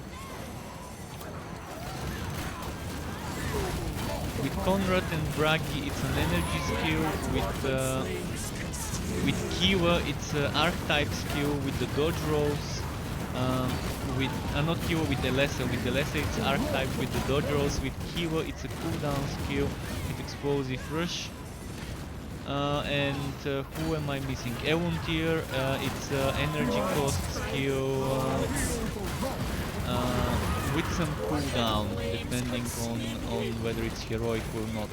With Conrad and Bragi, it's an energy skill. With Kiwa, it's an archetype skill with the dodge rolls. Not Kiwa, with Elessa. With Elessa, it's archetype with the dodge rolls. With Kiwa, it's a cooldown skill with explosive rush. And who am I missing? Ewantier, it's energy cost skill with some cooldown, depending on whether it's heroic or not.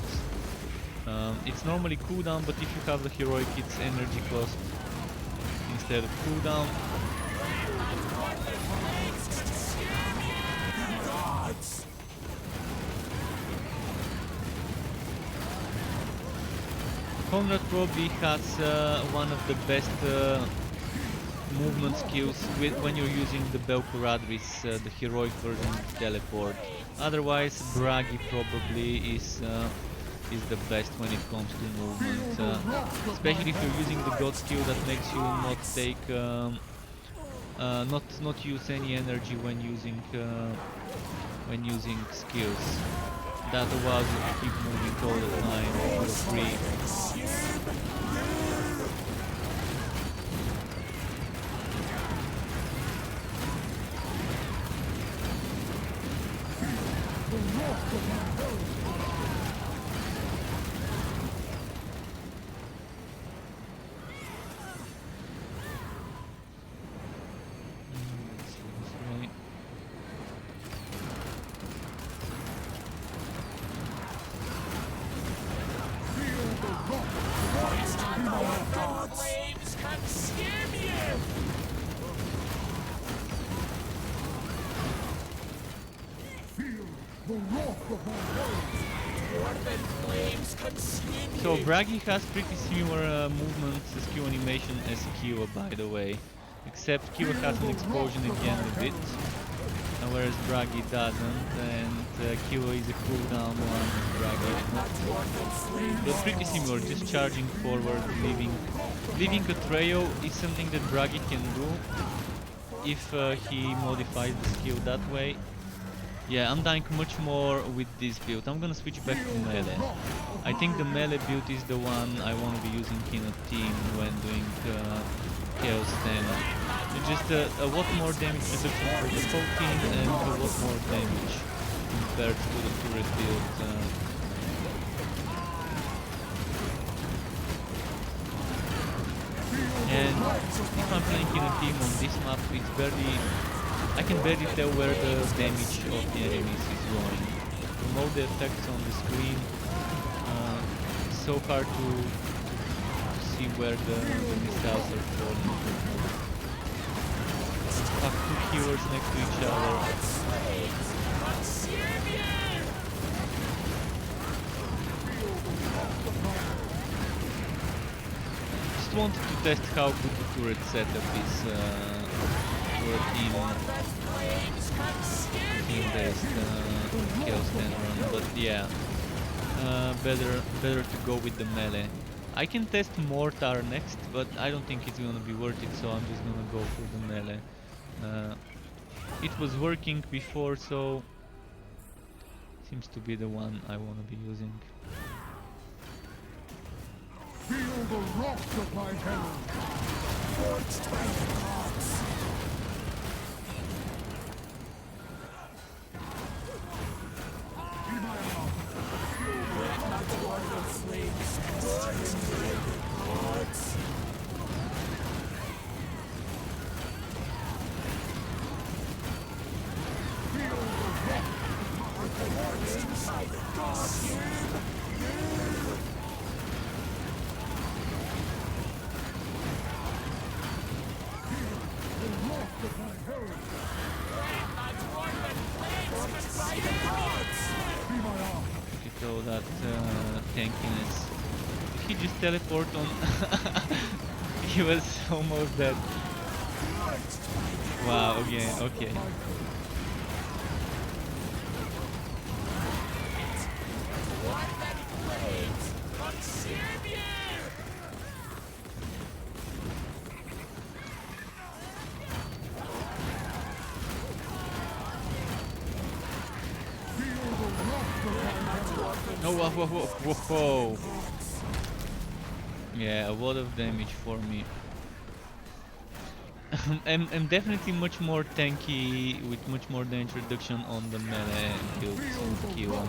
It's normally cooldown, but if you have the heroic, it's energy cost instead of cooldown. Conrad probably has one of the best movement skills when you're using the Belcoradris, the heroic version teleport. Otherwise, Bragi probably is the best when it comes to movement, especially if you're using the God skill that makes you not take, not use any energy when using skills. That allows you to keep moving all the time for free. So Bragi has pretty similar movement skill animation as Kiwa, by the way, except Kiwa has an explosion again with it, whereas Bragi doesn't, and Kiwa is a cooldown one, Bragi is not. But pretty similar, just charging forward, leaving a trail is something that Bragi can do if he modifies the skill that way. Yeah, I'm dying much more with this build. I'm gonna switch back to melee. I think the melee build is the one I want to be using in a team when doing Chaosbane. It's just a lot more damage reduction for the whole team and a lot more damage compared to the turret build. And if I'm playing in a team on this map, it's barely... I can barely tell where the damage of the enemies is going. From all the effects on the screen, it's so hard to see where the missiles are falling. Have two healers next to each other. Just wanted to test how good the turret setup is. Team-based Chaosbane run, but yeah, better to go with the melee. I can test Mortar next, but I don't think it's gonna be worth it, so I'm just gonna go for the melee. It was working before, so seems to be the one I wanna be using. Feel the wrath of my herald. Forged by the gods. Be my arm. Let not the warrior flames consume the gods. Feel the wrath of the warriors by the gods. Look at all that tankiness. Did he just teleport on? He was almost dead. Wow, okay. Oh, whoa. Yeah, a lot of damage for me. I'm definitely much more tanky with much more damage reduction on the melee build with Kiwa.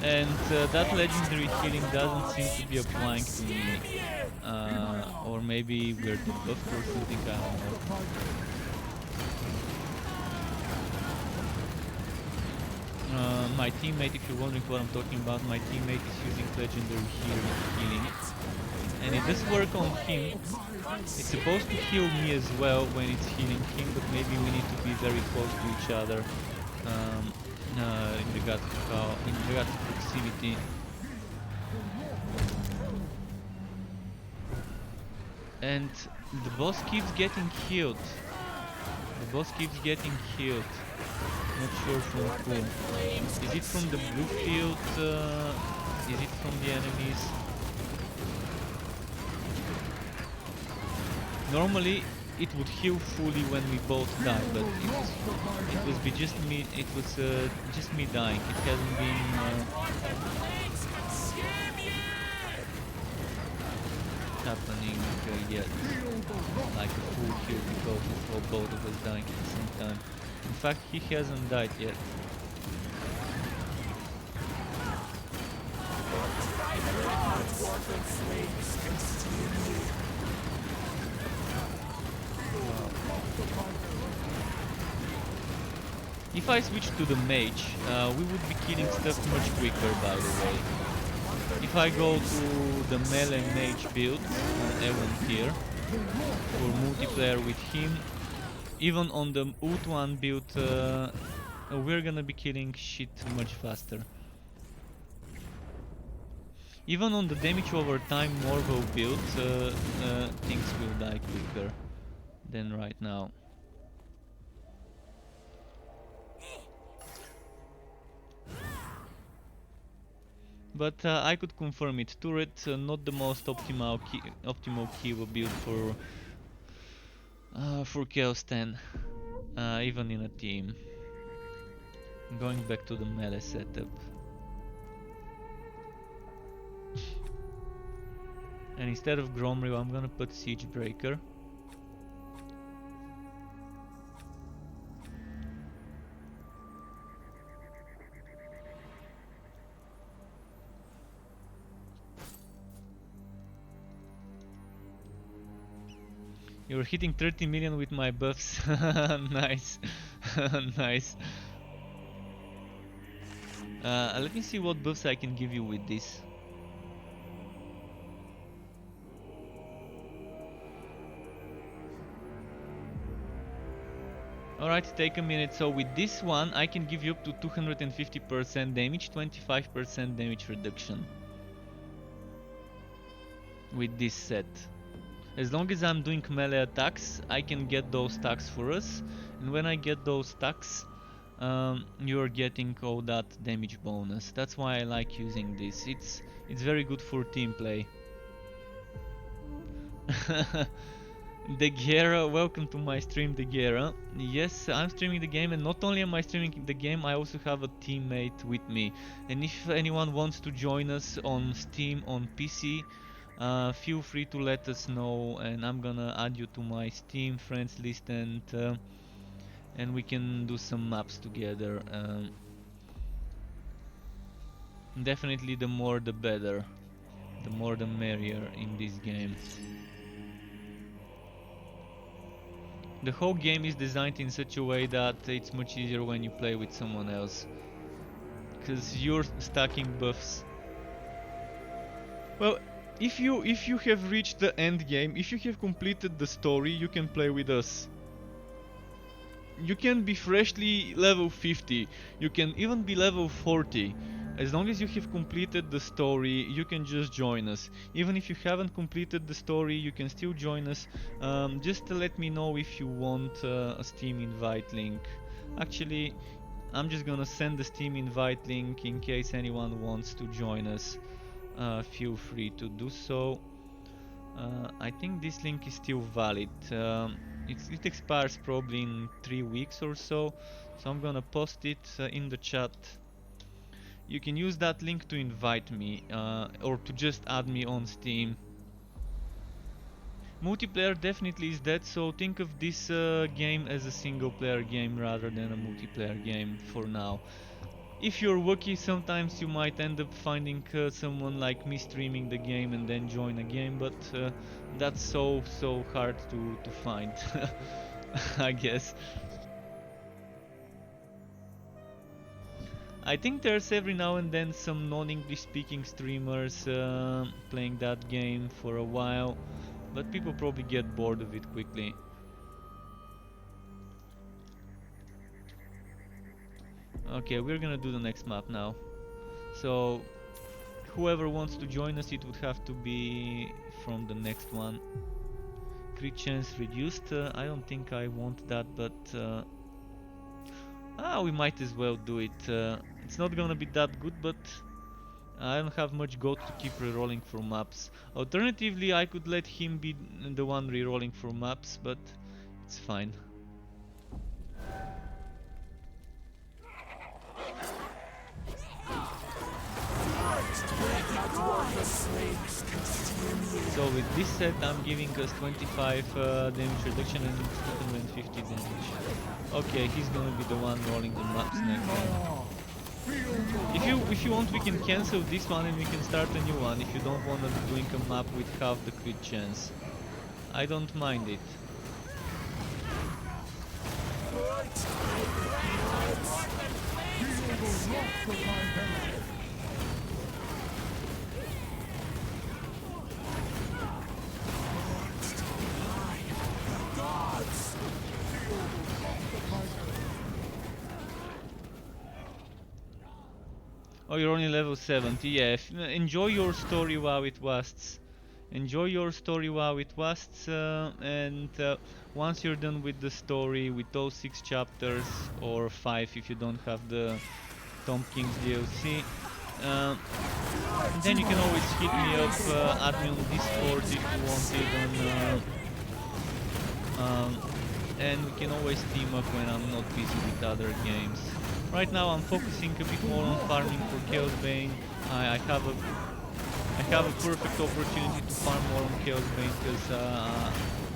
And that legendary healing doesn't seem to be applying to me. Or maybe we're debuffed or something, I don't know. My teammate, if you're wondering what I'm talking about, my teammate is using legendary healing. And it does work on him. It's supposed to heal me as well when it's healing him, but maybe we need to be very close to each other. In regards to proximity. And the boss keeps getting healed. Not sure from whom. Is it from the blue field? Is it from the enemies? Normally it would heal fully when we both die, but it was just me. It was just me dying. It hasn't been happening yet, like a full kill because of both of us dying at the same time. In fact, he hasn't died yet. If I switch to the mage, we would be killing stuff much quicker, by the way. If I go to the melee mage build on Ewan here, for multiplayer with him, even on the Ut1 build, we're gonna be killing shit much faster. Even on the damage over time Morvo build, things will die quicker than right now. But I could confirm it. Turret, not the most optimal keyword build for Chaos 10, even in a team. Going back to the melee setup. And instead of Gromrio, I'm gonna put Siege Breaker. You're hitting 30 million with my buffs. Nice. Nice. Let me see what buffs I can give you with this. Alright, take a minute. So with this one, I can give you up to 250% damage, 25% damage reduction. With this set. As long as I'm doing melee attacks, I can get those stacks for us. And when I get those stacks, you're getting all that damage bonus. That's why I like using this. It's very good for team play. The Guerra, welcome to my stream, The Guerra. Yes, I'm streaming the game, and not only am I streaming the game, I also have a teammate with me. And if anyone wants to join us on Steam on PC, feel free to let us know, and I'm gonna add you to my Steam friends list, and we can do some maps together. Definitely, the more the better, the more the merrier in this game. The whole game is designed in such a way that it's much easier when you play with someone else, because you're stacking buffs. Well, if you have reached the end game, if you have completed the story, you can play with us. You can be freshly level 50, you can even be level 40. As long as you have completed the story, you can just join us. Even if you haven't completed the story, you can still join us. Just let me know if you want a Steam invite link. Actually, I'm just gonna send the Steam invite link in case anyone wants to join us. Feel free to do so. I think this link is still valid. It expires probably in 3 weeks or so, so I'm gonna post it in the chat. You can use that link to invite me, or to just add me on Steam. Multiplayer definitely is dead, so think of this game as a single player game rather than a multiplayer game for now. If you're lucky, sometimes you might end up finding someone like me streaming the game and then join a game, but that's so hard to find. I guess. I think there's every now and then some non-English speaking streamers playing that game for a while, but people probably get bored of it quickly. Okay, we're gonna do the next map now. So whoever wants to join us, it would have to be from the next one. Crit chance reduced. I don't think I want that, but we might as well do it. It's not gonna be that good, but I don't have much gold to keep rerolling for maps. Alternatively, I could let him be the one rerolling for maps, but it's fine. So with this set, I'm giving us 25 damage reduction and 250 damage. Okay, he's gonna be the one rolling the maps next time. If you want, we can cancel this one and we can start a new one. If you don't want to be doing a map with half the crit chance, I don't mind it. Oh, you're only level 70. Yeah, enjoy your story while it lasts. Enjoy your story while it lasts, and once you're done with the story, with those 6 chapters, or 5 if you don't have the Tom King's DLC, uh, then you can always hit me up, add me on Discord if you want it, and we can always team up when I'm not busy with other games. Right now I'm focusing a bit more on farming for Chaosbane. I have a perfect opportunity to farm more on Chaosbane because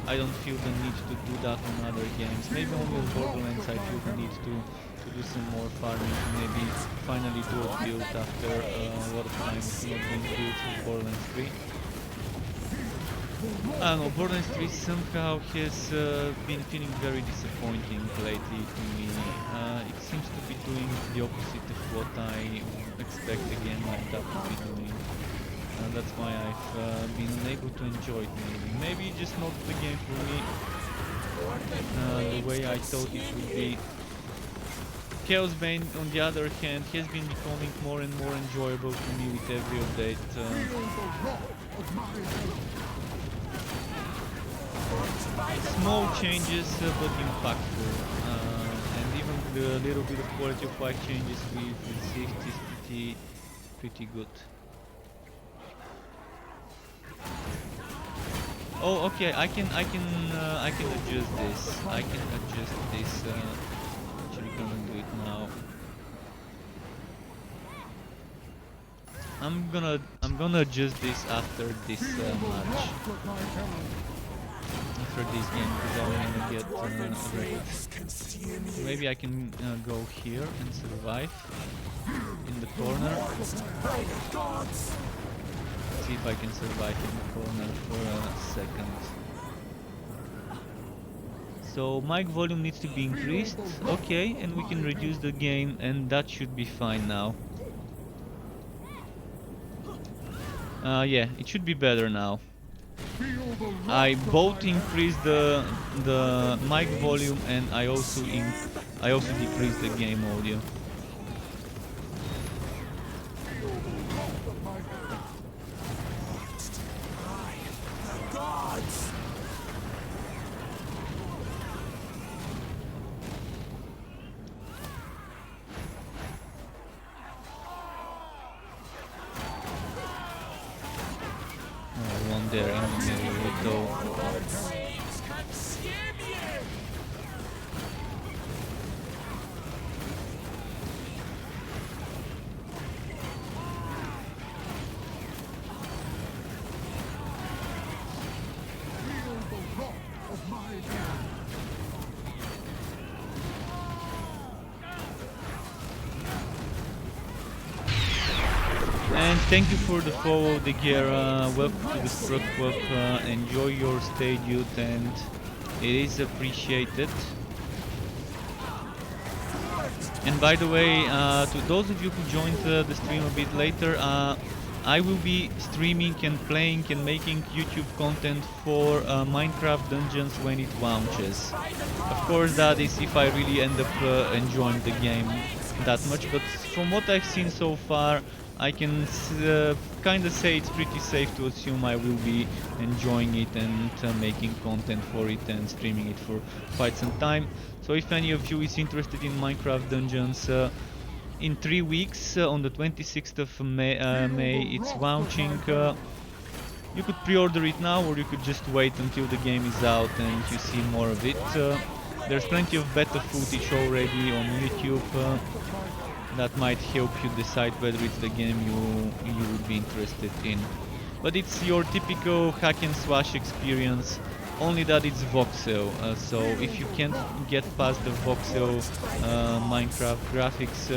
I don't feel the need to do that on other games. Maybe only on Borderlands I feel the need to do some more farming, to maybe finally do a build after a lot of time of not doing builds with Borderlands 3. I don't know, Borderlands 3 somehow has been feeling very disappointing lately to me. It seems to be doing the opposite of what I expect a game like that to be doing. That's why I've been unable to enjoy it maybe. Maybe just not the game for me, the way I thought it would be. Chaosbane, on the other hand, has been becoming more and more enjoyable to me with every update. Small changes, but impactful, and even the little bit of quality of life changes we've received is pretty good. Oh, okay. I can adjust this. I can adjust this. Actually, gonna do it now. I'm gonna adjust this after this match. After this game, because I wanna get wrecked. Maybe I can go here and survive in the corner. See if I can survive in the corner for a second. So mic volume needs to be increased. Okay, and we can reduce the gain, and that should be fine now. Yeah, it should be better now. I both increased the mic volume, and I also decreased the game audio. One there in the middle though. And thank you for the follow, the gear. Welcome to the Struck Club. Enjoy your stay, dude, and it is appreciated. And by the way, to those of you who joined the stream a bit later, I will be streaming and playing and making YouTube content for Minecraft Dungeons when it launches. Of course, that is if I really end up enjoying the game that much, but from what I've seen so far, I can kind of say it's pretty safe to assume I will be enjoying it and making content for it and streaming it for quite some time. So if any of you is interested in Minecraft Dungeons, in 3 weeks, on the 26th of May, it's launching. You could pre-order it now, or you could just wait until the game is out and you see more of it. There's plenty of beta footage already on YouTube. That might help you decide whether it's the game you would be interested in. But it's your typical hack and slash experience, only that it's voxel. So if you can't get past the voxel Minecraft graphics,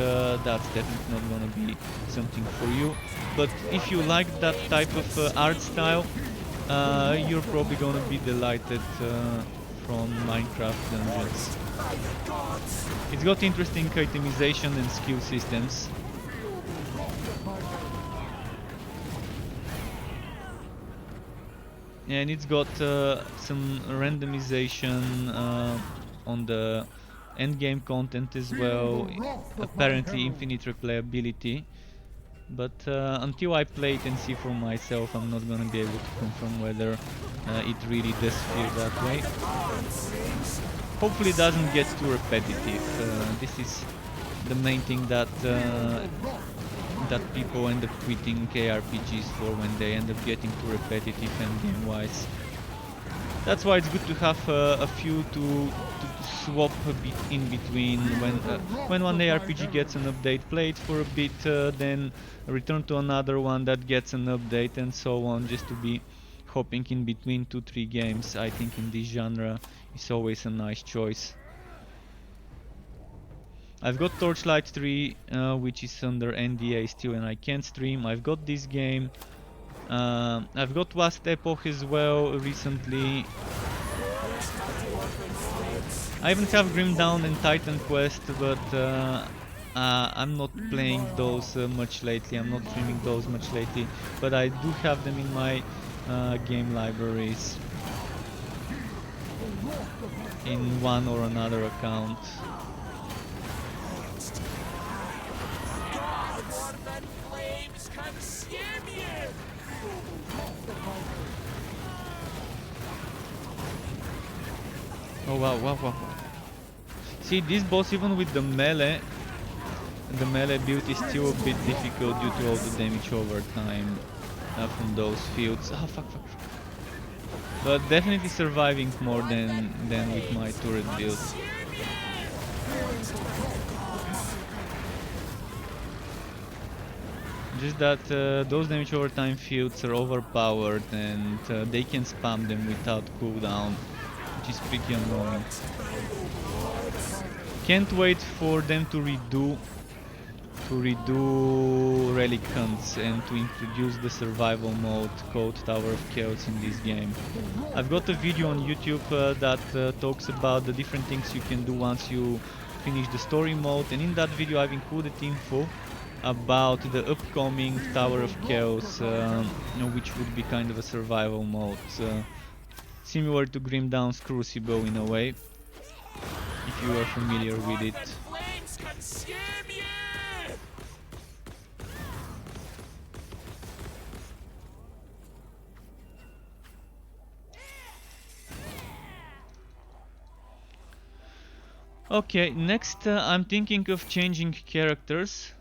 that's definitely not gonna be something for you. But if you like that type of art style, you're probably gonna be delighted from Minecraft Dungeons. It's got interesting itemization and skill systems. And it's got some randomization on the endgame content as well. Apparently infinite replayability. But until I play it and see for myself, I'm not gonna be able to confirm whether it really does feel that way. Hopefully it doesn't get too repetitive. This is the main thing that that people end up quitting ARPGs for, when they end up getting too repetitive endgame wise. That's why it's good to have a few to swap a bit in between. When one ARPG gets an update, play it for a bit, then return to another one that gets an update, and so on, just to be hopping in between 2-3 games. I think in this genre is always a nice choice. I've got Torchlight 3, which is under NDA still, and I can't stream. I've got this game. I've got Last Epoch as well recently. I even have Grim Dawn and Titan Quest, but I'm not playing those much lately. I'm not streaming those much lately, but I do have them in my game libraries in one or another account. Oh wow, wow, wow. See, this boss, even with the melee build is still a bit difficult due to all the damage over time from those fields. Ah, fuck. But definitely surviving more than with my turret build. Just that those damage over time fields are overpowered, and they can spam them without cooldown, which is pretty annoying. Can't wait for them to redo relic hunts and to introduce the survival mode called Tower of Chaos in this game. I've got a video on YouTube that talks about the different things you can do once you finish the story mode, and in that video I've included info about the upcoming Tower of Chaos, which would be kind of a survival mode, similar to Grim Dawn's Crucible in a way, if you are familiar with it. Okay, next I'm thinking of changing characters.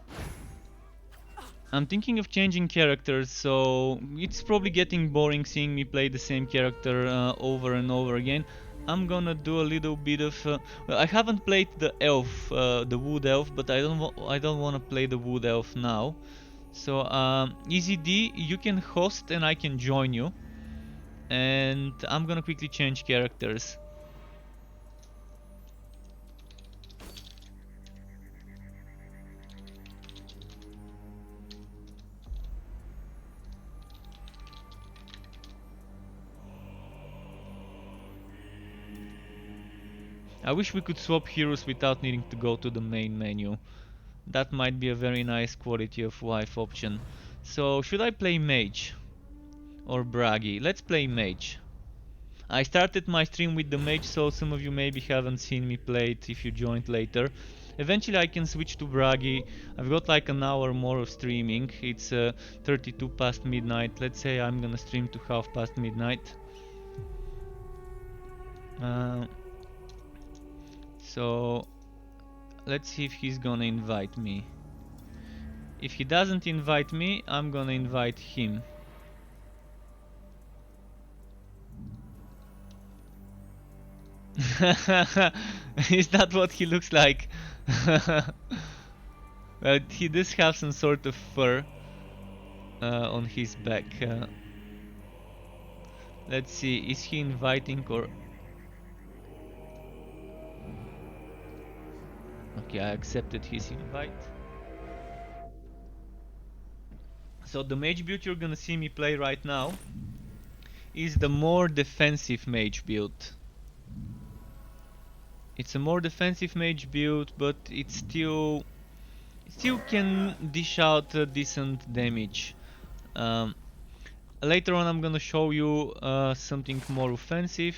So it's probably getting boring seeing me play the same character over and over again. I'm gonna do a little bit of. Well, I haven't played the elf, the wood elf, but I don't want to play the wood elf now. So EZD, you can host and I can join you, and I'm gonna quickly change characters. I wish we could swap heroes without needing to go to the main menu. That might be a very nice quality of life option. So should I play mage or braggy? Let's play mage. I started my stream with the mage, so some of you maybe haven't seen me play it if you joined later. Eventually I can switch to braggy. I've got like an hour more of streaming. It's 32 past midnight. Let's say I'm gonna stream to half past midnight. So let's see if he's gonna invite me. If he doesn't invite me, I'm gonna invite him. Is that what he looks like? Well, he does have some sort of fur on his back. Let's see, is he inviting or... Okay, I accepted his invite. So the mage build you're gonna see me play right now is the more defensive mage build. It's a more defensive mage build, but it still can dish out decent damage. Later on I'm gonna show you something more offensive.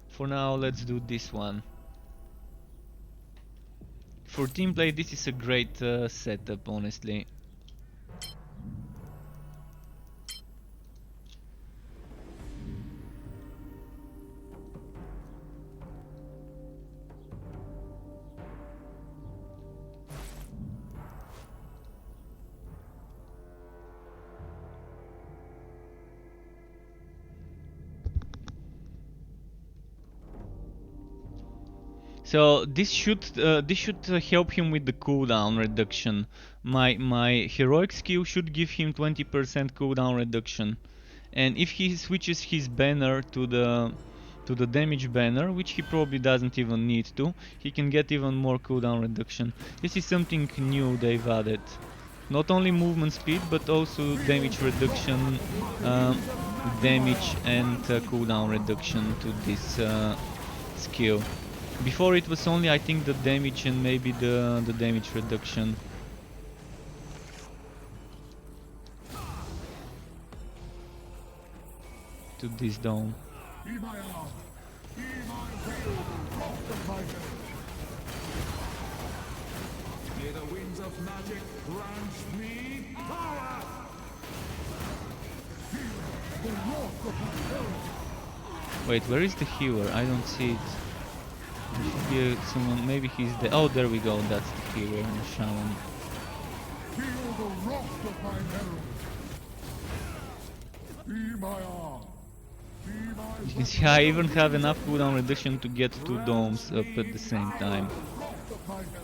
For now, let's do this one. For team play, this is a great setup, honestly. So this should help him with the cooldown reduction. My heroic skill should give him 20% cooldown reduction, and if he switches his banner to the damage banner, which he probably doesn't even need to, he can get even more cooldown reduction. This is something new they've added. Not only movement speed, but also damage reduction, damage and cooldown reduction to this skill. Before it was only, I think, the damage and maybe the damage reduction. To this dome. May the winds of magic grant me power! Wait, where is the healer? I don't see it. There should be someone, maybe he's there. Oh, there we go, that's the healer, the shaman. Feel the wrath of my herald. Be my arm. Be my You can see I even have enough cooldown reduction to get 2 domes up at the same time. wrath of my herald.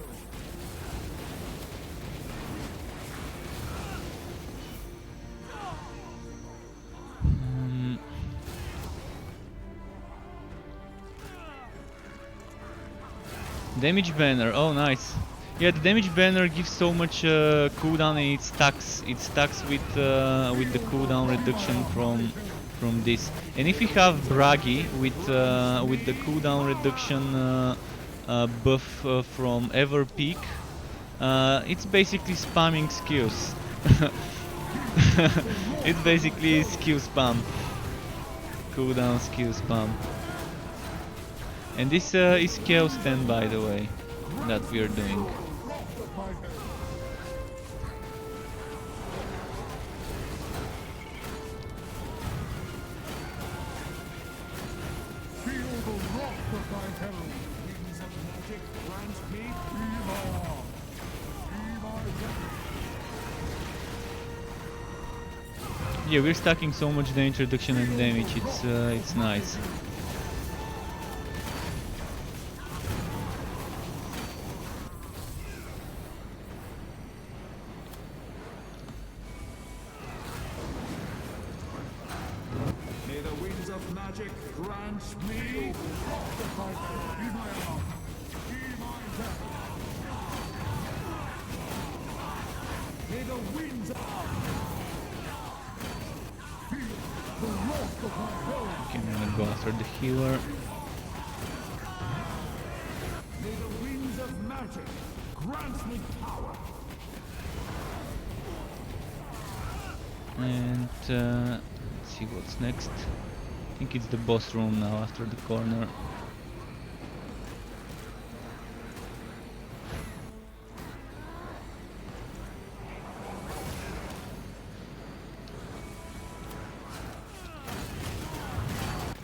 Damage banner, oh nice. Yeah, the damage banner gives so much cooldown, and it stacks with the cooldown reduction from this. And if you have Bragi with the cooldown reduction buff from Ever Peak, it's basically spamming skills. It's basically skill spam, cooldown skill spam. And this is Chaosbane, by the way, that we are doing. Feel the wrath of my herald. Winds of magic grant me Be my arm. Be my weapon. Yeah, we're stacking so much damage reduction and damage. It's nice. May the winds of magic grant me Be my arm. Be my weapon. May the winds of Feel the wrath of my herald. Okay, I'm gonna go after the healer. May the winds of magic grant me power! And let's see what's next. I think it's the boss room now after the corner.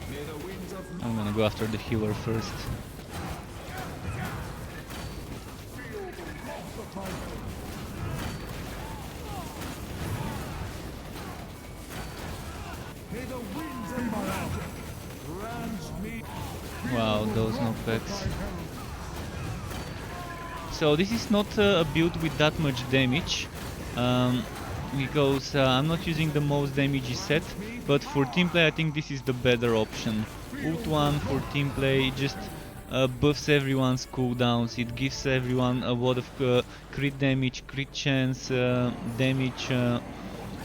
May the winds of I'm gonna go after the healer first. May the winds of magic grant me Wow, those knockbacks. So this is not a build with that much damage, because I'm not using the most damagey set, but for team play I think this is the better option. Ult 1 for team play just buffs everyone's cooldowns, it gives everyone a lot of crit damage, crit chance, damage,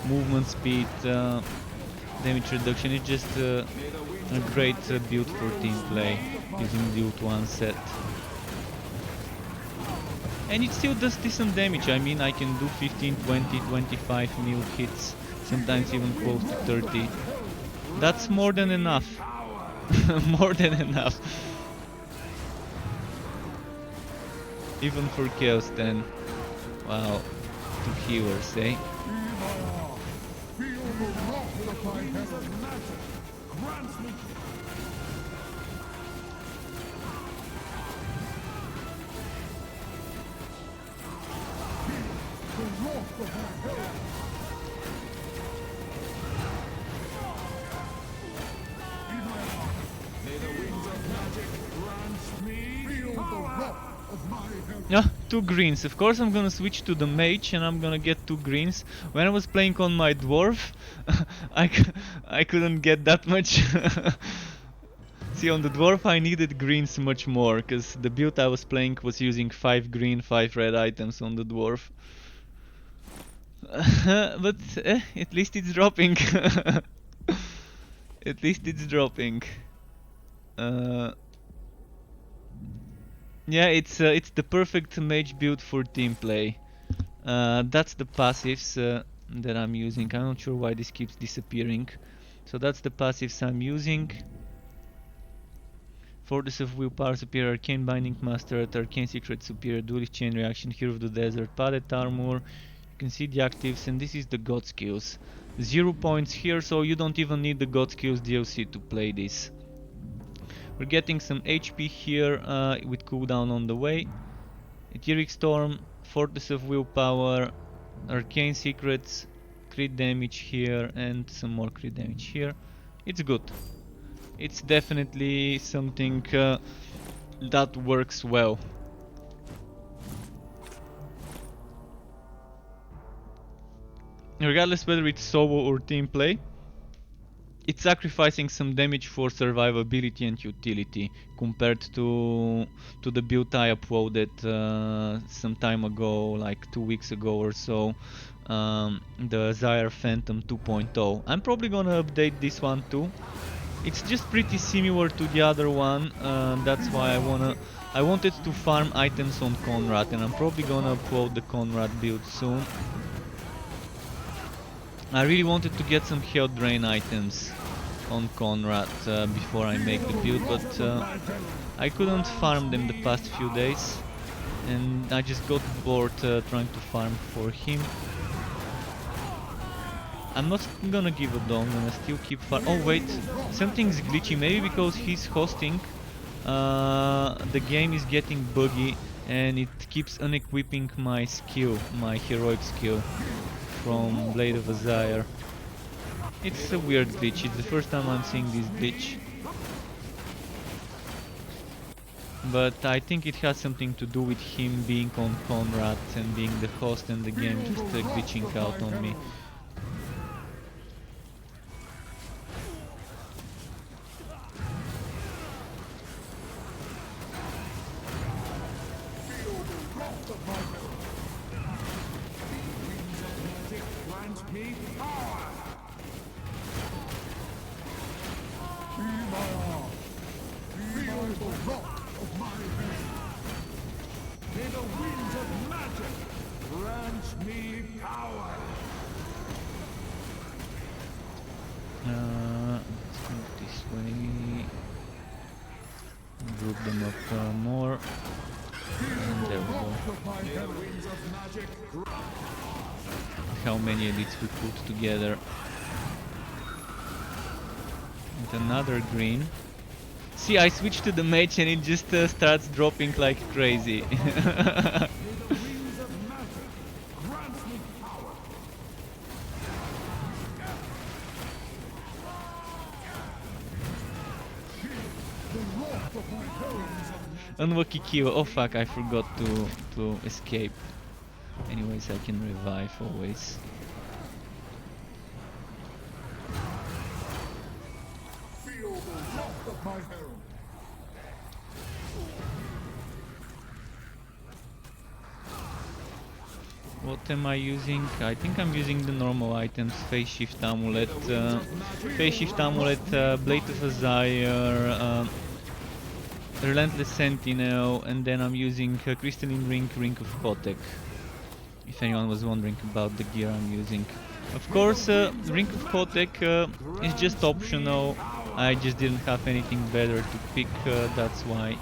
movement speed, damage reduction. It's just a great build for team play using the ult 1 set. And it still does decent damage. I mean, I can do 15, 20, 25 mil hits, sometimes even close to 30. That's more than enough. More than enough. Even for Chaos then. Wow. To healers, eh? Feel the wrath of my herald. magic grant me The wrath of my herald. Be my arm. May the winds of magic grant me Feel the 2 greens. Of course I'm gonna switch to the mage and I'm gonna get 2 greens. When I was playing on my dwarf, I couldn't get that much. See, on the dwarf I needed greens much more, because the build I was playing was using 5 green, 5 red items on the dwarf. But at least it's dropping. At least it's dropping. Yeah, it's the perfect mage build for team play. That's the passives that I'm using. I'm not sure why this keeps disappearing. So that's the passives I'm using. Fortress of Willpower, Superior Arcane Binding Master, Arcane Secret Superior, Duelist Chain Reaction, Hero of the Desert, Padded Armor. You can see the actives, and this is the God Skills. 0 points here, so you don't even need the God Skills DLC to play this. We're getting some HP here with cooldown on the way. Etheric Storm, Fortress of Willpower, Arcane Secrets, crit damage here, and some more crit damage here. It's good. It's definitely something that works well. Regardless whether it's solo or team play, it's sacrificing some damage for survivability and utility compared to the build I uploaded some time ago, like 2 weeks ago or so, the Zyre Phantom 2.0. I'm probably gonna update this one too. It's just pretty similar to the other one, that's why I wanted to farm items on Conrad, and I'm probably gonna upload the Conrad build soon. I really wanted to get some health drain items on Conrad before I make the build, but I couldn't farm them the past few days, and I just got bored trying to farm for him. I'm not gonna give up though, I'm gonna still keep oh wait, something's glitchy, maybe because he's hosting, the game is getting buggy and it keeps unequipping my skill, my heroic skill from Blade of Azire. It's a weird glitch, it's the first time I'm seeing this glitch. But I think it has something to do with him being on Conrad and being the host and the game just glitching out on me. Let's go this way. Group them up more. And there we go. How many elites we put together. And another green. See, I switched to the mage and it just starts dropping like crazy. Unlucky kill. Oh fuck, I forgot to escape. Anyways, I can revive always. What am I using? I think I'm using the normal items. Phase Shift Amulet, Blade of Azire, Relentless Sentinel, and then I'm using Crystalline Ring, Ring of Kotek. If anyone was wondering about the gear I'm using. Of course, Ring of Kotek is just optional. I just didn't have anything better to pick, that's why.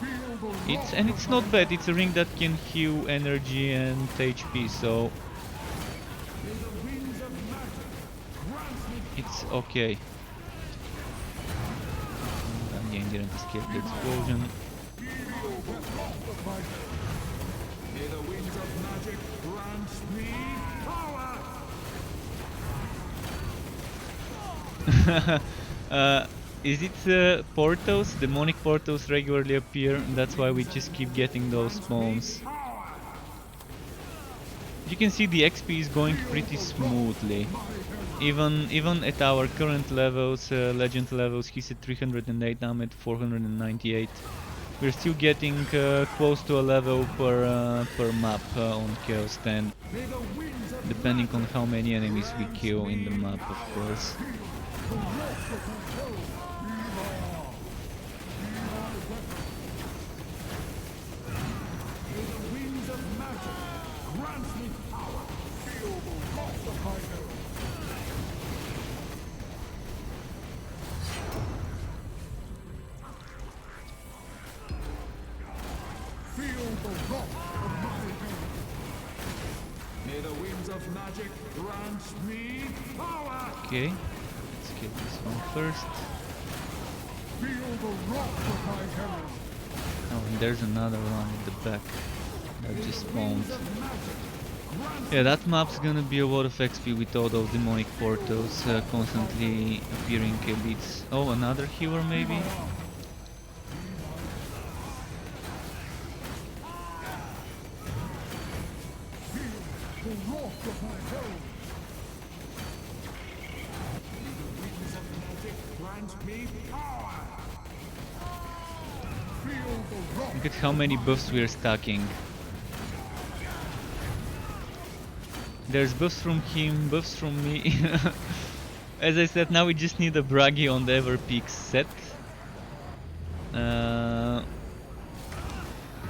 It's not bad, it's a ring that can heal energy and HP, so it's okay. Again, didn't escape the explosion. May the winds of magic grant me power! Is it portals? Demonic portals regularly appear, and that's why we just keep getting those spawns. You can see the XP is going pretty smoothly. Even at our current levels, legend levels, he's at 308, I'm at 498. We're still getting close to a level per map on Chaos 10, depending on how many enemies we kill in the map, of course. May the winds of magic grant me power! Okay, let's get this one first. Feel the wrath of my herald. Oh, and there's another one at the back that just spawned. Yeah, that map's gonna be a lot of XP with all those demonic portals constantly appearing bits. Oh, another healer maybe? The wrath of my herald. Winds of magic grant me power! Feel the wrath. Look at how many buffs we're stacking. There's buffs from him, buffs from me. As I said, now we just need a Bragi on the Ever Peak set.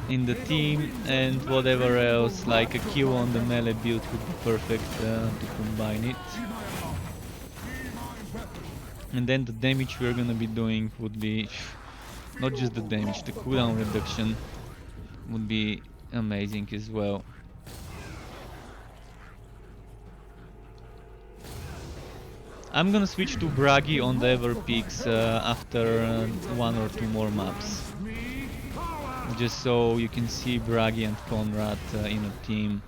In the team, and whatever else, like a Q on the melee build would be perfect to combine it. And then the damage we're gonna be doing would be not just the damage, the cooldown reduction would be amazing as well. I'm gonna switch to Bragi on the Ever Peaks after one or two more maps. Just so you can see Bragi and Conrad in a team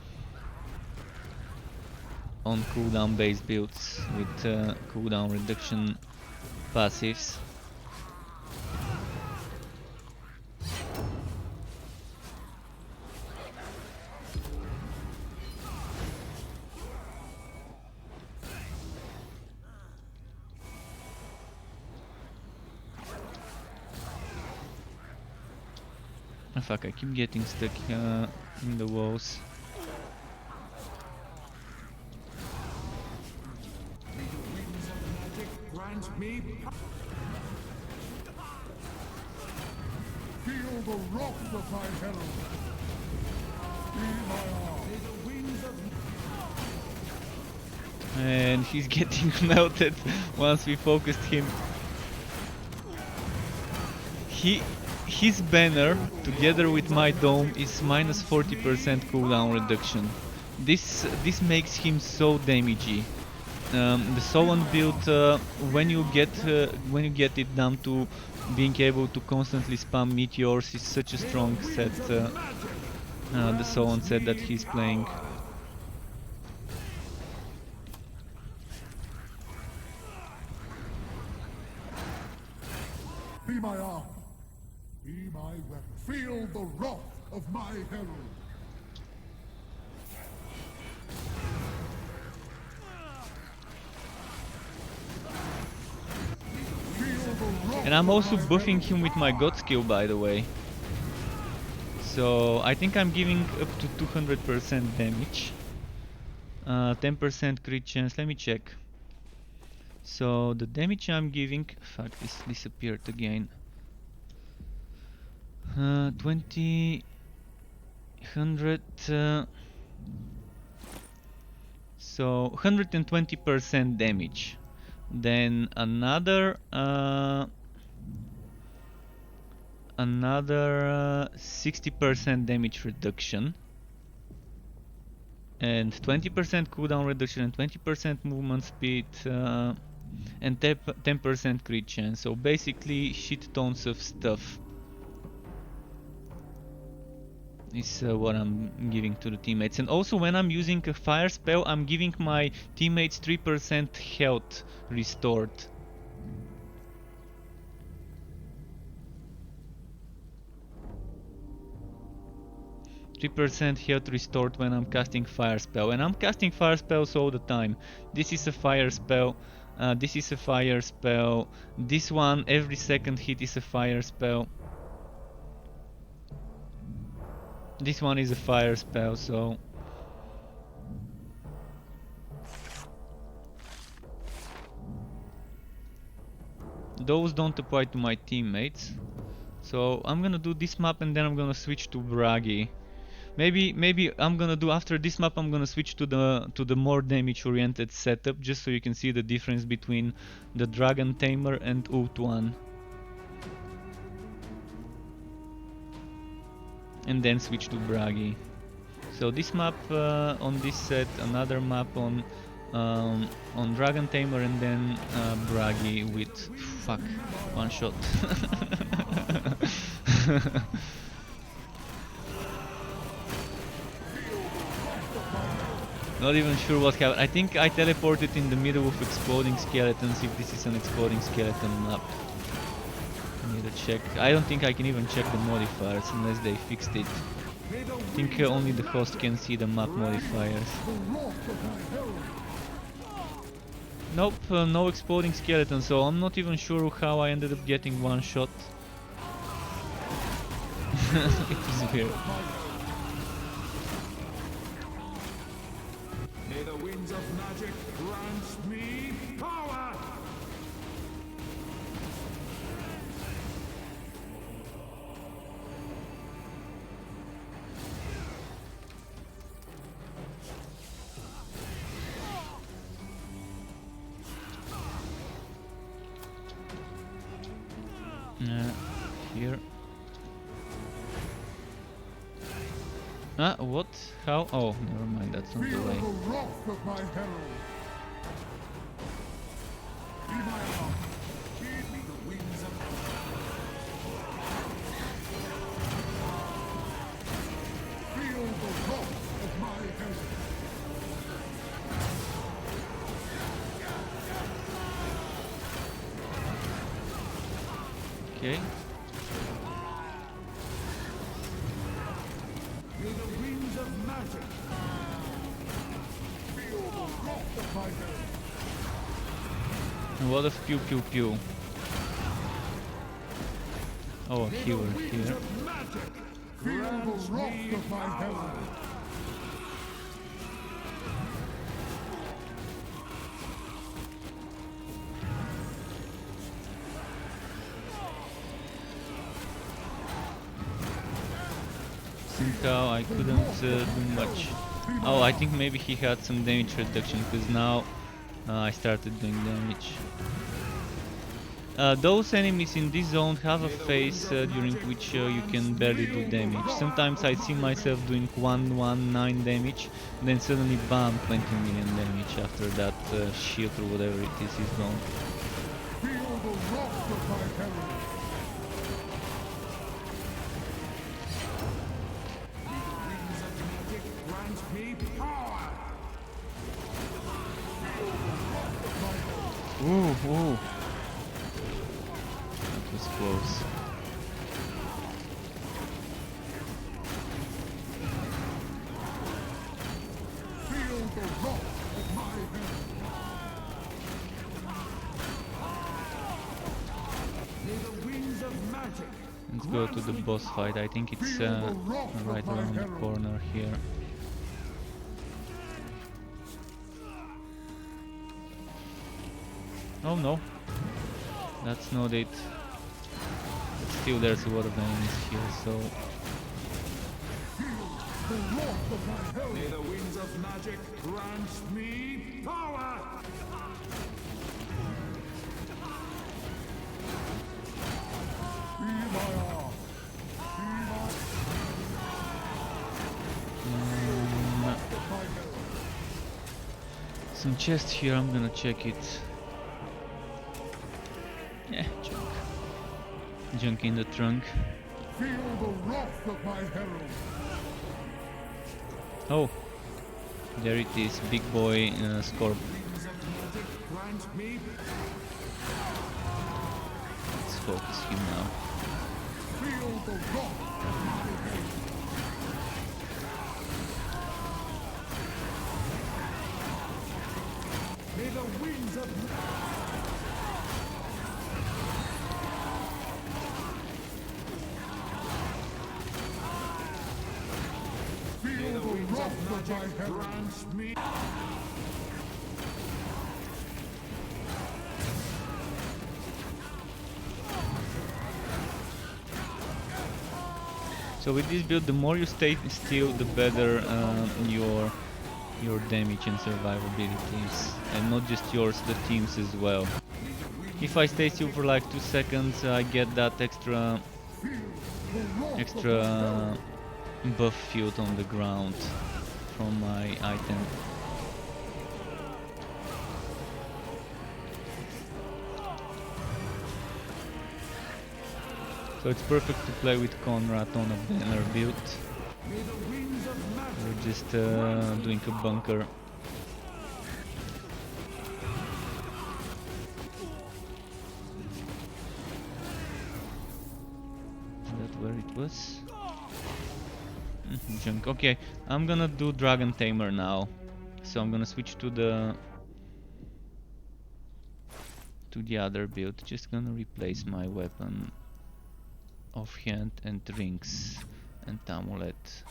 on cooldown based builds with cooldown reduction passives. Oh fuck, I keep getting stuck in the walls. Grant me Feel the wrath of my herald. Be my arm. May the winds of And he's getting melted once we focused him. His banner, together with my dome, is minus 40% cooldown reduction. This makes him so damagey. The Solon build, when you get it down to being able to constantly spam meteors, is such a strong set. The Solon set that he's playing. Be my arm. Be my weapon. Feel the wrath of my herald. Feel the wrath. And I'm also buffing him with my God skill, by the way. So I think I'm giving up to 200% damage. 10% crit chance, let me check. So the damage I'm giving... Fuck, this disappeared again. 20... 100... so 120% damage. Then another... another 60% damage reduction. And 20% cooldown reduction and 20% movement speed and 10% crit chance. So basically shit tons of stuff is what I'm giving to the teammates. And also when I'm using a fire spell, I'm giving my teammates 3% health restored. 50% health restored when I'm casting fire spell, and I'm casting fire spells all the time. This is a fire spell. This is a fire spell. This one, every second hit is a fire spell. This one is a fire spell, so those don't apply to my teammates. So I'm gonna do this map and then I'm gonna switch to Bragi. Maybe I'm gonna do after this map. I'm gonna switch to the more damage oriented setup, just so you can see the difference between the Dragon Tamer and Ult 1. And then switch to Bragi. So this map on this set, another map on Dragon Tamer, and then Bragi with fuck one shot. Not even sure what happened. I think I teleported in the middle of exploding skeletons, if this is an exploding skeleton map. I need to check. I don't think I can even check the modifiers unless they fixed it. I think only the host can see the map modifiers. Nope, no exploding skeleton, so I'm not even sure how I ended up getting one shot. It was weird. May the winds of magic grant me power! Here. What? How? Oh, never mind, that's not the Feel way. the wrath of my herald. Be my arm. Give me the wings of Feel the wrath of my herald. Okay. May the winds of magic. Feel the wrath of my herald. A lot of pew pew pew. Oh, a healer here. Magic. Feel the wrath of my herald. Somehow I couldn't do much. Oh, I think maybe he had some damage reduction, because now I started doing damage. Those enemies in this zone have a phase during which you can barely do damage. Sometimes I see myself doing 119 damage, then suddenly bam, 20 million damage after that shield or whatever it is gone. Feel the wrath of my herald. Grant me power! Ooh. That was close. Feel the wrath of my herald. May the winds of magic Let's go to the boss fight. I think it's right around the corner here. Oh no, that's not it. But still there's a lot of enemies here, so... The wrath of my herald. May the winds of magic grant me power! Be my arm. Be my herald. Some chest here, I'm gonna check it. Junk. Junk in the trunk. Feel the wrath of my herald. Oh, there it is, big boy Scorp. Grant me Let's focus him now. Feel the wrath of my herald. the winds of feel the wrath of my heralds. Me. So with this build, the more you stay still, the better your damage and survivability is, and not just yours, the team's as well. If I stay still for like 2 seconds, I get that extra buff field on the ground from my item. So it's perfect to play with Conrad on a banner build. We're just doing a bunker. Is that where it was? Junk. Okay, I'm gonna do Dragon Tamer now. So I'm gonna switch to the other build. Just gonna replace my weapon offhand and rings and amulet.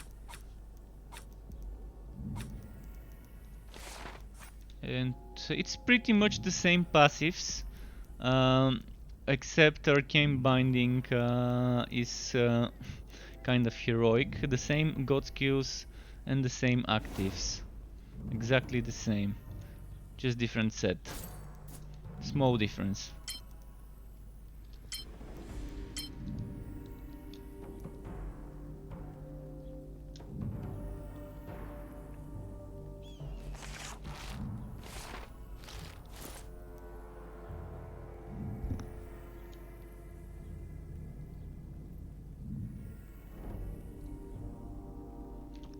And it's pretty much the same passives, except Arcane Binding is kind of heroic. The same god skills and the same actives. Exactly the same. Just different set. Small difference.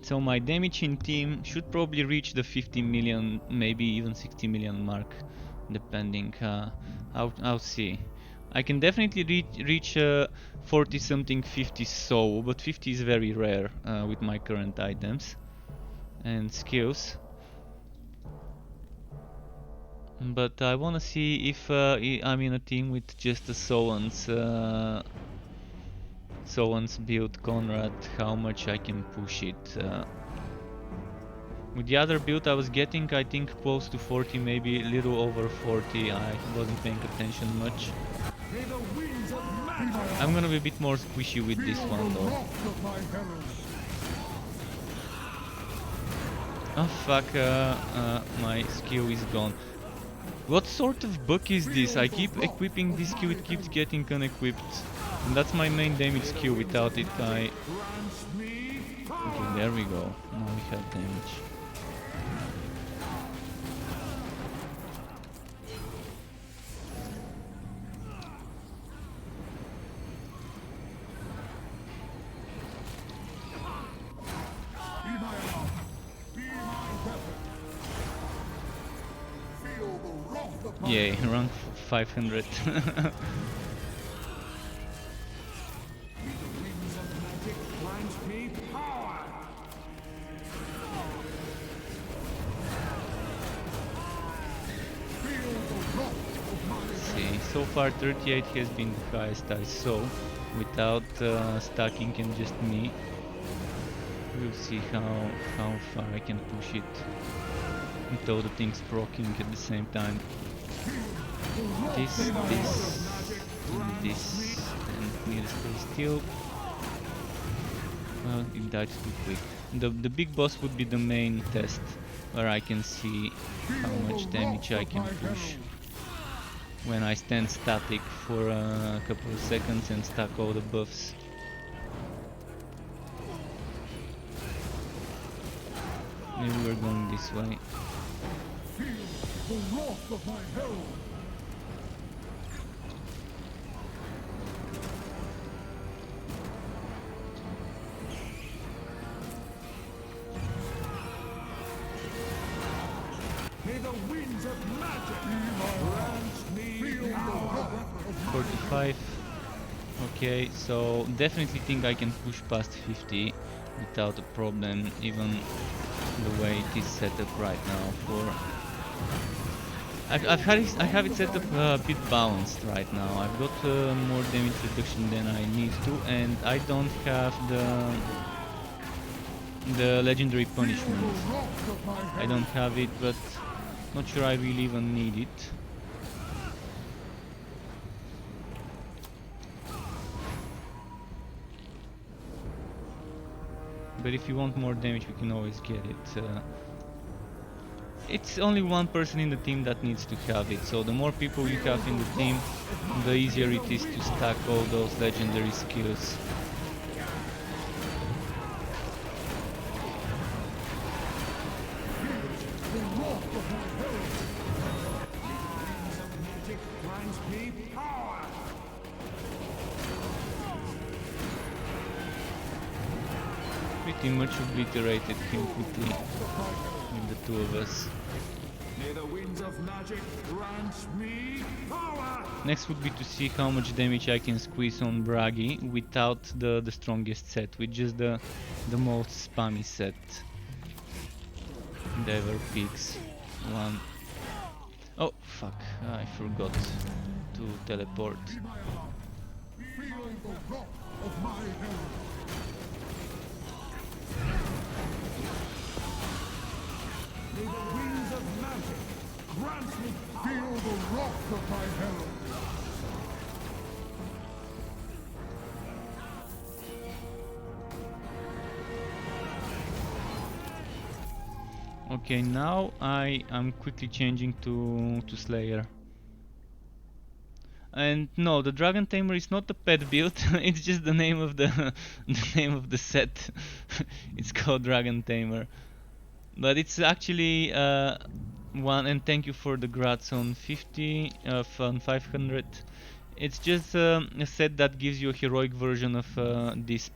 So my damage in team should probably reach the 50 million, maybe even 60 million mark, depending. I'll see. I can definitely reach 40 something, 50 so, but 50 is very rare with my current items and skills. But I wanna see if I'm in a team with just the Solan's build Conrad, how much I can push it. With the other build I was getting, I think, close to 40, maybe a little over 40. I wasn't paying attention much. I'm gonna be a bit more squishy with this one though. Oh fuck, my skill is gone. What sort of bug is this? I keep equipping this skill, it keeps getting unequipped. And that's my main damage skill. Without it I... Okay, there we go. Now we have damage. Yay, rank 500. See, so far 38 has been the highest I saw, without stacking and just me. We'll see how far I can push it with all the things proccing at the same time. This, and this, and we'll stay still. Well, it died too quick. The big boss would be the main test, where I can see how much damage I can push when I stand static for a couple of seconds and stack all the buffs. Maybe we're going this way. The wrath of my herald. May the winds of magic grant me power. 45. Okay, so definitely think I can push past 50 without a problem, even the way it is set up right now for I have it set up a bit balanced right now. I've got more damage reduction than I need to, and I don't have the legendary punishment. I don't have it, but not sure I really even need it. But if you want more damage, we can always get it. It's only one person in the team that needs to have it, so the more people you have in the team, the easier it is to stack all those legendary skills. Pretty much obliterated him quickly with the two of us. May the winds of magic grant me power! Next would be to see how much damage I can squeeze on Bragi without the strongest set, with just the most spammy set. Endeavor peaks. One. Oh fuck, I forgot to teleport. Feel the wrath of my herald. May the winds of magic grant me Feel the wrath of my herald. Okay, now I am quickly changing to Slayer. And no, the Dragon Tamer is not a pet build. It's just the name of the the name of the set. It's called Dragon Tamer, but it's actually one. And thank you for the grats on 50 on 500. It's just a set that gives you a heroic version of this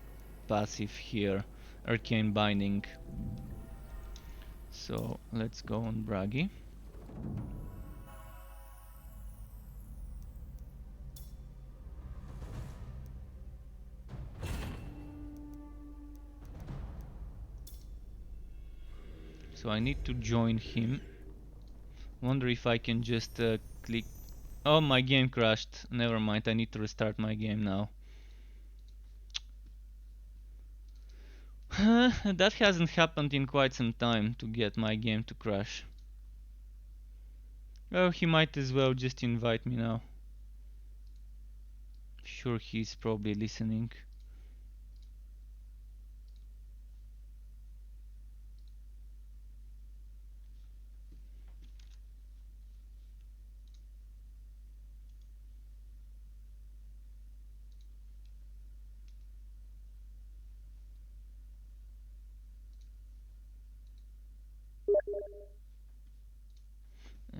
passive here, Arcane Binding. So let's go on Bragi. So I need to join him. Wonder if I can just click. Oh, my game crashed. Never mind, I need to restart my game now. That hasn't happened in quite some time to get my game to crash. Oh, he might as well just invite me now. Sure, he's probably listening.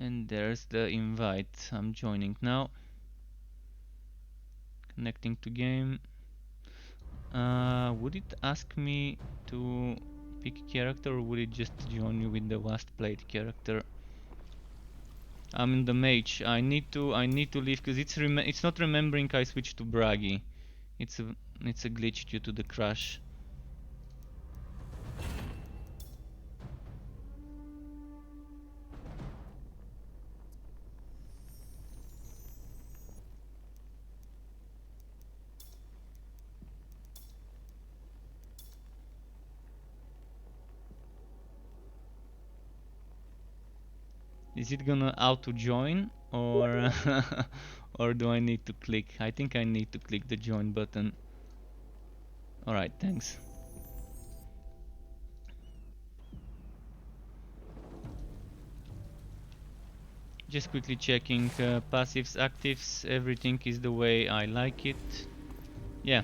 And there's the invite. I'm joining now. Connecting to game. Would it ask me to pick character, or would it just join me with the last played character? I'm in the mage. I need to leave because it's not remembering I switched to Bragi. It's a glitch due to the crash. Is it gonna auto join, or or do I need to click? I think I need to click the join button. Alright, thanks. Just quickly checking passives, actives, everything is the way I like it. Yeah.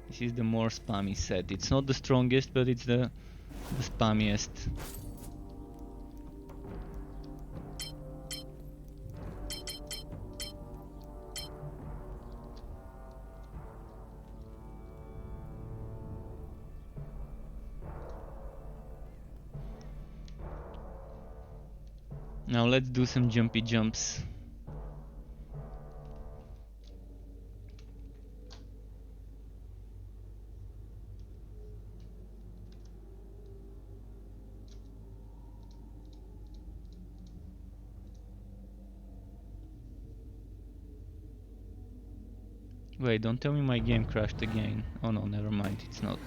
This is the more spammy set. It's not the strongest, but it's the spammiest. Now let's do some jumpy jumps. Wait, don't tell me my game crashed again. Oh no, never mind, it's not.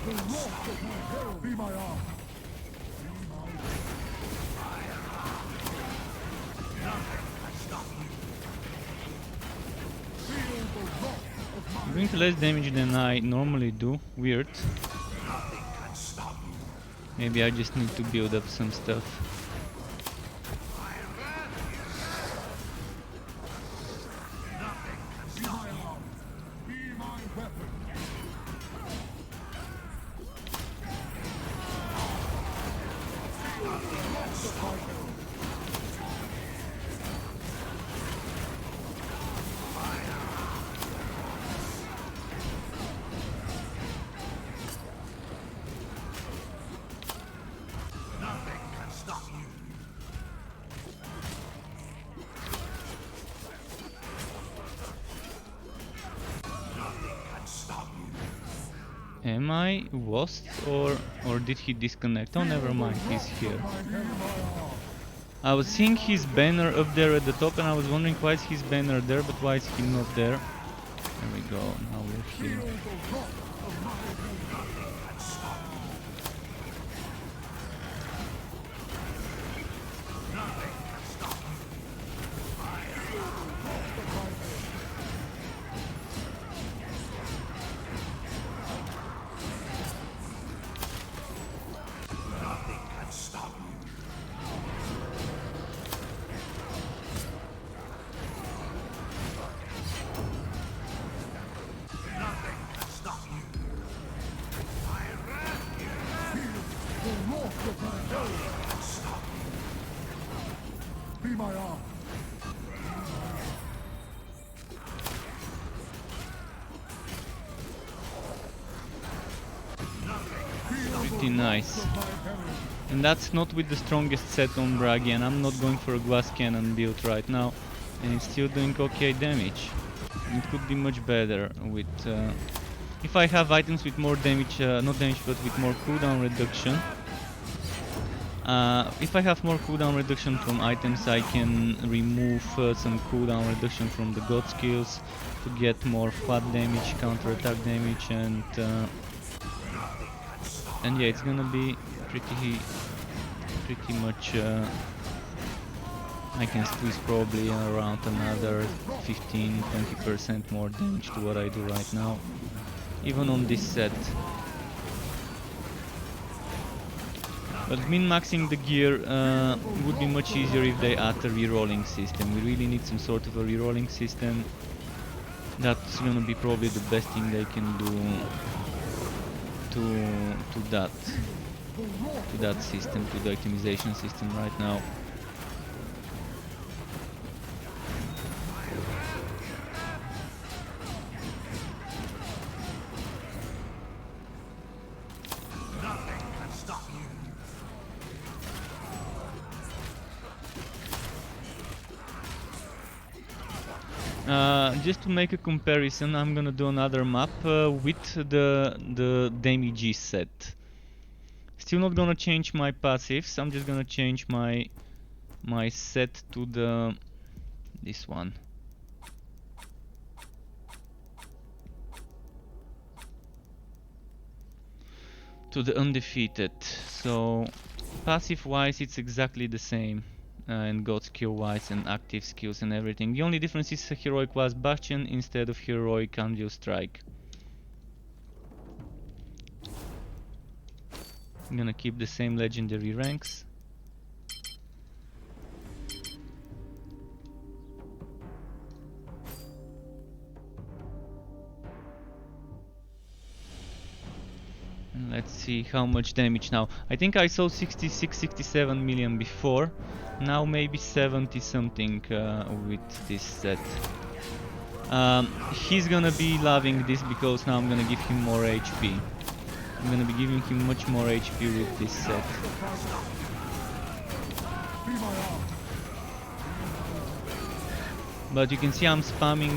The wrath of my herald be my arm. Feel the wrath of my I'm doing less damage than I normally do. Weird. Maybe I just need to build up some stuff. be my arm. Be my weapon. Feel the wrath of my herald. Am I lost or did he disconnect? Oh, never mind, he's here. I was seeing his banner up there at the top and I was wondering why is his banner there, but why is he not there? There we go, now we're here. Be my arm. Pretty nice. And that's not with the strongest set on Bragi, and I'm not going for a glass cannon build right now. And it's still doing okay damage. It could be much better with... if I have items with more damage, not damage but with more cooldown reduction. If I have more cooldown reduction from items, I can remove some cooldown reduction from the god skills to get more flat damage, counter attack damage, and yeah, it's gonna be pretty much. I can squeeze probably around another 15-20% more damage to what I do right now, even on this set. But min-maxing the gear would be much easier if they add a rerolling system. We really need some sort of a rerolling system. That's gonna be probably the best thing they can do to that system, to the optimization system right now. Just to make a comparison, I'm gonna do another map with the damage set. Still not gonna change my passives. I'm just gonna change my set to this one. To the undefeated. So passive wise, it's exactly the same. And god skill wise and active skills and everything. The only difference is a heroic was Bastion instead of heroic Anvil Strike. I'm gonna keep the same legendary ranks. And let's see how much damage now. I think I saw 66-67 million before. Now maybe 70 something with this set. He's gonna be loving this because now I'm gonna give him more HP. I'm gonna be giving him much more HP with this set. But you can see I'm spamming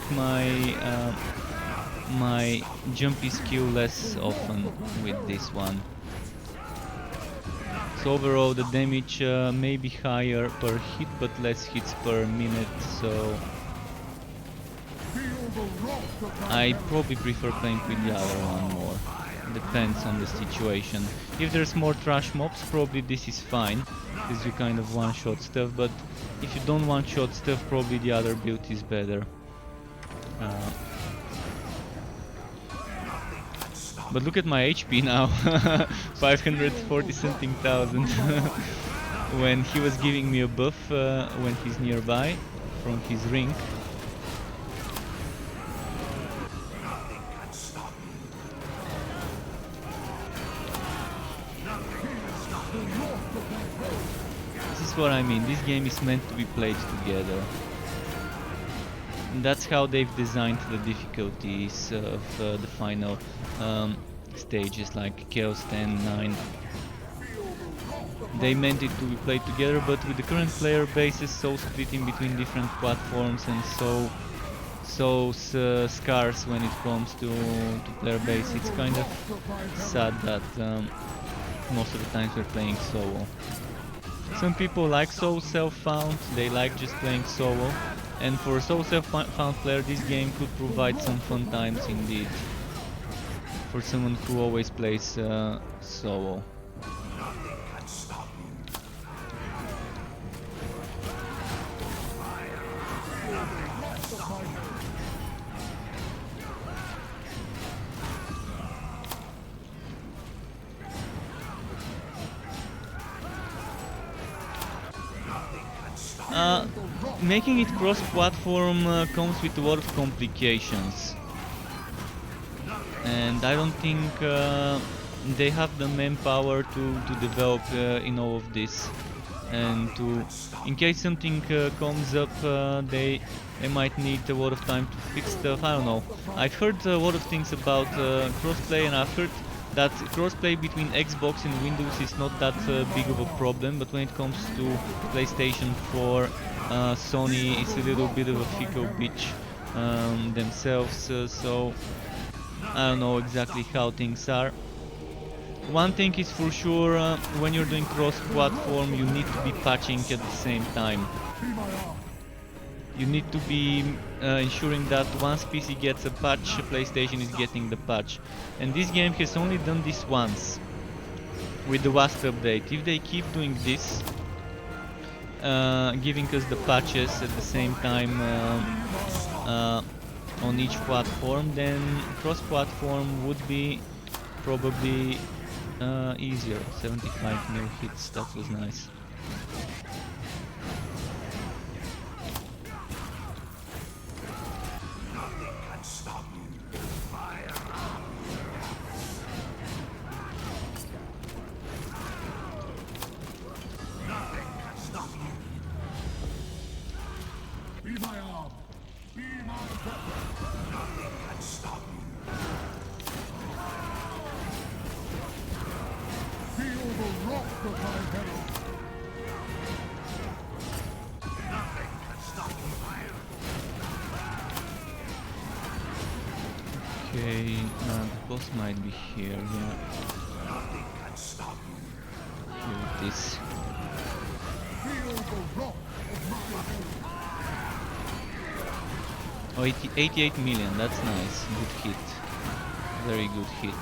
my jumpy skill less often with this one. So overall the damage may be higher per hit but less hits per minute, so I probably prefer playing with the other one more. Depends on the situation. If there's more trash mobs, probably this is fine, because you kind of one-shot stuff, but if you don't one-shot stuff, probably the other build is better. But look at my HP now, 540 something thousand. When he was giving me a buff when he's nearby from his ring. This is what I mean, this game is meant to be played together. And that's how they've designed the difficulties of the final stages like Chaos 10, 9. They meant it to be played together, but with the current player base is so split in between different platforms and so scarce when it comes to player base, it's kind of sad that most of the times we're playing solo. Some people like solo self-found, they like just playing solo, and for a solo self-found player this game could provide some fun times indeed. For someone who always plays solo. Making it cross-platform comes with a lot of complications, and I don't think they have the manpower to develop in all of this, and in case something comes up, they might need a lot of time to fix stuff. I don't know. I've heard a lot of things about crossplay, and I've heard that crossplay between Xbox and Windows is not that big of a problem, but when it comes to PlayStation 4, Sony is a little bit of a fickle bitch themselves, so I don't know exactly how things are. One thing is for sure, when you're doing cross-platform you need to be patching at the same time. You need to be ensuring that once PC gets a patch, PlayStation is getting the patch. And this game has only done this once, with the last update. If they keep doing this, giving us the patches at the same time on each platform, then cross-platform would be probably easier. 75 mil hits, that was nice. Okay, the boss might be here, yeah. Here it is. Oh, 88 million, that's nice. Good hit. Very good hit.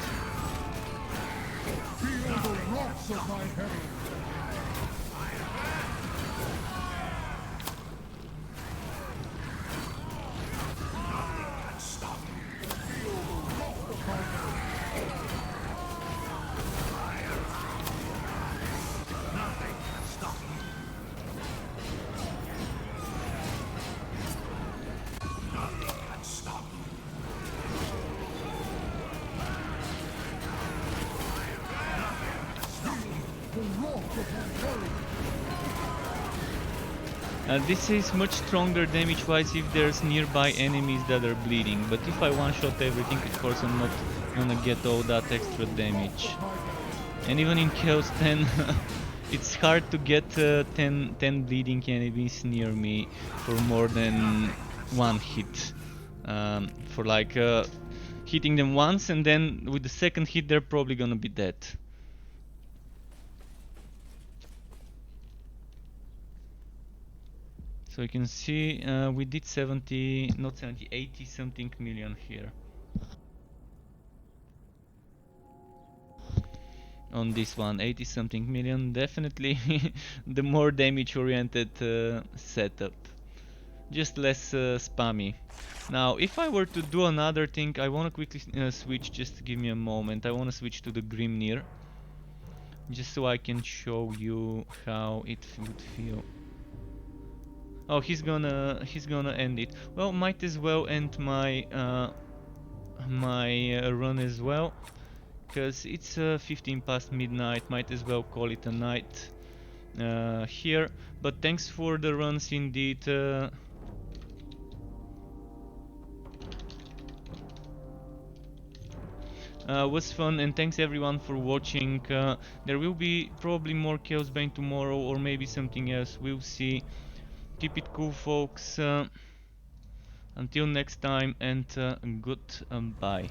This is much stronger damage wise if there's nearby enemies that are bleeding, but if I one-shot everything, of course I'm not gonna get all that extra damage. And even in Chaos 10 it's hard to get 10 bleeding enemies near me for more than one hit. For like hitting them once, and then with the second hit they're probably gonna be dead. So you can see we did 70, not 70, 80 something million here. On this one, 80 something million, definitely the more damage oriented setup. Just less spammy. Now, if I were to do another thing, I wanna quickly switch, just give me a moment. I wanna switch to the Grimnir, just so I can show you how it would feel. Oh, he's gonna end it. Well, might as well end my run as well, cause it's 15 past midnight. Might as well call it a night here. But thanks for the runs indeed. Was fun, and thanks everyone for watching. There will be probably more Chaosbane tomorrow, or maybe something else. We'll see. Keep it cool, folks. Until next time, and goodbye.